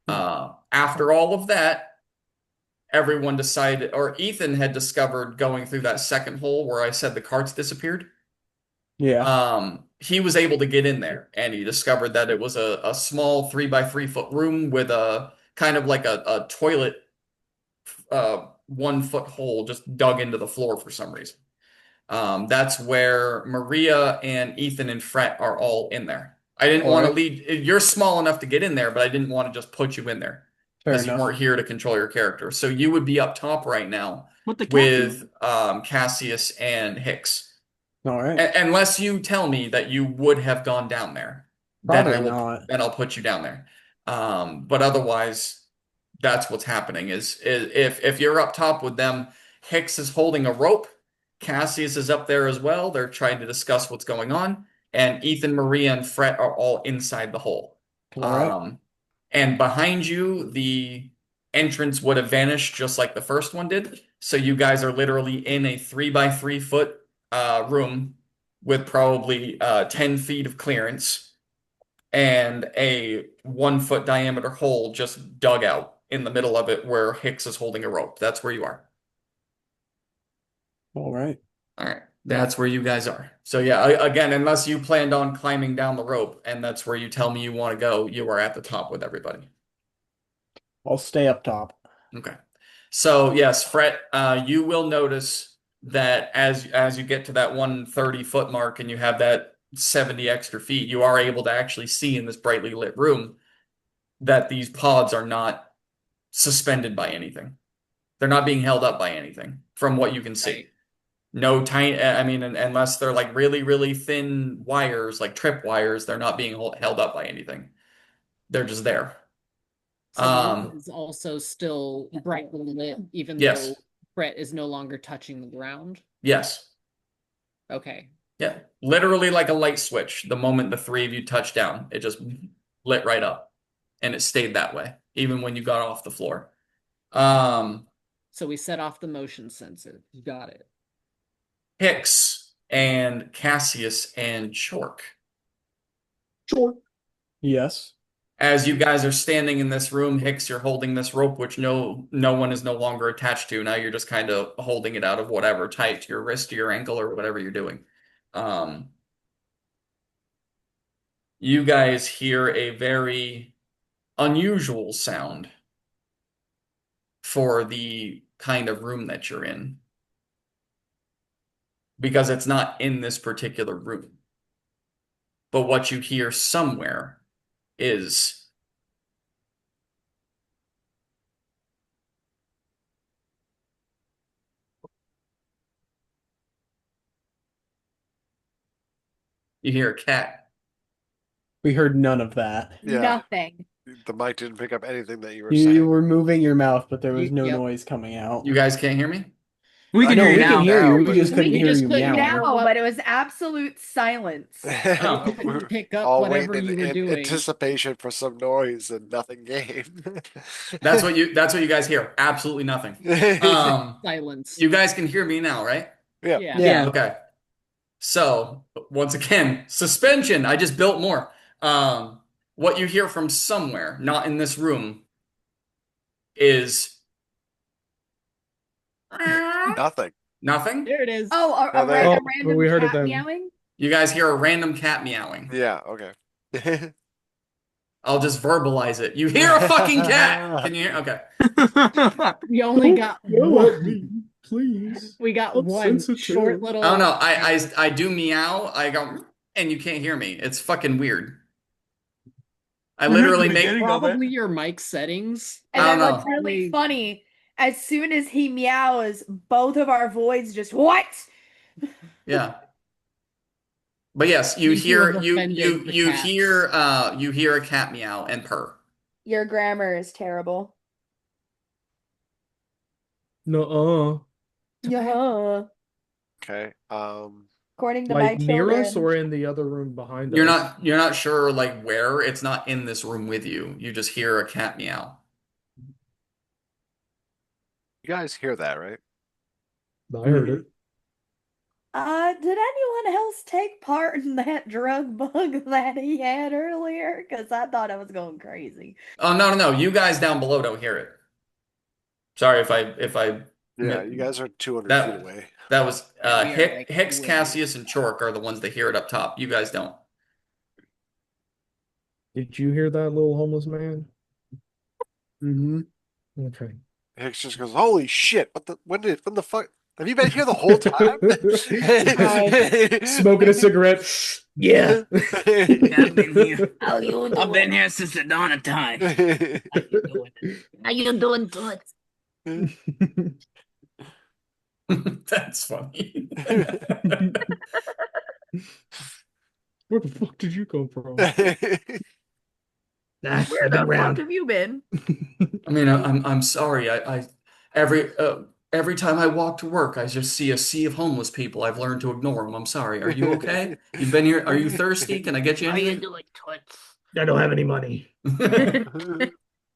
After all of that, everyone decided, or Ethan had discovered going through that second hole where I said the carts disappeared. Yeah. He was able to get in there, and he discovered that it was a small 3 by 3 foot room with a kind of like a toilet 1 foot hole just dug into the floor for some reason. That's where Maria and Ethan and Fret are all in there. I didn't want to lead. You're small enough to get in there, but I didn't want to just put you in there Fair because you enough. weren't here to control your character. So you would be up top right now What the with Cassius and Hicks. All right. Unless you tell me that you would have gone down there, Probably not. then I'll put you down there. But otherwise, that's what's happening. Is if you're up top with them, Hicks is holding a rope. Cassius is up there as well. They're trying to discuss what's going on. And Ethan, Maria, and Fret are all inside the hole. All right. And behind you, the entrance would have vanished just like the first one did. So you guys are literally in a 3 by 3 foot room with probably 10 feet of clearance and a 1 foot diameter hole just dug out in the middle of it where Hicks is holding a rope. That's where you are. All right. All right. That's where you guys are. So yeah, again, unless you planned on climbing down the rope and that's where you tell me you want to go, you are at the top with everybody. I'll stay up top. Okay. So yes, Fret, you will notice that as you get to that 130-foot mark and you have that 70 extra feet, you are able to actually see in this brightly lit room that these pods are not suspended by anything. They're not being held up by anything from what you can see. Right. No tiny, I mean, unless they're like really, really thin wires, like trip wires, they're not being held up by anything. They're just there. So the room is also still brightly lit, even Yes. though Brett is no longer touching the ground. Yes. Okay. Yeah. Literally like a light switch. The moment the three of you touched down, it just lit right up. And it stayed that way, even when you got off the floor. So we set off the motion sensor. You got it. Hicks and Cassius and Chork. Yes. As you guys are standing in this room, Hicks, you're holding this rope, which no one is no longer attached to. Now you're just kind of holding it out of whatever, tight to your wrist, to your ankle, or whatever you're doing. You guys hear a very unusual sound for the kind of room that you're in. Because it's not in this particular room. But what you hear somewhere is you hear a cat. We heard none of that. Yeah. Nothing. The mic didn't pick up anything that you were You saying. were moving your mouth, but there was no Yep. noise coming out. You guys can't hear me? We can know hear you we now. can hear you. now, We but- just couldn't We hear just you couldn't meowing. hear- No, but it was absolute silence. Oh. We're Pick up all whatever waiting you were in doing. anticipation for some noise and nothing came. That's what you guys hear. Absolutely nothing. Silence. You guys can hear me now, right? Yeah. Yeah. Okay. So, once again, suspension. I just built more. What you hear from somewhere, not in this room, is Nothing. nothing. There it is. Oh, No, a, there- ra- Oh, a random we heard it cat then. meowing? You guys hear a random cat meowing. Yeah, okay. I'll just verbalize it. You hear a fucking cat. Can you hear? Okay. We only got Yell one. at me, please. We got I'm one sensitive. short little. I don't know. I do meow. I go, and you can't hear me. It's fucking weird. I literally make. Probably your mic settings. And I then don't what's know. really funny, as soon as he meows, both of our voids just what? Yeah. But yes, you Seems to hear have you offended the you cats. hear a cat meow and purr. Your grammar is terrible. No, Yeah. Okay. According to like my near children. us or in the other room behind You're us. not sure like where. It's not in this room with you. You just hear a cat meow. You guys hear that, right? I heard it. Did anyone else take part in that drug bug that he had earlier? Because I thought I was going crazy. Oh no. You guys down below don't hear it. Sorry if I Yeah, you guys are 200 That- feet away. that was We are, like, Hicks, way- Cassius, and Chork are the ones that hear it up top. You guys don't. Did you hear that, little homeless man? Mm-hmm. Okay. Hicks just goes, "Holy shit! When the fuck? Have you been here the whole time?" Smoking a cigarette. Yeah. I've been here. How you doing? I've been here since the dawn of time. How you doing, Toots? That's funny. Where the fuck did you come from? Where the fuck have you been? I mean, I'm sorry. I every time I walk to work, I just see a sea of homeless people. I've learned to ignore them. I'm sorry. Are you okay? You've been here. Are you thirsty? Can I get you anything? doing, Toots? I don't have any money.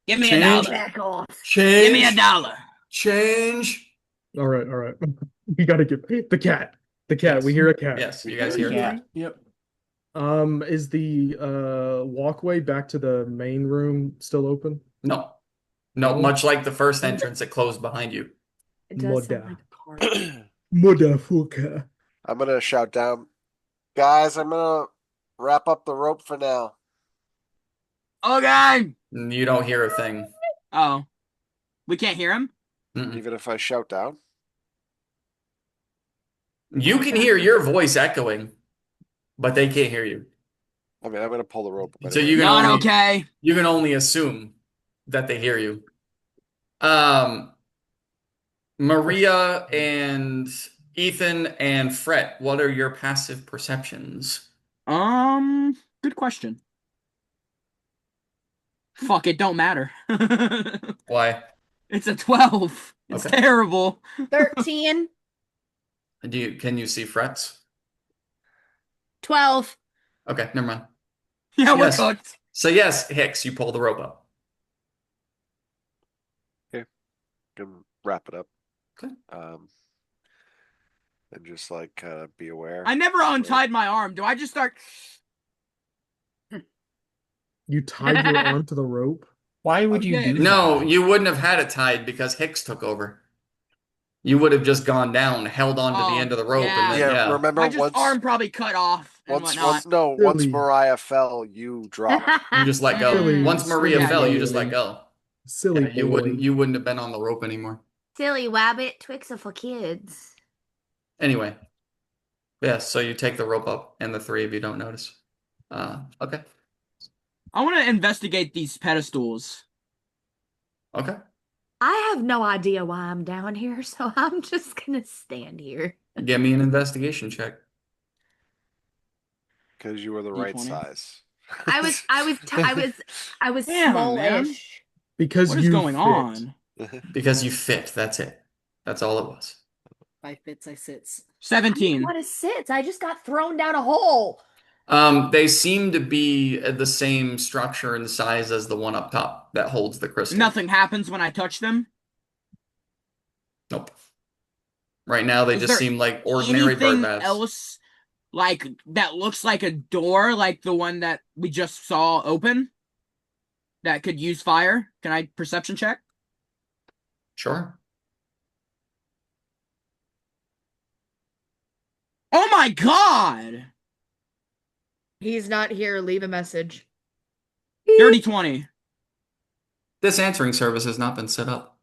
Give me Change. a dollar. Back off. Give me a Change. dollar. Change. All right. We gotta get the cat. The cat. Yes. We hear a cat. Yes, you guys hear a cat. Yep. Is the walkway back to the main room still open? No. Much like the first entrance, it closed behind you. It does sound Mother. like a car. Motherfucker. I'm gonna shout down, guys. I'm gonna wrap up the rope for now. Okay. You don't hear a thing. Oh. We can't hear him? Mm-mm. Even if I shout down. You can hear your voice echoing, but they can't hear you. I mean, I'm gonna pull the rope. So you can Not only okay. you can only assume that they hear you. Maria and Ethan and Fret, what are your passive perceptions? Good question. Fuck, it don't matter. Why? It's a 12. It's Okay. terrible. 13, Can you see Frets? 12. Okay, never mind. Yeah, we're Yes. cooked. So yes, Hicks, you pull the rope up. Can wrap it up. Okay. And just like be aware. I never untied my arm. Do I just start? You tied your arm to the rope? Why would you Okay. do No, that? you wouldn't have had it tied because Hicks took over. You would have just gone down, held onto Oh, the end of the rope, yeah. and then Yeah, remember My just once arm probably cut off and whatnot. once Really? Mariah fell, you dropped. you just let go. Silly- Once Maria silly fell, you boy. just let go. Silly Yeah, you boy. wouldn't have been on the rope anymore. Silly wabbit, Twix are for kids. Anyway, yeah. So you take the rope up, and the three of you don't notice. Okay, I want to investigate these pedestals. okay. I have no idea why I'm down here, so I'm just gonna stand here. Give me an investigation check. Because you were the right D20. size. I was Damn, man. smallish. Because What is you going fit. on? Because you fit. That's it. That's all it was. I fits, I sits. 17. What is sits? I just got thrown down a hole. They seem to be the same structure and size as the one up top that holds the crystal. Nothing happens when I touch them. Nope. Right now, they Is just there seem like ordinary bird Anything baths. else like that looks like a door, like the one that we just saw open, that could use fire? Can I perception check? Sure. Oh my god! He's not here. Leave a message. Dirty 20. This answering service has not been set up.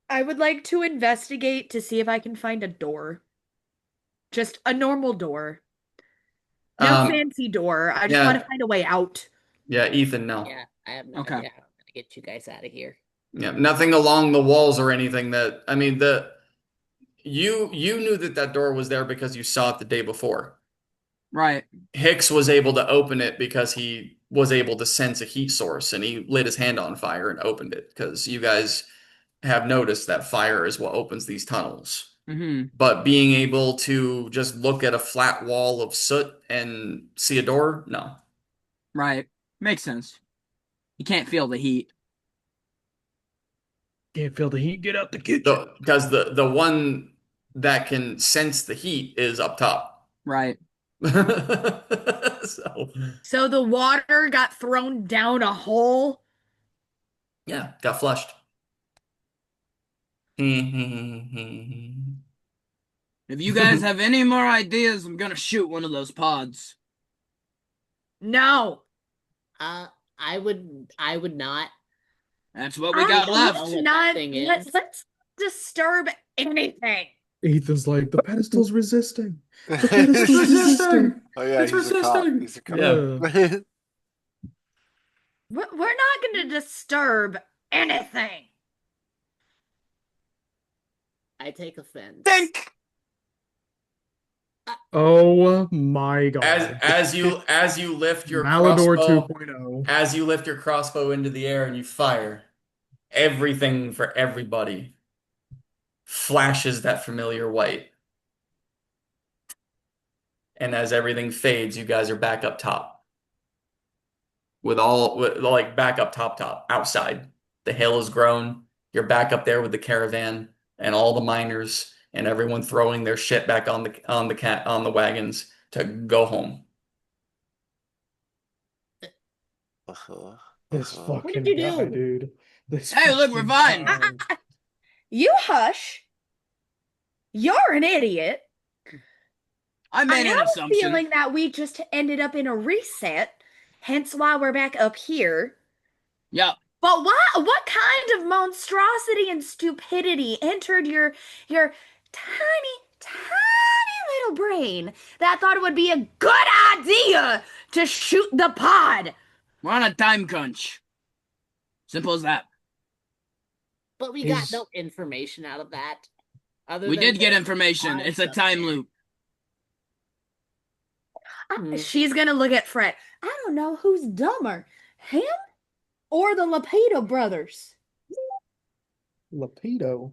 I would like to investigate to see if I can find a door. Just a normal door. No fancy door. I just want to find a way out. Yeah, Ethan, no. Yeah, I have no Okay. idea how to get you guys out of here. Yeah, nothing along the walls or anything that, I mean, you knew that door was there because you saw it the day before. Right. Hicks was able to open it because he was able to sense a heat source, and he lit his hand on fire and opened it because you guys have noticed that fire is what opens these tunnels. Mm-hmm. But being able to just look at a flat wall of soot and see a door, no. Right. Makes sense. You can't feel the heat. Can't feel the heat. Get out the kitchen. Because the one that can sense the heat is up top. Right. So the water got thrown down a hole? Yeah, got flushed. If you guys have any more ideas, I'm gonna shoot one of those pods. No. I would not. That's what we got left. know what that Not, thing is. let's disturb anything. Ethan's like, the pedestal's resisting. The Oh pedestal's resisting. yeah, It's he's a cop. resisting. He's a cop. Yeah. We're not going to disturb anything. I take offense. Think. Oh my god. As you lift your Malador crossbow, 2.0. as you lift your crossbow into the air and you fire, everything for everybody flashes that familiar white. And as everything fades, you guys are back up top. With back up top outside. The hill has grown. You're back up there with the caravan and all the miners and everyone throwing their shit back on the wagons to go home. This Uh-huh. fucking did you guy, do? dude. This Hey, look, we're fucking fine. guy. You hush. You're an idiot. I made an have a assumption. feeling that we just ended up in a reset, hence why we're back up here. Yep. But what kind of monstrosity and stupidity entered your tiny little brain that thought it would be a good idea to shoot the pod? We're on a time crunch. Simple as that. But we Is- got no information out of that. Other We than did get the information. pod It's a stuff time there. loop. She's gonna look at Fred. I don't know who's dumber, him or the Lapido brothers. Lapido.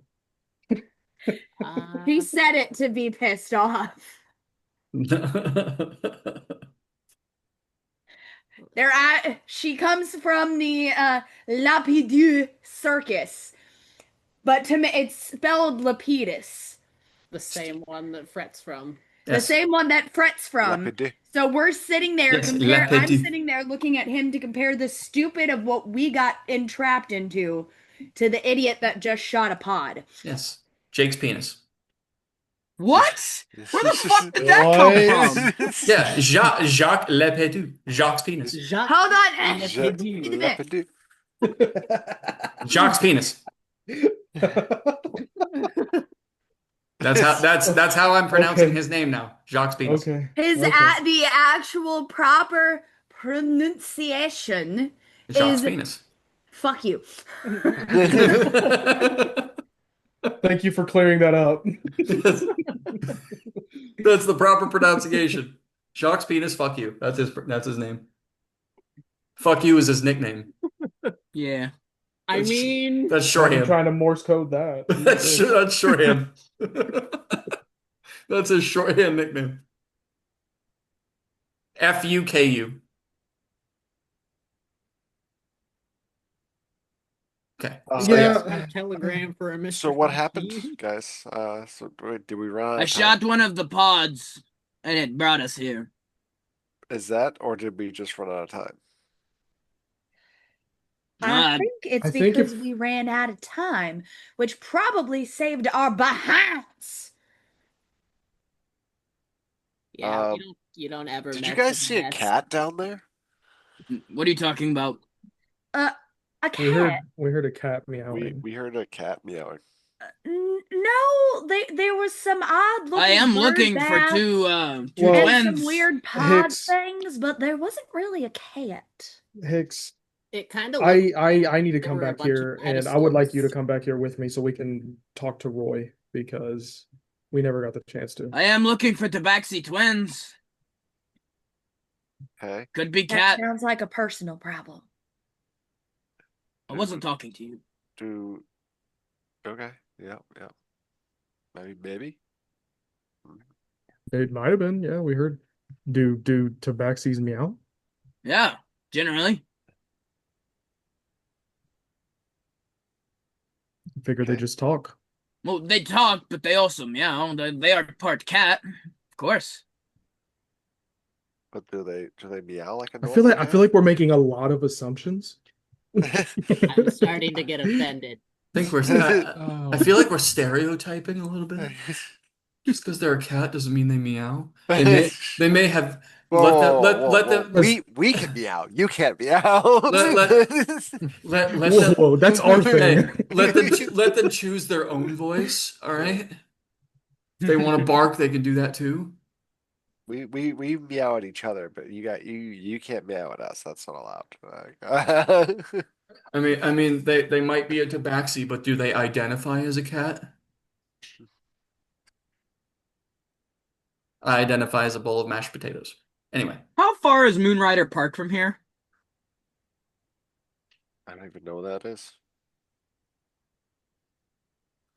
He said it to be pissed off. She comes from the Lapidu circus, but it's spelled Lapidus. The same one that Fret's from. The Yes. same one that Fret's from. Lapide. So we're sitting there, Yes, I'm Lapide. sitting there looking at him to compare the stupid of what we got entrapped into to the idiot that just shot a pod. Yes. Jake's penis. What? Where the fuck did that come from? Yeah, Jacques Lepedu. Jacques' penis. Jacques Hold on. Lapide. Jacques' penis. That's how I'm pronouncing Okay. his name now. Jacques' penis. Okay. His okay. the actual proper pronunciation Jacques' is penis. fuck you. Thank you for clearing that up. That's the proper pronunciation. Shocks penis, fuck you. That's his name. Fuck you is his nickname. Yeah. I That's- mean, That's I'm shorthand. trying to Morse code that. That's shorthand. That's his shorthand nickname. FUKU. Okay. Yeah. a telegram for a Mr. So what Fuck happened, you. guys? So did we run out I of time? shot one of the pods, and it brought us here. Is that, or did we just run out of time? I think it's I think because if- we ran out of time, which probably saved our behinds. Yeah, you don't ever. Did you mess guys with see a mess. cat down there? What are you talking about? A We heard cat. we heard a cat We meowing. we heard a cat meowing. No, there was some odd looking. I am bird looking for bath two and twins. some weird pod Hicks. things, but there wasn't really a cat. Hicks, It kind of. I need to there come were a back bunch of here, and I would like you to pedestals. come back here with me so we can talk to Roy because we never got the chance to. I am looking for Tabaxi twins. Okay. Could be That cat. sounds like a personal problem. I wasn't talking to you. Okay. Yeah. Maybe. It might have been, yeah. We heard. Do tabaxis meow? Yeah, generally. Figure they Okay. just talk. Well, they talk, but they also meow. They are part cat, of course. But do they meow like a I feel like normal we're making a lot of assumptions. cat? I'm starting to get offended. I think I feel like we're stereotyping a little bit. Just because they're a cat doesn't mean they meow. They may have let them We can meow. You can't meow. let Whoa, them whoa, that's our hey, thing. let them choose their own voice. All right. If they want to bark, they can do that too. We meow at each other, but you can't meow at us. That's not allowed. I mean, they might be a tabaxi, but do they identify as a cat? I identify as a bowl of mashed potatoes. Anyway, How far is Moonrider Park from here? I don't even know what that is.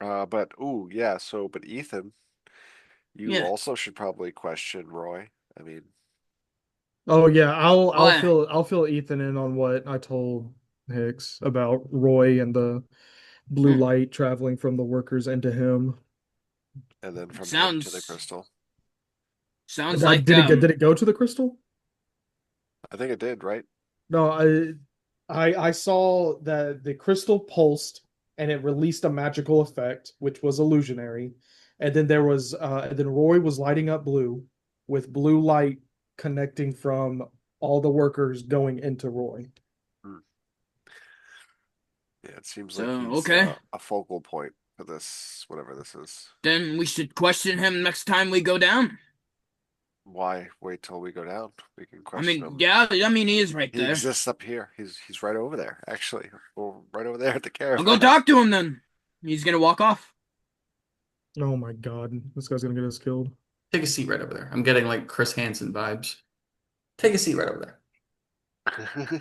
But ooh, yeah. But Ethan, you Yeah. also should probably question Roy. I mean, Oh yeah, I'll What? I'll fill Ethan in on what I told Hicks about Roy and the blue light traveling from the workers into him. and then from him to the Sounds crystal. sounds like Did it go to the crystal? I think it did, right? No, I saw that the crystal pulsed and it released a magical effect, which was illusionary. And then there was then Roy was lighting up blue with blue light connecting from all the workers going into Roy. Yeah, it seems So, like he's okay. a focal point for this, whatever this is. Then we should question him next time we go down. Why wait till we go down? We can I question mean, him. yeah, I mean he is right He there. exists up here. He's right over there, actually. Well, right over there at the I'll caravan. go talk to him then. He's gonna walk off. Oh my god, this guy's gonna get us killed. take a seat right over there. I'm getting like Chris Hansen vibes. Take a seat right over there.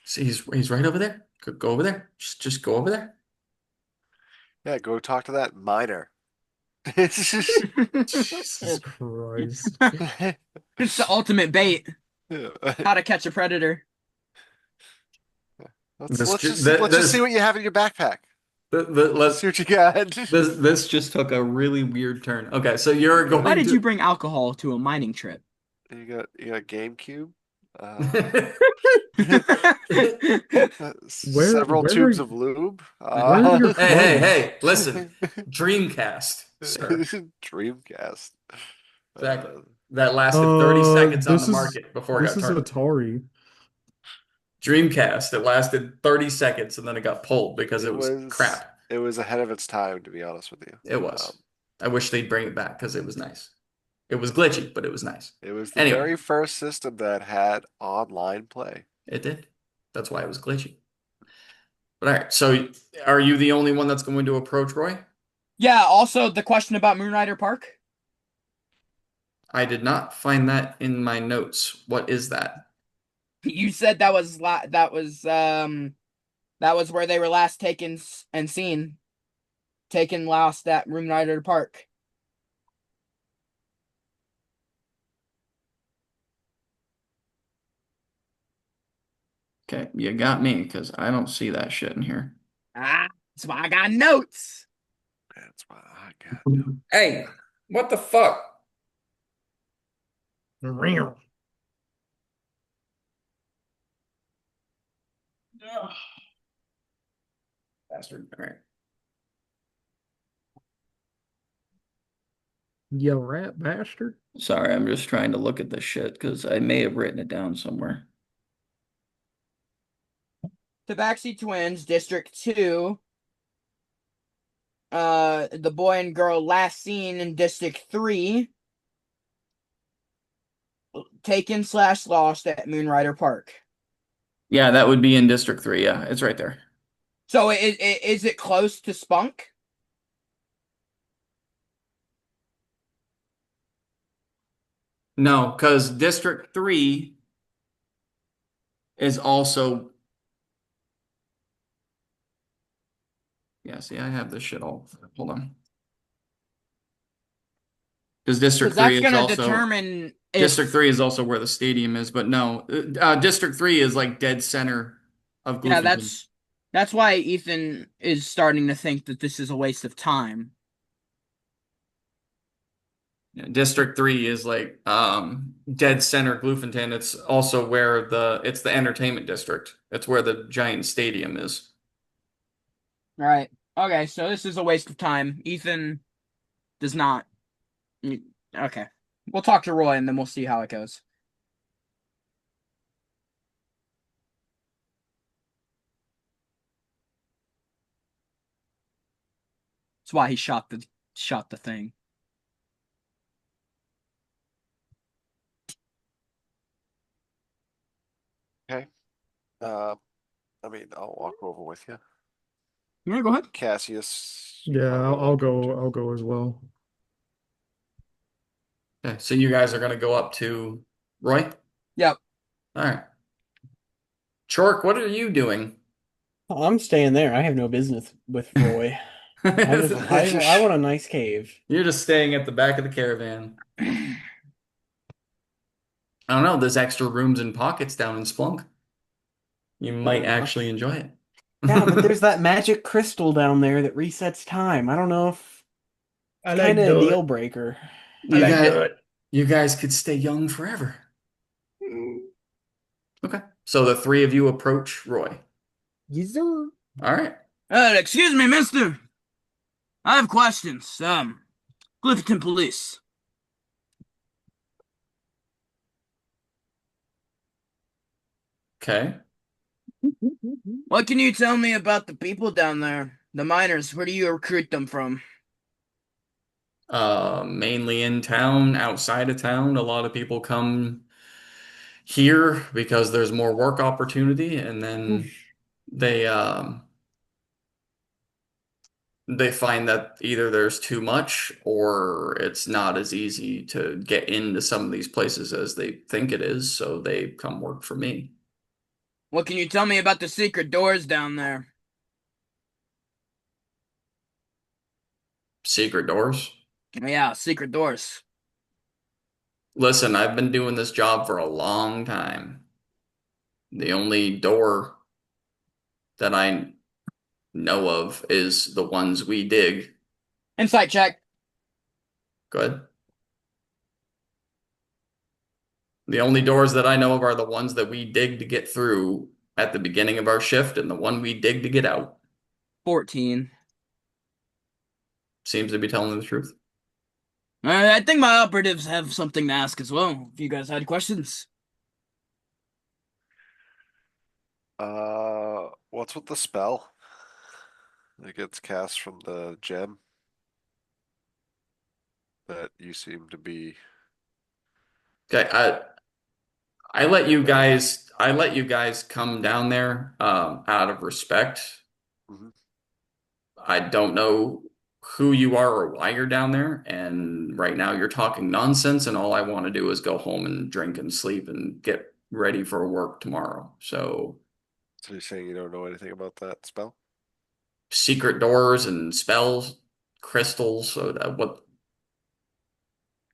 See, he's right over there. Go over there. Just go over there. Yeah, go talk to that miner. Jesus Christ. It's the ultimate bait. How to catch a predator. Let's This just ju- let's just see what you have in your backpack. Let's Let's see what you got. this just took a really weird turn. Okay, so you're going Why did to you bring alcohol to a mining trip? You got GameCube. Where- Several where tubes are of lube. where are your Hey, listen. Dreamcast, sir. Dreamcast. Exactly. That lasted 30 seconds on this the is- market before it This got is turned. Atari. Dreamcast. It lasted 30 seconds and then it got pulled because it was crap. It was ahead of its time, to be honest with you. It was. I wish they'd bring it back because it was nice. It was glitchy, but it was nice. It was the Anyway. very first system that had online play. It did. That's why it was glitchy. But all right, so are you the only one that's going to approach Roy? Yeah, also the question about Moonrider Park. I did not find that in my notes. What is that? You said that was that was where they were last taken and seen. Taken last at Moonrider Park. Okay, you got me because I don't see that shit in here. Ah, that's why I got notes. That's why I got no. Hey, what the fuck? Ugh. Bastard. All right. You rat bastard. Sorry, I'm just trying to look at this shit because I may have written it down somewhere. Tabaxi Twins, District 2. The boy and girl last seen in District 3. Taken / lost at Moonrider Park. Yeah, that would be in District 3. Yeah, it's right there. So is it close to Spunk? No, because District 3 is also. Yeah, see, I have this shit all. Hold on. Because District 3 that's is gonna also. determine if District 3 is also where the stadium is, but no. District 3 is like dead center of yeah, Gloomhaven. that's why Ethan is starting to think that this is a waste of time. Yeah, District 3 is like dead center Gloomhaven. It's also where it's the entertainment district. It's where the giant stadium is. Right. Okay, so this is a waste of time. Ethan does not. Okay. We'll talk to Roy and then we'll see how it goes. That's why he shot the thing. Okay. I mean, I'll walk over with you. Yeah, go ahead. Cassius. Yeah, I'll go. I'll go as well. Okay, so you guys are gonna go up to Roy? Yep. All right. Chork, what are you doing? I'm staying there. I have no business with Roy. I want a nice cave. You're just staying at the back of the caravan. I don't know. There's extra rooms and pockets down in Splunk. You might actually enjoy it. Yeah, but there's that magic crystal down there that resets time. I don't know if I it's like kind of a do deal it. breaker. You guys could stay young forever. Okay. So the three of you approach Roy. Yes, sir. All right. Excuse me, mister. I have questions. Clifton Police. Okay. What can you tell me about the people down there? The miners, where do you recruit them from? Mainly in town, outside of town. A lot of people come here because there's more work opportunity, and then they find that either there's too much or it's not as easy to get into some of these places as they think it is, so they come work for me. What can you tell me about the secret doors down there? Secret doors? Yeah, secret doors. Listen, I've been doing this job for a long time. The only door that I know of is the ones we dig. Insight check. Good. The only doors that I know of are the ones that we dig to get through at the beginning of our shift and the one we dig to get out. 14. Seems to be telling the truth. I think my operatives have something to ask as well, if you guys had questions. What's with the spell that gets cast from the gem that you seem to be? Okay, I let you guys come down there out of respect. Mhm. I don't know who you are or why you're down there. And right now you're talking nonsense, and all I want to do is go home and drink and sleep and get ready for work tomorrow. So So you're saying you don't know anything about that spell? secret doors and spells, crystals. So what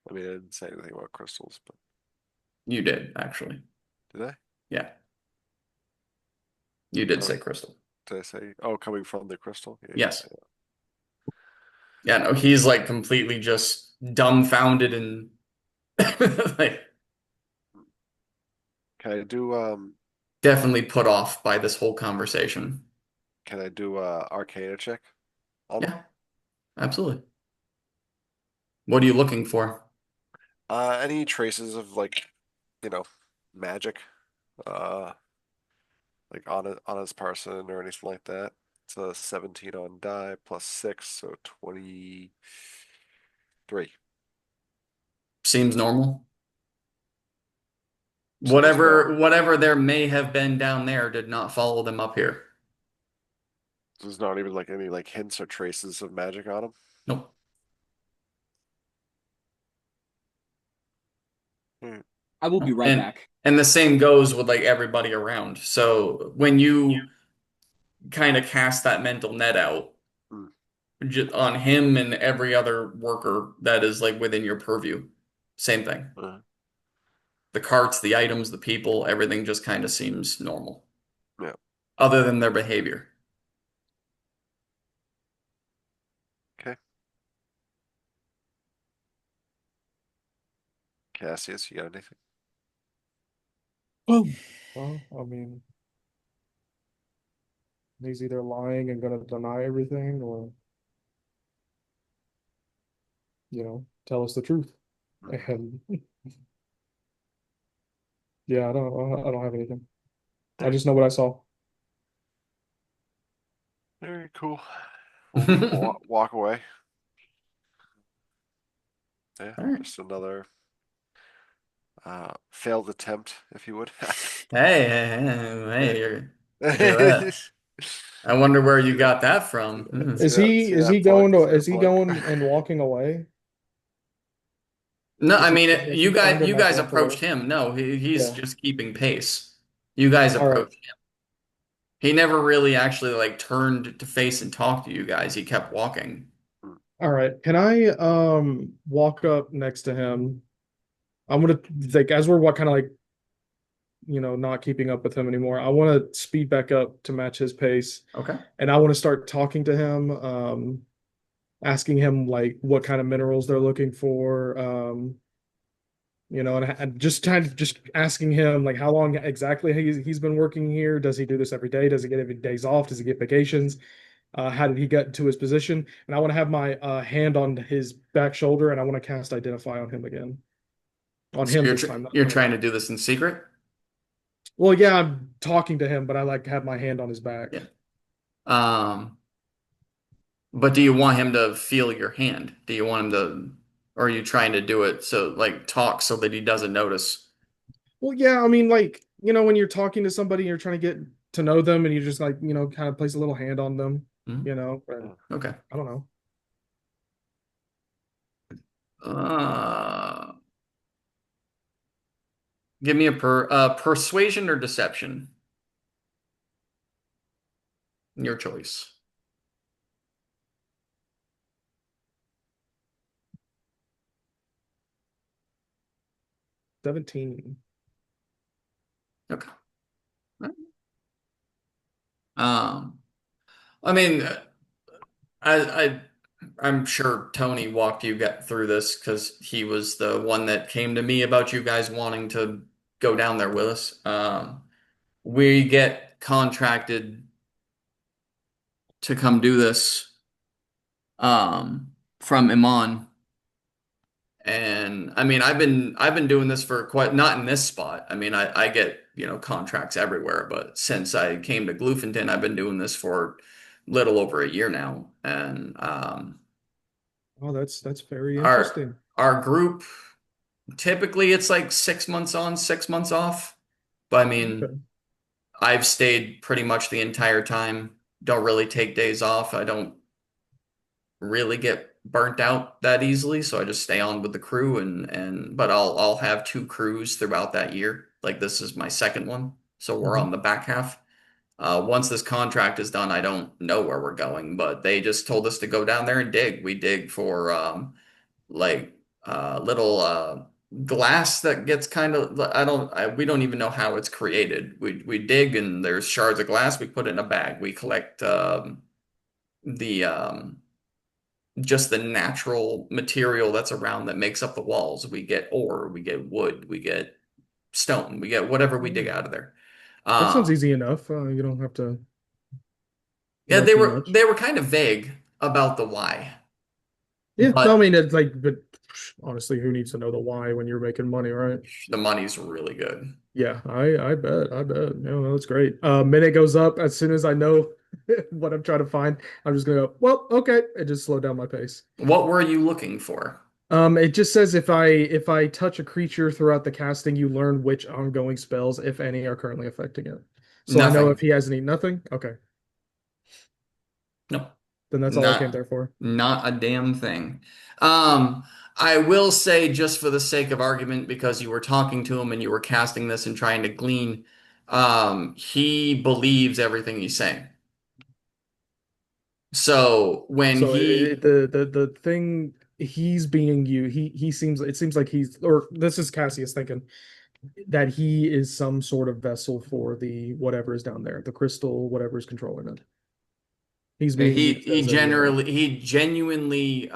I mean, I didn't say anything about crystals, but you did actually. did I? Yeah. You did Oh, say crystal. did I say? Oh, coming from the crystal? Yeah, Yes. yeah. Yeah, no, he's like completely just dumbfounded and like Can I do definitely put off by this whole conversation. Can I do a Arcana check on him? Yeah, absolutely. What are you looking for? Any traces of like, magic, uh, like on his person or anything like that? It's a 17 on die plus 6, so 23. Seems normal. Seems normal. Whatever there may have been down there did not follow them up here. There's not even like any like hints or traces of magic on him. Nope. I will be right And back. and the same goes with like everybody around. So when you kind of cast that mental net out Hmm. on him and every other worker that is like within your purview, same thing. The carts, the items, the people, everything just kind of seems normal. Yeah. Other than their behavior. Okay. Cassius, you got anything? Well, I mean, he's either lying and gonna deny everything, or tell us the truth. And yeah, I don't have anything. I just know what I saw. Very cool. We'll walk away. Yeah, All right. just another failed attempt, if you would. Hey, you're that. I wonder where you got that from. Is See he that going plug? to See is that he plug? going and walking away? No, Is I he- mean is you he trying to, you like, guys walk approached away? him. No, he's Yeah. just keeping pace. You guys All right. approached him. He never really actually like turned to face and talk to you guys. He kept walking. All right. Can I walk up next to him? I'm gonna, like, as we're kind of like not keeping up with him anymore. I want to speed back up to match his pace, Okay. and I want to start talking to him, asking him like what kind of minerals they're looking for, and just just asking him like how long exactly he's been working here. Does he do this every day? Does he get every days off? Does he get vacations? How did he get to his position? And I want to have my hand on his back shoulder, and I want to cast Identify on him again. On So him this time. you're trying to do this in secret? Well, yeah, I'm talking to him, but I like have my hand on his back. Yeah. But do you want him to feel your hand? Do you want him to, or are you trying to do it so like talk so that he doesn't notice? Well, yeah, I mean, like, when you're talking to somebody, you're trying to get to know them, and you just like, kind of place a little hand on them, but Okay. I don't know. Give me a persuasion or deception. Your choice. $17. Okay. I mean, I'm sure Tony walked you get through this because he was the one that came to me about you guys wanting to go down there with us. We get contracted to come do this from Iman. And I mean, I've been doing this for quite not in this spot. I mean, I get, contracts everywhere, but since I came to Gloofington, I've been doing this for little over a year now. And Oh, that's very interesting. our group typically it's like 6 months on, 6 months off. But I mean, Okay. I've stayed pretty much the entire time. Don't really take days off. I don't really get burnt out that easily, so I just stay on with the crew but I'll have two crews throughout that year. Like this is my second one, so we're on the back half. Once this contract is done, I don't know where we're going, but they just told us to go down there and dig. We dig for like little glass that gets kind of we don't even know how it's created. We dig and there's shards of glass. We put it in a bag. We collect the just the natural material that's around that makes up the walls. We get ore, we get wood, we get stone, we get whatever we dig out of there. That sounds easy enough. You don't have to. Yeah, know they too were much. they were kind of vague about the why. Yeah, But no, I mean, it's like, but honestly, who needs to know the why when you're making money, right? the money's really good. Yeah, I bet. No, that's great. Minute goes up as soon as I know what I'm trying to find. I'm just gonna go, well, okay, and just slow down my pace. What were you looking for? It just says if I touch a creature throughout the casting, you learn which ongoing spells, if any, are currently affecting it. So I know Nothing. if he has any, nothing. Okay, No. then that's all I came Not there for. not a damn thing. I will say, just for the sake of argument, because you were talking to him and you were casting this and trying to glean, he believes everything he's saying. So when So he the thing he's being you, it seems like he's, or this is Cassius thinking that he is some sort of vessel for the whatever is down there, the crystal, whatever is controlling it. He's being used as a, he genuinely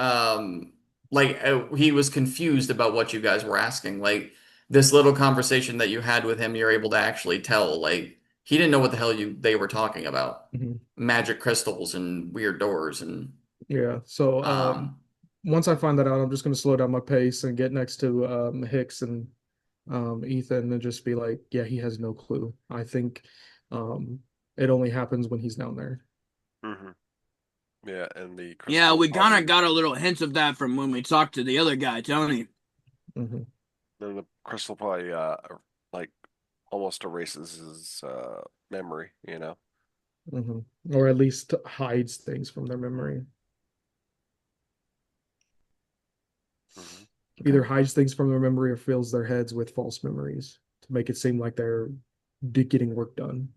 like he was confused about what you guys were asking. Like this little conversation that you had with him, you're able to actually tell like he didn't know what the hell they were talking about. Mhm. Magic crystals and weird doors and Yeah. So once I find that out, I'm just going to slow down my pace and get next to Hicks and Ethan and just be like, yeah, he has no clue. I think it only happens when he's down there. Mm-hmm. Yeah, and the Yeah, crystal we kind probably- of got a little hints of that from when we talked to the other guy, Tony. Mhm. then the crystal probably like almost erases his memory, you know. Mhm. Or at least hides things from their memory. Mhm. Either hides things from their memory or fills their heads with false memories to make it seem like they're getting work done.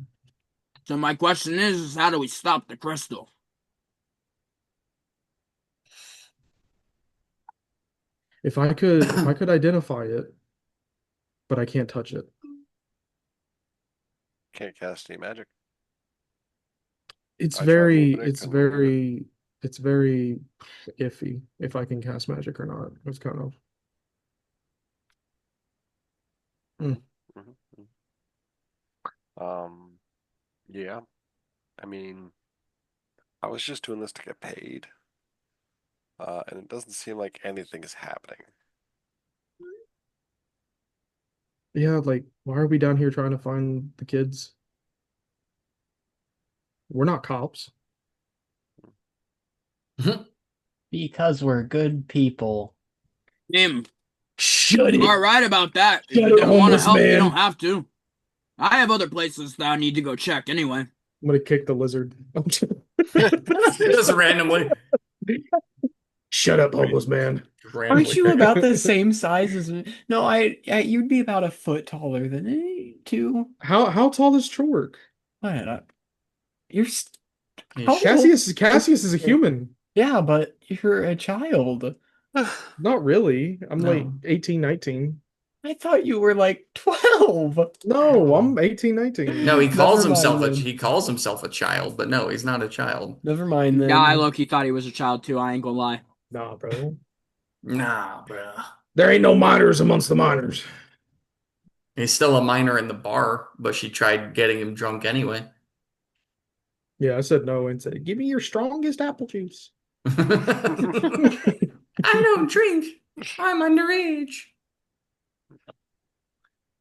So my question is how do we stop the crystal? If I could identify it, but I can't touch it. Can't cast any magic. It's I tried very moving it, it's couldn't move it. very it's very iffy if I can cast magic or not. It's kind of Mhm, mhm. Yeah. I mean, I was just doing this to get paid. And it doesn't seem like anything is happening. yeah, like why are we down here trying to find the kids? We're not cops. Because we're good people. Him. Shut You it. are right about that. If Shut you it, don't want to homeless help, you man. don't have to. I have other places that I need to go check anyway. I'm gonna kick the lizard. just randomly. Shut up, homeless man. Aren't you about the same size as me? No, you'd be about a foot taller than me, too. How tall is Chork? What? You're Cassius is a human. Yeah, but you're a child. Not really. I'm like No. 18, 19. I thought you were like 12. No, I'm 18, 19. No, he calls Never himself mind a then. he calls himself a child, but no, he's not a child. Never mind then. Yeah, I low-key thought he was a child too. I ain't gonna lie. Nah, bro. Nah, bro. There ain't no minors amongst the minors. He's still a minor in the bar, but she tried getting him drunk anyway. Yeah, I said no and said, give me your strongest apple juice. I don't drink. I'm underage.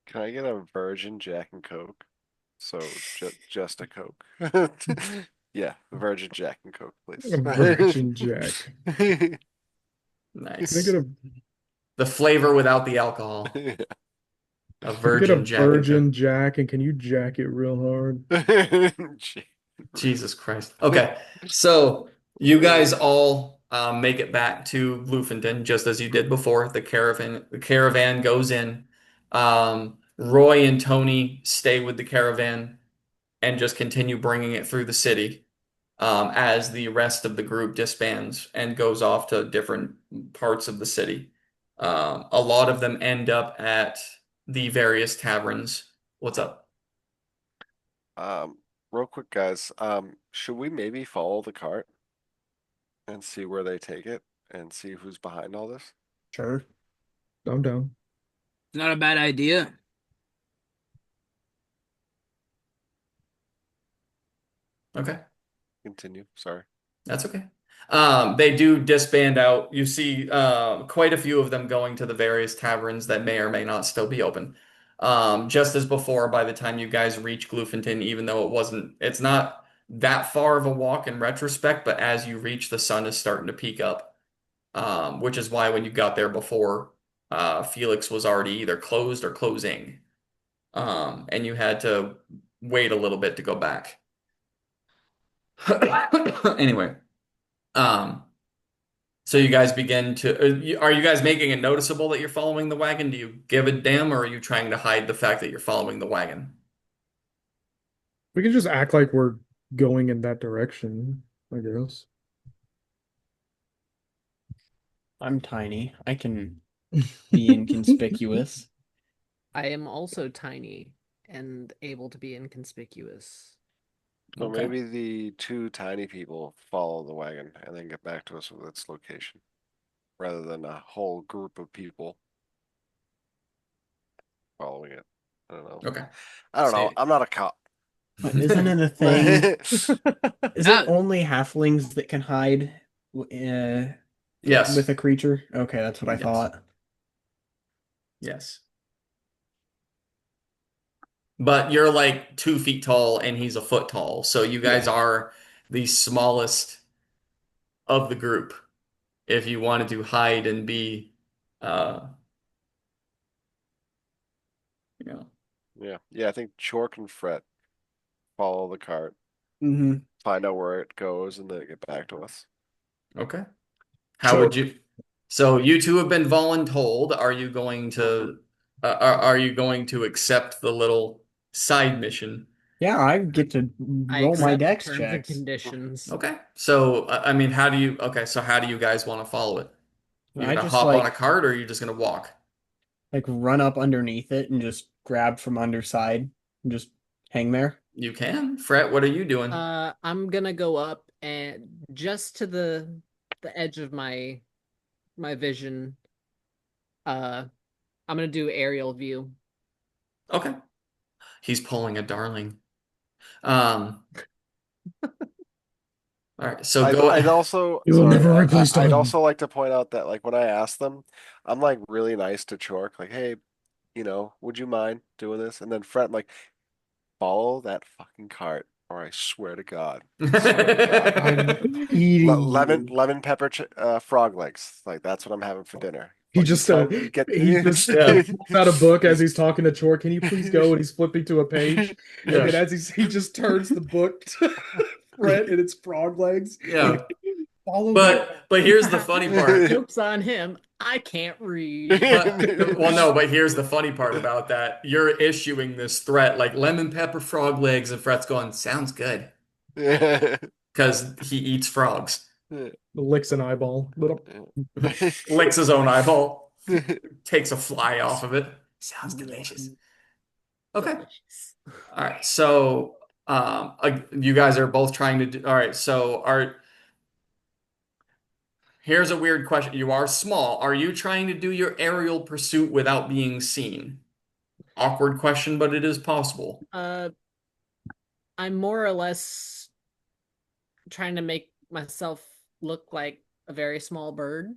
Can I get a virgin Jack and Coke? So just a Coke. Yeah, virgin Jack and Coke, please. A virgin Jack. Nice. Can I get a The flavor without the alcohol. A Get a virgin Jack and virgin Jack, and can you jack it real hard? Coke. Jesus Christ. Okay, so you guys all make it back to Bluefenton just as you did before. The caravan goes in. Roy and Tony stay with the caravan and just continue bringing it through the city, as the rest of the group disbands and goes off to different parts of the city. A lot of them end up at the various taverns. What's up? Real quick, guys. Should we maybe follow the cart and see where they take it and see who's behind all this? Sure. I'm down. It's not a bad idea. Okay. Continue. Sorry. That's okay. They do disband out. You see quite a few of them going to the various taverns that may or may not still be open. Just as before, by the time you guys reach Gloofenton, even though it's not that far of a walk in retrospect, but as you reach, the sun is starting to peak up. Which is why when you got there before, Felix was already either closed or closing. And you had to wait a little bit to go back. Anyway, so you guys begin to, are you guys making it noticeable that you're following the wagon? Do you give a damn, or are you trying to hide the fact that you're following the wagon? We can just act like we're going in that direction, I guess. I'm tiny. I can be inconspicuous. I am also tiny and able to be inconspicuous. So Okay. maybe the two tiny people follow the wagon and then get back to us with its location, rather than a whole group of people following it. I don't know. Okay. I don't know. Say- I'm not a cop. But isn't it a thing? Is it only halflings that can hide Yes. with a creature? Okay, that's what I Yes. thought. Yes. But you're like 2 feet tall and he's a foot tall. So you guys are the smallest of the group. If you wanted to hide and be, you know, Yeah. I think Chork and Fret follow the cart, Mm-hmm. find out where it goes, and then get back to us. okay. How would you? So you two have been voluntold. Are you going to? Are you going to accept the little side mission? Yeah, I get to I roll my accept dex terms and checks. conditions. Okay. So I mean, how do you? Okay. So how do you guys want to follow it? You're I gonna just hop on a like cart, or are you just gonna walk? run up underneath it and just grab from underside and just hang there. You can. Fret, what are you doing? I'm gonna go up and just to the edge of my vision. I'm gonna do aerial view. Okay. He's pulling a darling. All right. So I'd also You will sorry, never replace I'd Darling. also like to point out that like when I ask them, I'm like really nice to Chork, like, hey, would you mind doing this? And then Fret, I'm like, follow that fucking cart, or I swear to God. I'm eating Lemon pepper frog legs. Like that's what I'm having for dinner. He Fucking just tell me, he just pulls out a book as he's talking to Chor. Can you please go? And he's flipping to a page. And then as he just turns the book to Fret and it's frog legs. Yeah. Follow But here's the funny part. Joke's on him. I can't read. Well, no, but here's the funny part about that. You're issuing this threat like lemon pepper frog legs, and Fret's going, sounds good. Because he eats frogs. licks an eyeball. Little Licks his own eyeball. Takes a fly off of it. Sounds delicious. Okay. All right. So you guys are both trying to do all right, so here's a weird question. You are small. Are you trying to do your aerial pursuit without being seen? Awkward question, but it is possible. I'm more or less trying to make myself look like a very small bird,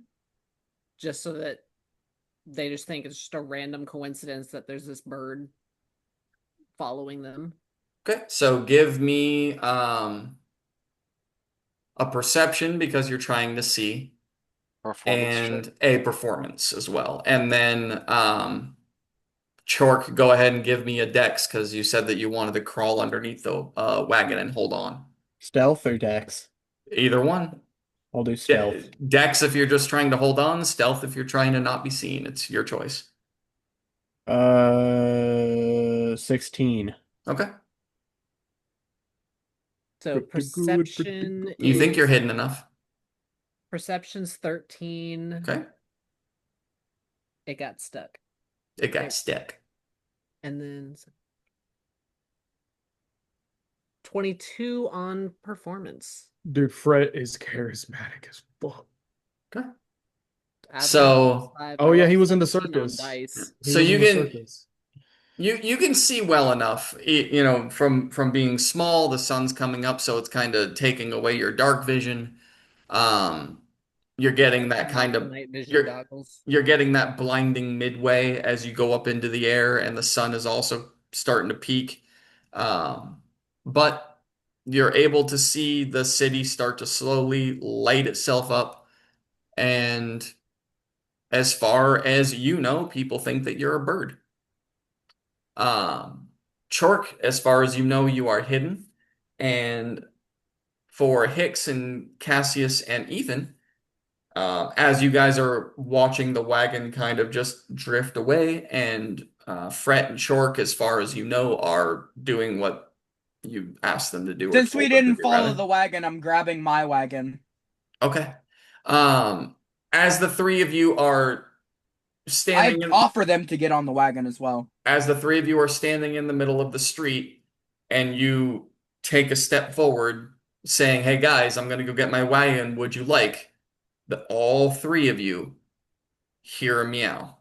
just so that they just think it's just a random coincidence that there's this bird following them. Okay, so give me a perception because you're trying to see, and a performance as well. And then Chork, go ahead and give me a dex because you said that you wanted to crawl underneath the wagon and hold on. Stealth or dex? Either one. I'll do stealth. Dex if you're just trying to hold on, stealth if you're trying to not be seen. It's your choice. 16. Okay. So Pretty good, pretty perception good. You think you're is- hidden enough. Perception's 13. Okay. It got stuck. It got stuck. And then 22 on performance. Dude, Fred is charismatic as fuck. Okay. Average So, 5, Oh yeah, rolled he was in the 17 on circus. dice. He So was you in the can- circus. you can see well enough, you know, from being small, the sun's coming up, so it's kind of taking away your dark vision. You're getting that kind of Night vision you're goggles. you're getting that blinding midway as you go up into the air, and the sun is also starting to peak. But you're able to see the city start to slowly light itself up, and as far as you know, people think that you're a bird. Chork, as far as you know, you are hidden. And for Hicks and Cassius and Ethan, as you guys are watching the wagon kind of just drift away, and Fret and Chork, as far as you know, are doing what you asked them to do. or Since we told them to didn't do, follow rather. the wagon, I'm grabbing my wagon. Okay. As the three of you are I standing offer them to get on the wagon as well. as the three of you are standing in the middle of the street, and you take a step forward saying, "Hey guys, I'm gonna go get my wagon. Would you like?" That all three of you hear a meow.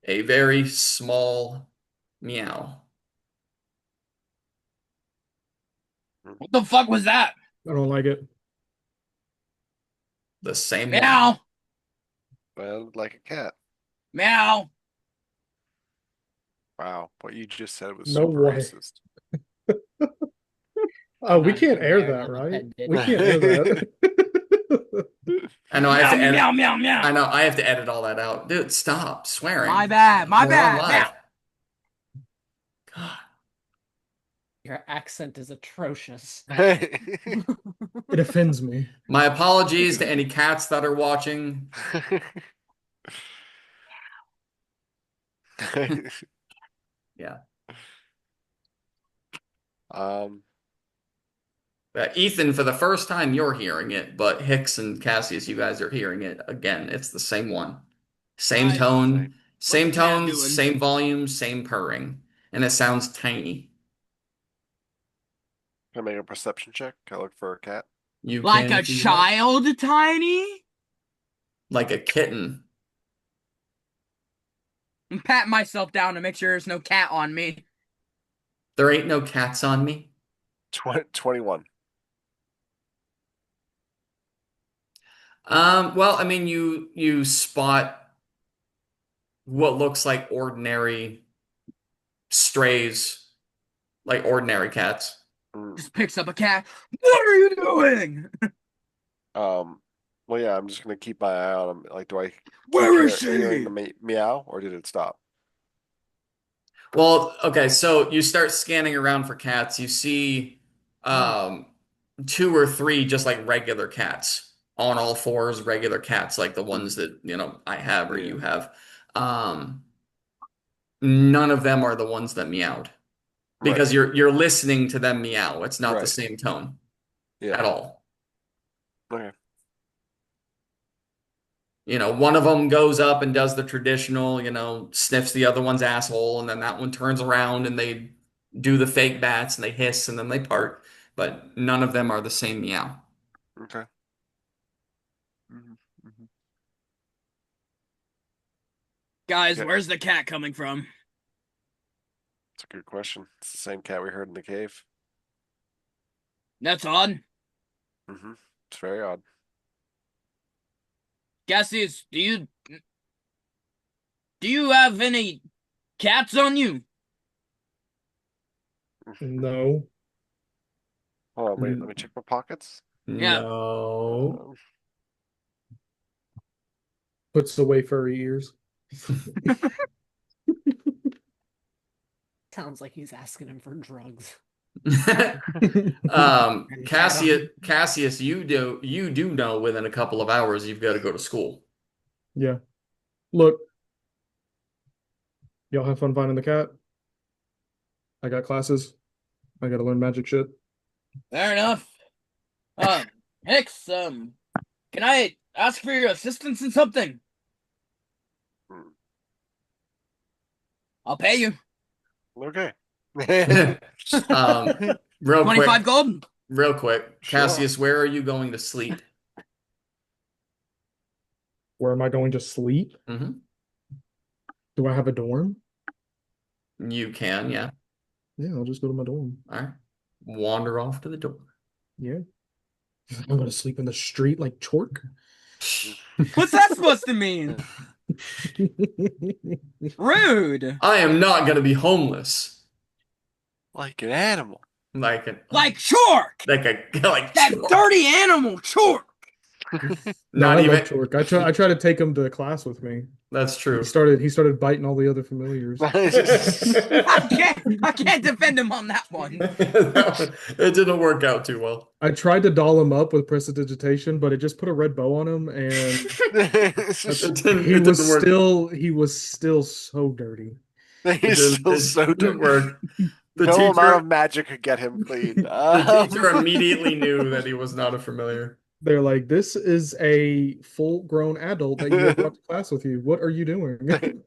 A very small meow. What the fuck was that? I don't like it. The same one. Meow, Well, like a cat. meow. Wow, what you just said was No super way. racist. Oh, we Not can't air there, that, not right? offended. We can't air that. I know I have to edit. Meow, meow, meow, I meow. know I have to edit all that out. Dude, stop swearing. My bad, my We're on bad. live. Meow. God. Your accent is atrocious. It offends me. My apologies to any cats that are watching. Yeah. Um, Ethan, for the first time, you're hearing it, but Hicks and Cassius, you guys are hearing it again. It's the same one. Same Nice. tone, same What's the cat tones, doing? same volume, same purring. And it sounds tiny. can I make a perception check? Can I look for a cat? You Like can a if you want. child, tiny? Like a kitten. I'm patting myself down to make sure there's no cat on me. There ain't no cats on me. 21. Well, I mean, you spot what looks like ordinary strays, like ordinary cats. Just picks up a cat. What are you doing? Well, yeah, I'm just gonna keep my eye on him. Like, do I keep Where is hearing she? the meow, or did it stop? Well, okay, so you start scanning around for cats. You see two or three just like regular cats on all fours, regular cats like the ones that, you know, I have or you have. None of them are the ones that meowed. Because you're listening to them meow. It's not the Right. same tone Yeah. at all. Okay. You know, one of them goes up and does the traditional, you know, sniffs the other one's asshole, and then that one turns around and they do the fake bats and they hiss and then they part. But none of them are the same meow. Okay. Mm-hmm. Guys, Yeah. where's the cat coming from? It's a good question. It's the same cat we heard in the cave. That's odd. Mm-hmm. It's very odd. Cassius, do you have any cats on you? No. Hold on, wait. Let me check my pockets. Yeah. No. Puts away furry ears. Sounds like he's asking him for drugs. Cassius, you do know within a couple of hours you've got to go to school. Yeah. Look, y'all have fun finding the cat. I got classes. I gotta learn magic shit. Fair enough. Hicks, can I ask for your assistance in something? I'll pay you. Okay. Real 25 quick, gold. real quick. Sure. Cassius, where are you going to sleep? Where am I going to sleep? Hmm. Do I have a dorm? You can, yeah. Yeah, I'll just go to my dorm. All right. Wander off to the door. Yeah. I'm gonna sleep in the street like Chork. What's that supposed to mean? Rude. I am not going to be homeless. Like an animal. Like Like Chork. like That Chork. dirty animal, Chork. No, Not I even. love Chork. I try to take him to class with me. That's true. He started biting all the other familiars. I can't defend him on that one. It didn't work out too well. I tried to doll him up with prestidigitation, but it just put a red bow on him, and It he was still so dirty. He's still so didn't dirty. work. The No teacher, amount of magic could get him clean. the teacher immediately knew that he was not a familiar. They're like, "This is a full-grown adult that you have brought to class with you. What are you doing?"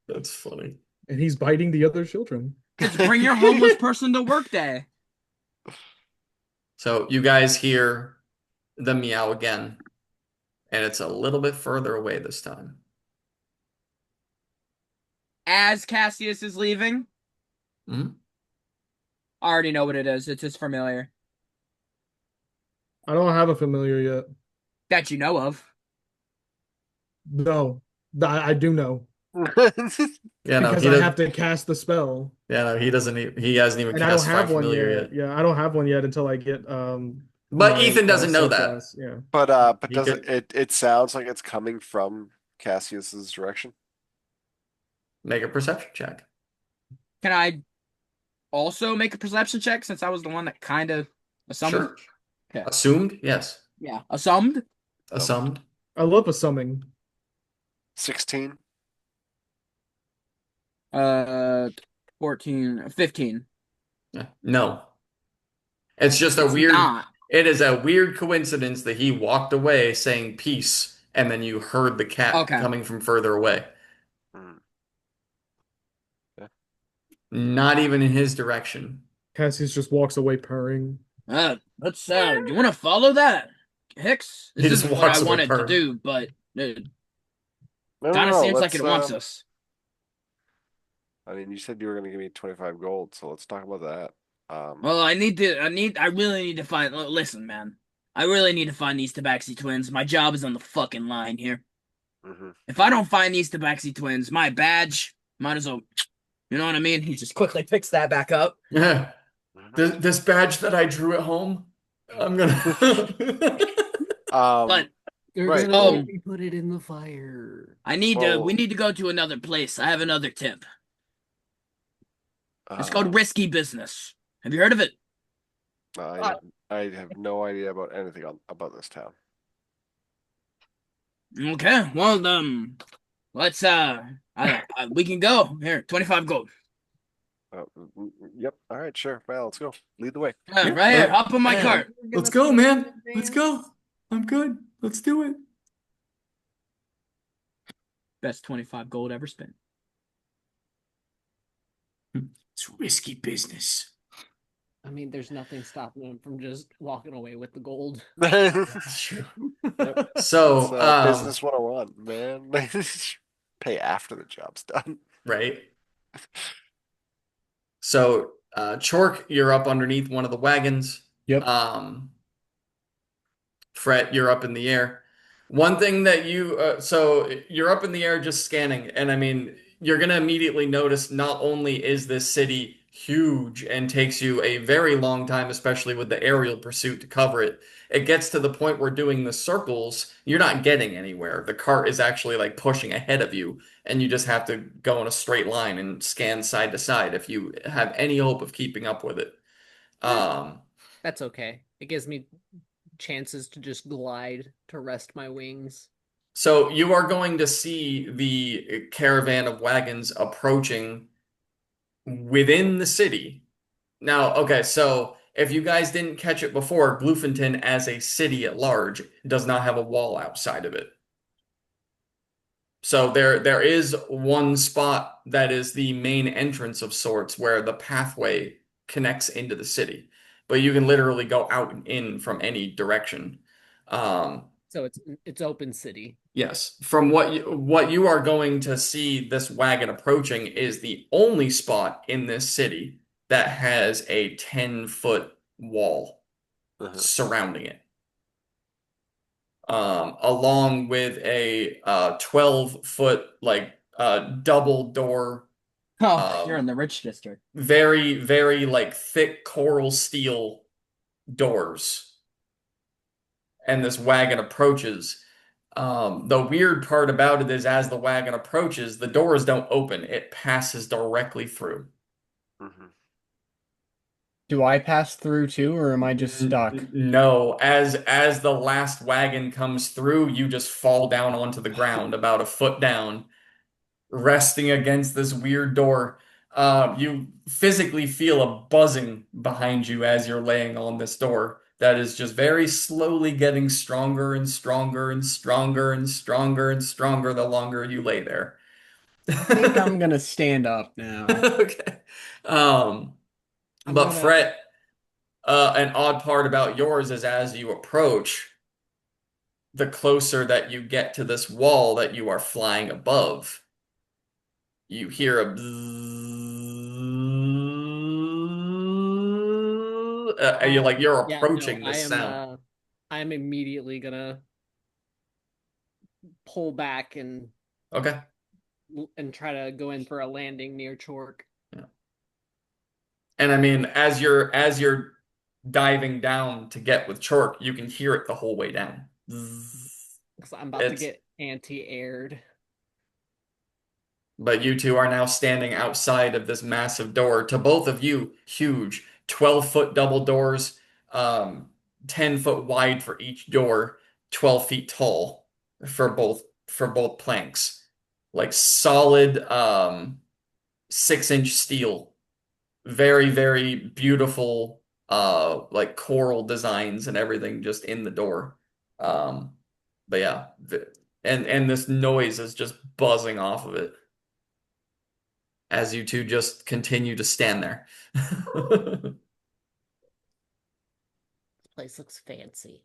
That's funny. And he's biting the other children. Just bring your homeless person to work day. So you guys hear the meow again, and it's a little bit further away this time. As Cassius is leaving, Hmm? I already know what it is. It's his familiar. I don't have a familiar yet. That you know of. No, I do know Yeah, no, because he I doesn't. have to cast the spell, Yeah, no, he doesn't. He hasn't even and I don't cast have Five one Familiar yet. yet. Yeah, I don't have one yet until I get But my, Ethan doesn't know that. subclass. Yeah. But He does could- it sounds like it's coming from Cassius's direction. Make a perception check. Can I also make a perception check since I was the one that kind of assumed? Sure. Okay. Assumed? Yes. Yeah, assumed. Assumed. I love assuming. 16. 14, 15. Yeah. No. It's just a It's weird. not. It is a weird coincidence that he walked away saying peace, and then you heard the cat Okay. coming from further away. Hmm. Not even in his direction. Cassius just walks away purring. Let's do you want to follow that, Hicks? He This just is what walks I away wanted to purring. do, but it No, kind of no, seems like let's, it wants us. I mean, you said you were going to give me 25 gold, so let's talk about that. Well, I really need to find. Listen, man, I really need to find these Tabaxi twins. My job is on the fucking line here. Mhm. If I don't find these Tabaxi twins, my badge might as well. You know what I mean? He just quickly picks that back up. Yeah. This badge that I drew at home, I'm gonna. But You're Right. gonna Oh. make me put it in the fire. I need to. Oh. We need to go to another place. I have another tip. It's called Uh, Risky Business. Have you heard of it? I have no idea about anything about this town. Okay. Well, let's we can go here. 25 gold. Yep. All right, sure. Well, let's go. Lead the way. Right here. Hop on my cart. Let's go, man. Let's go. I'm good. Let's do it. Best 25 gold ever spent. It's risky business. I mean, there's nothing stopping him from just walking away with the gold. That's true. So, It's, business 101, man. Pay after the job's done. right. So, Chork, you're up underneath one of the wagons. Yep. Fret, you're up in the air. One thing that so you're up in the air just scanning, and I mean, you're gonna immediately notice not only is this city huge and takes you a very long time, especially with the aerial pursuit to cover it. It gets to the point where doing the circles, you're not getting anywhere. The cart is actually like pushing ahead of you, and you just have to go in a straight line and scan side to side if you have any hope of keeping up with it. That's okay. It gives me chances to just glide to rest my wings. So you are going to see the caravan of wagons approaching within the city. Now, okay, so if you guys didn't catch it before, Bluefenton as a city at large does not have a wall outside of it. So there is one spot that is the main entrance of sorts where the pathway connects into the city. But you can literally go out and in from any direction. So it's open city. Yes, from what you are going to see this wagon approaching is the only spot in this city that has a 10-foot wall surrounding it. Along with a 12-foot like double door. You're in the rich district. Very, very like thick coral steel doors. And this wagon approaches. The weird part about it is as the wagon approaches, the doors don't open. It passes directly through. Do I pass through too, or am I just stuck? No, as the last wagon comes through, you just fall down onto the ground about a foot down, resting against this weird door. You physically feel a buzzing behind you as you're laying on this door that is just very slowly getting stronger and stronger and stronger and stronger and stronger the longer you lay there. I think I'm gonna stand up now. Okay. But Fret, an odd part about yours is as you approach, the closer that you get to this wall that you are flying above, you hear a you're approaching this sound. I am immediately gonna pull back and okay, and try to go in for a landing near Chork. Yeah. And I mean, as you're diving down to get with Chork, you can hear it the whole way down. I'm about to get anti-aired. But you two are now standing outside of this massive door. To both of you, huge 12-foot double doors, 10-foot wide for each door, 12 feet tall for both planks. Like solid 6-inch steel. Very, very beautiful like coral designs and everything just in the door. But yeah, and this noise is just buzzing off of it as you two just continue to stand there. This place looks fancy.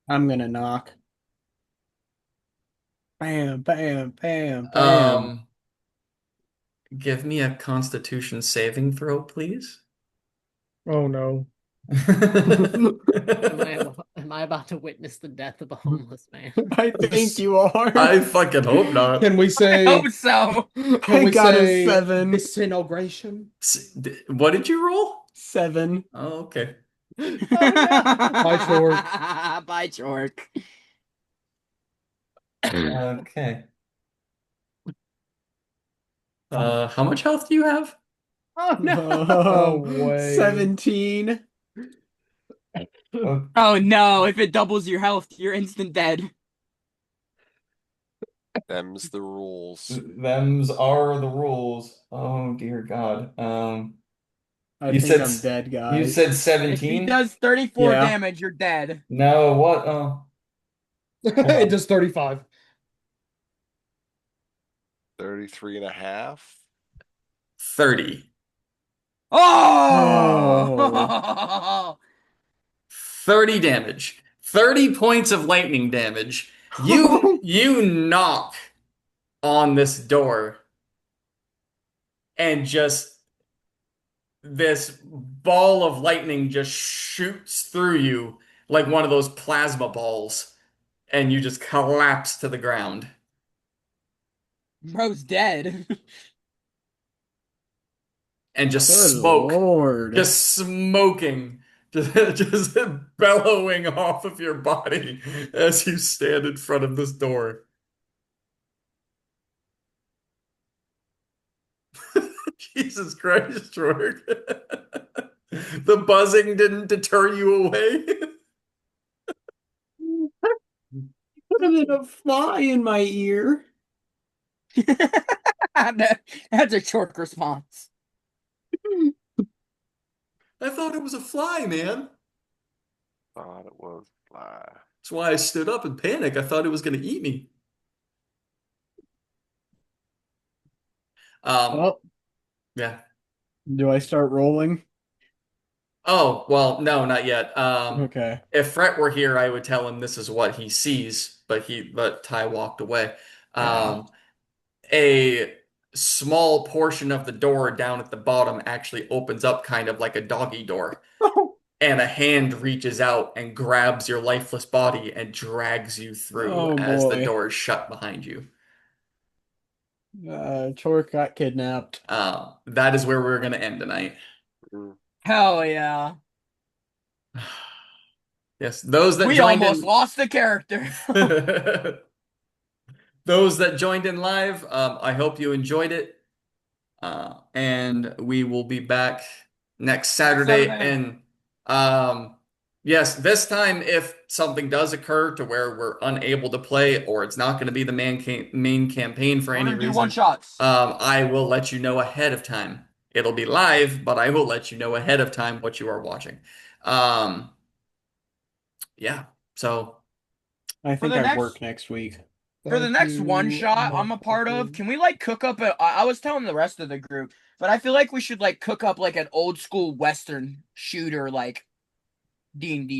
I'm gonna knock. Bam, bam, bam, bam. Give me a Constitution saving throw, please. Oh no. Am I about to witness the death of a homeless man? I think you are. I fucking hope not. Can we say? I hope so. Can we got say a 7. disintegration? What did you roll? 7. Oh, okay. Bye, Chork. Bye, Chork. Okay. How much health do you have? Oh no! Oh, way. 17. Oh no, if it doubles your health, you're instant dead. Them's the rules. Them's are the rules. Oh dear God. I You think said I'm dead, guys. You said If he 17? does 34 Yeah. damage, you're dead. No, what? Oh. It does 35. 33 and a half. 30. Oh! 30 damage. 30 points of lightning damage. You knock on this door and just this ball of lightning just shoots through you like one of those plasma balls and you just collapse to the ground. Bro's dead. and just Good smoke, Lord. just smoking, just bellowing off of your body as you stand in front of this door. Jesus Christ, George. The buzzing didn't deter you away. Put him in a fly in my ear. That's a short response. I thought it was a fly, man. Thought it was fly. That's why I stood up in panic. I thought it was going to eat me. Well, Yeah. do I start rolling? Oh, well, no, not yet. Okay. If Fret were here, I would tell him this is what he sees, but Ty walked away. Yeah. A small portion of the door down at the bottom actually opens up kind of like a doggy door. And a hand reaches out and grabs your lifeless body and drags you through Oh, as the boy. door is shut behind you. Torque got kidnapped. That is where we're going to end tonight. Hell yeah. Yes, those that We joined almost in lost the character. those that joined in live, I hope you enjoyed it. And we will be back next Saturday. And yes, this time if something does occur to where we're unable to play or it's not going to be the main campaign for We're any gonna do reason, one-shots. I will let you know ahead of time. It'll be live, but I will let you know ahead of time what you are watching. Yeah, so I think the I next- work next week. For the Thank next you, one shot I'm a part of, can we like cook up I was telling the rest of the group, but I feel like we should like cook up like an old school Western shooter like D&D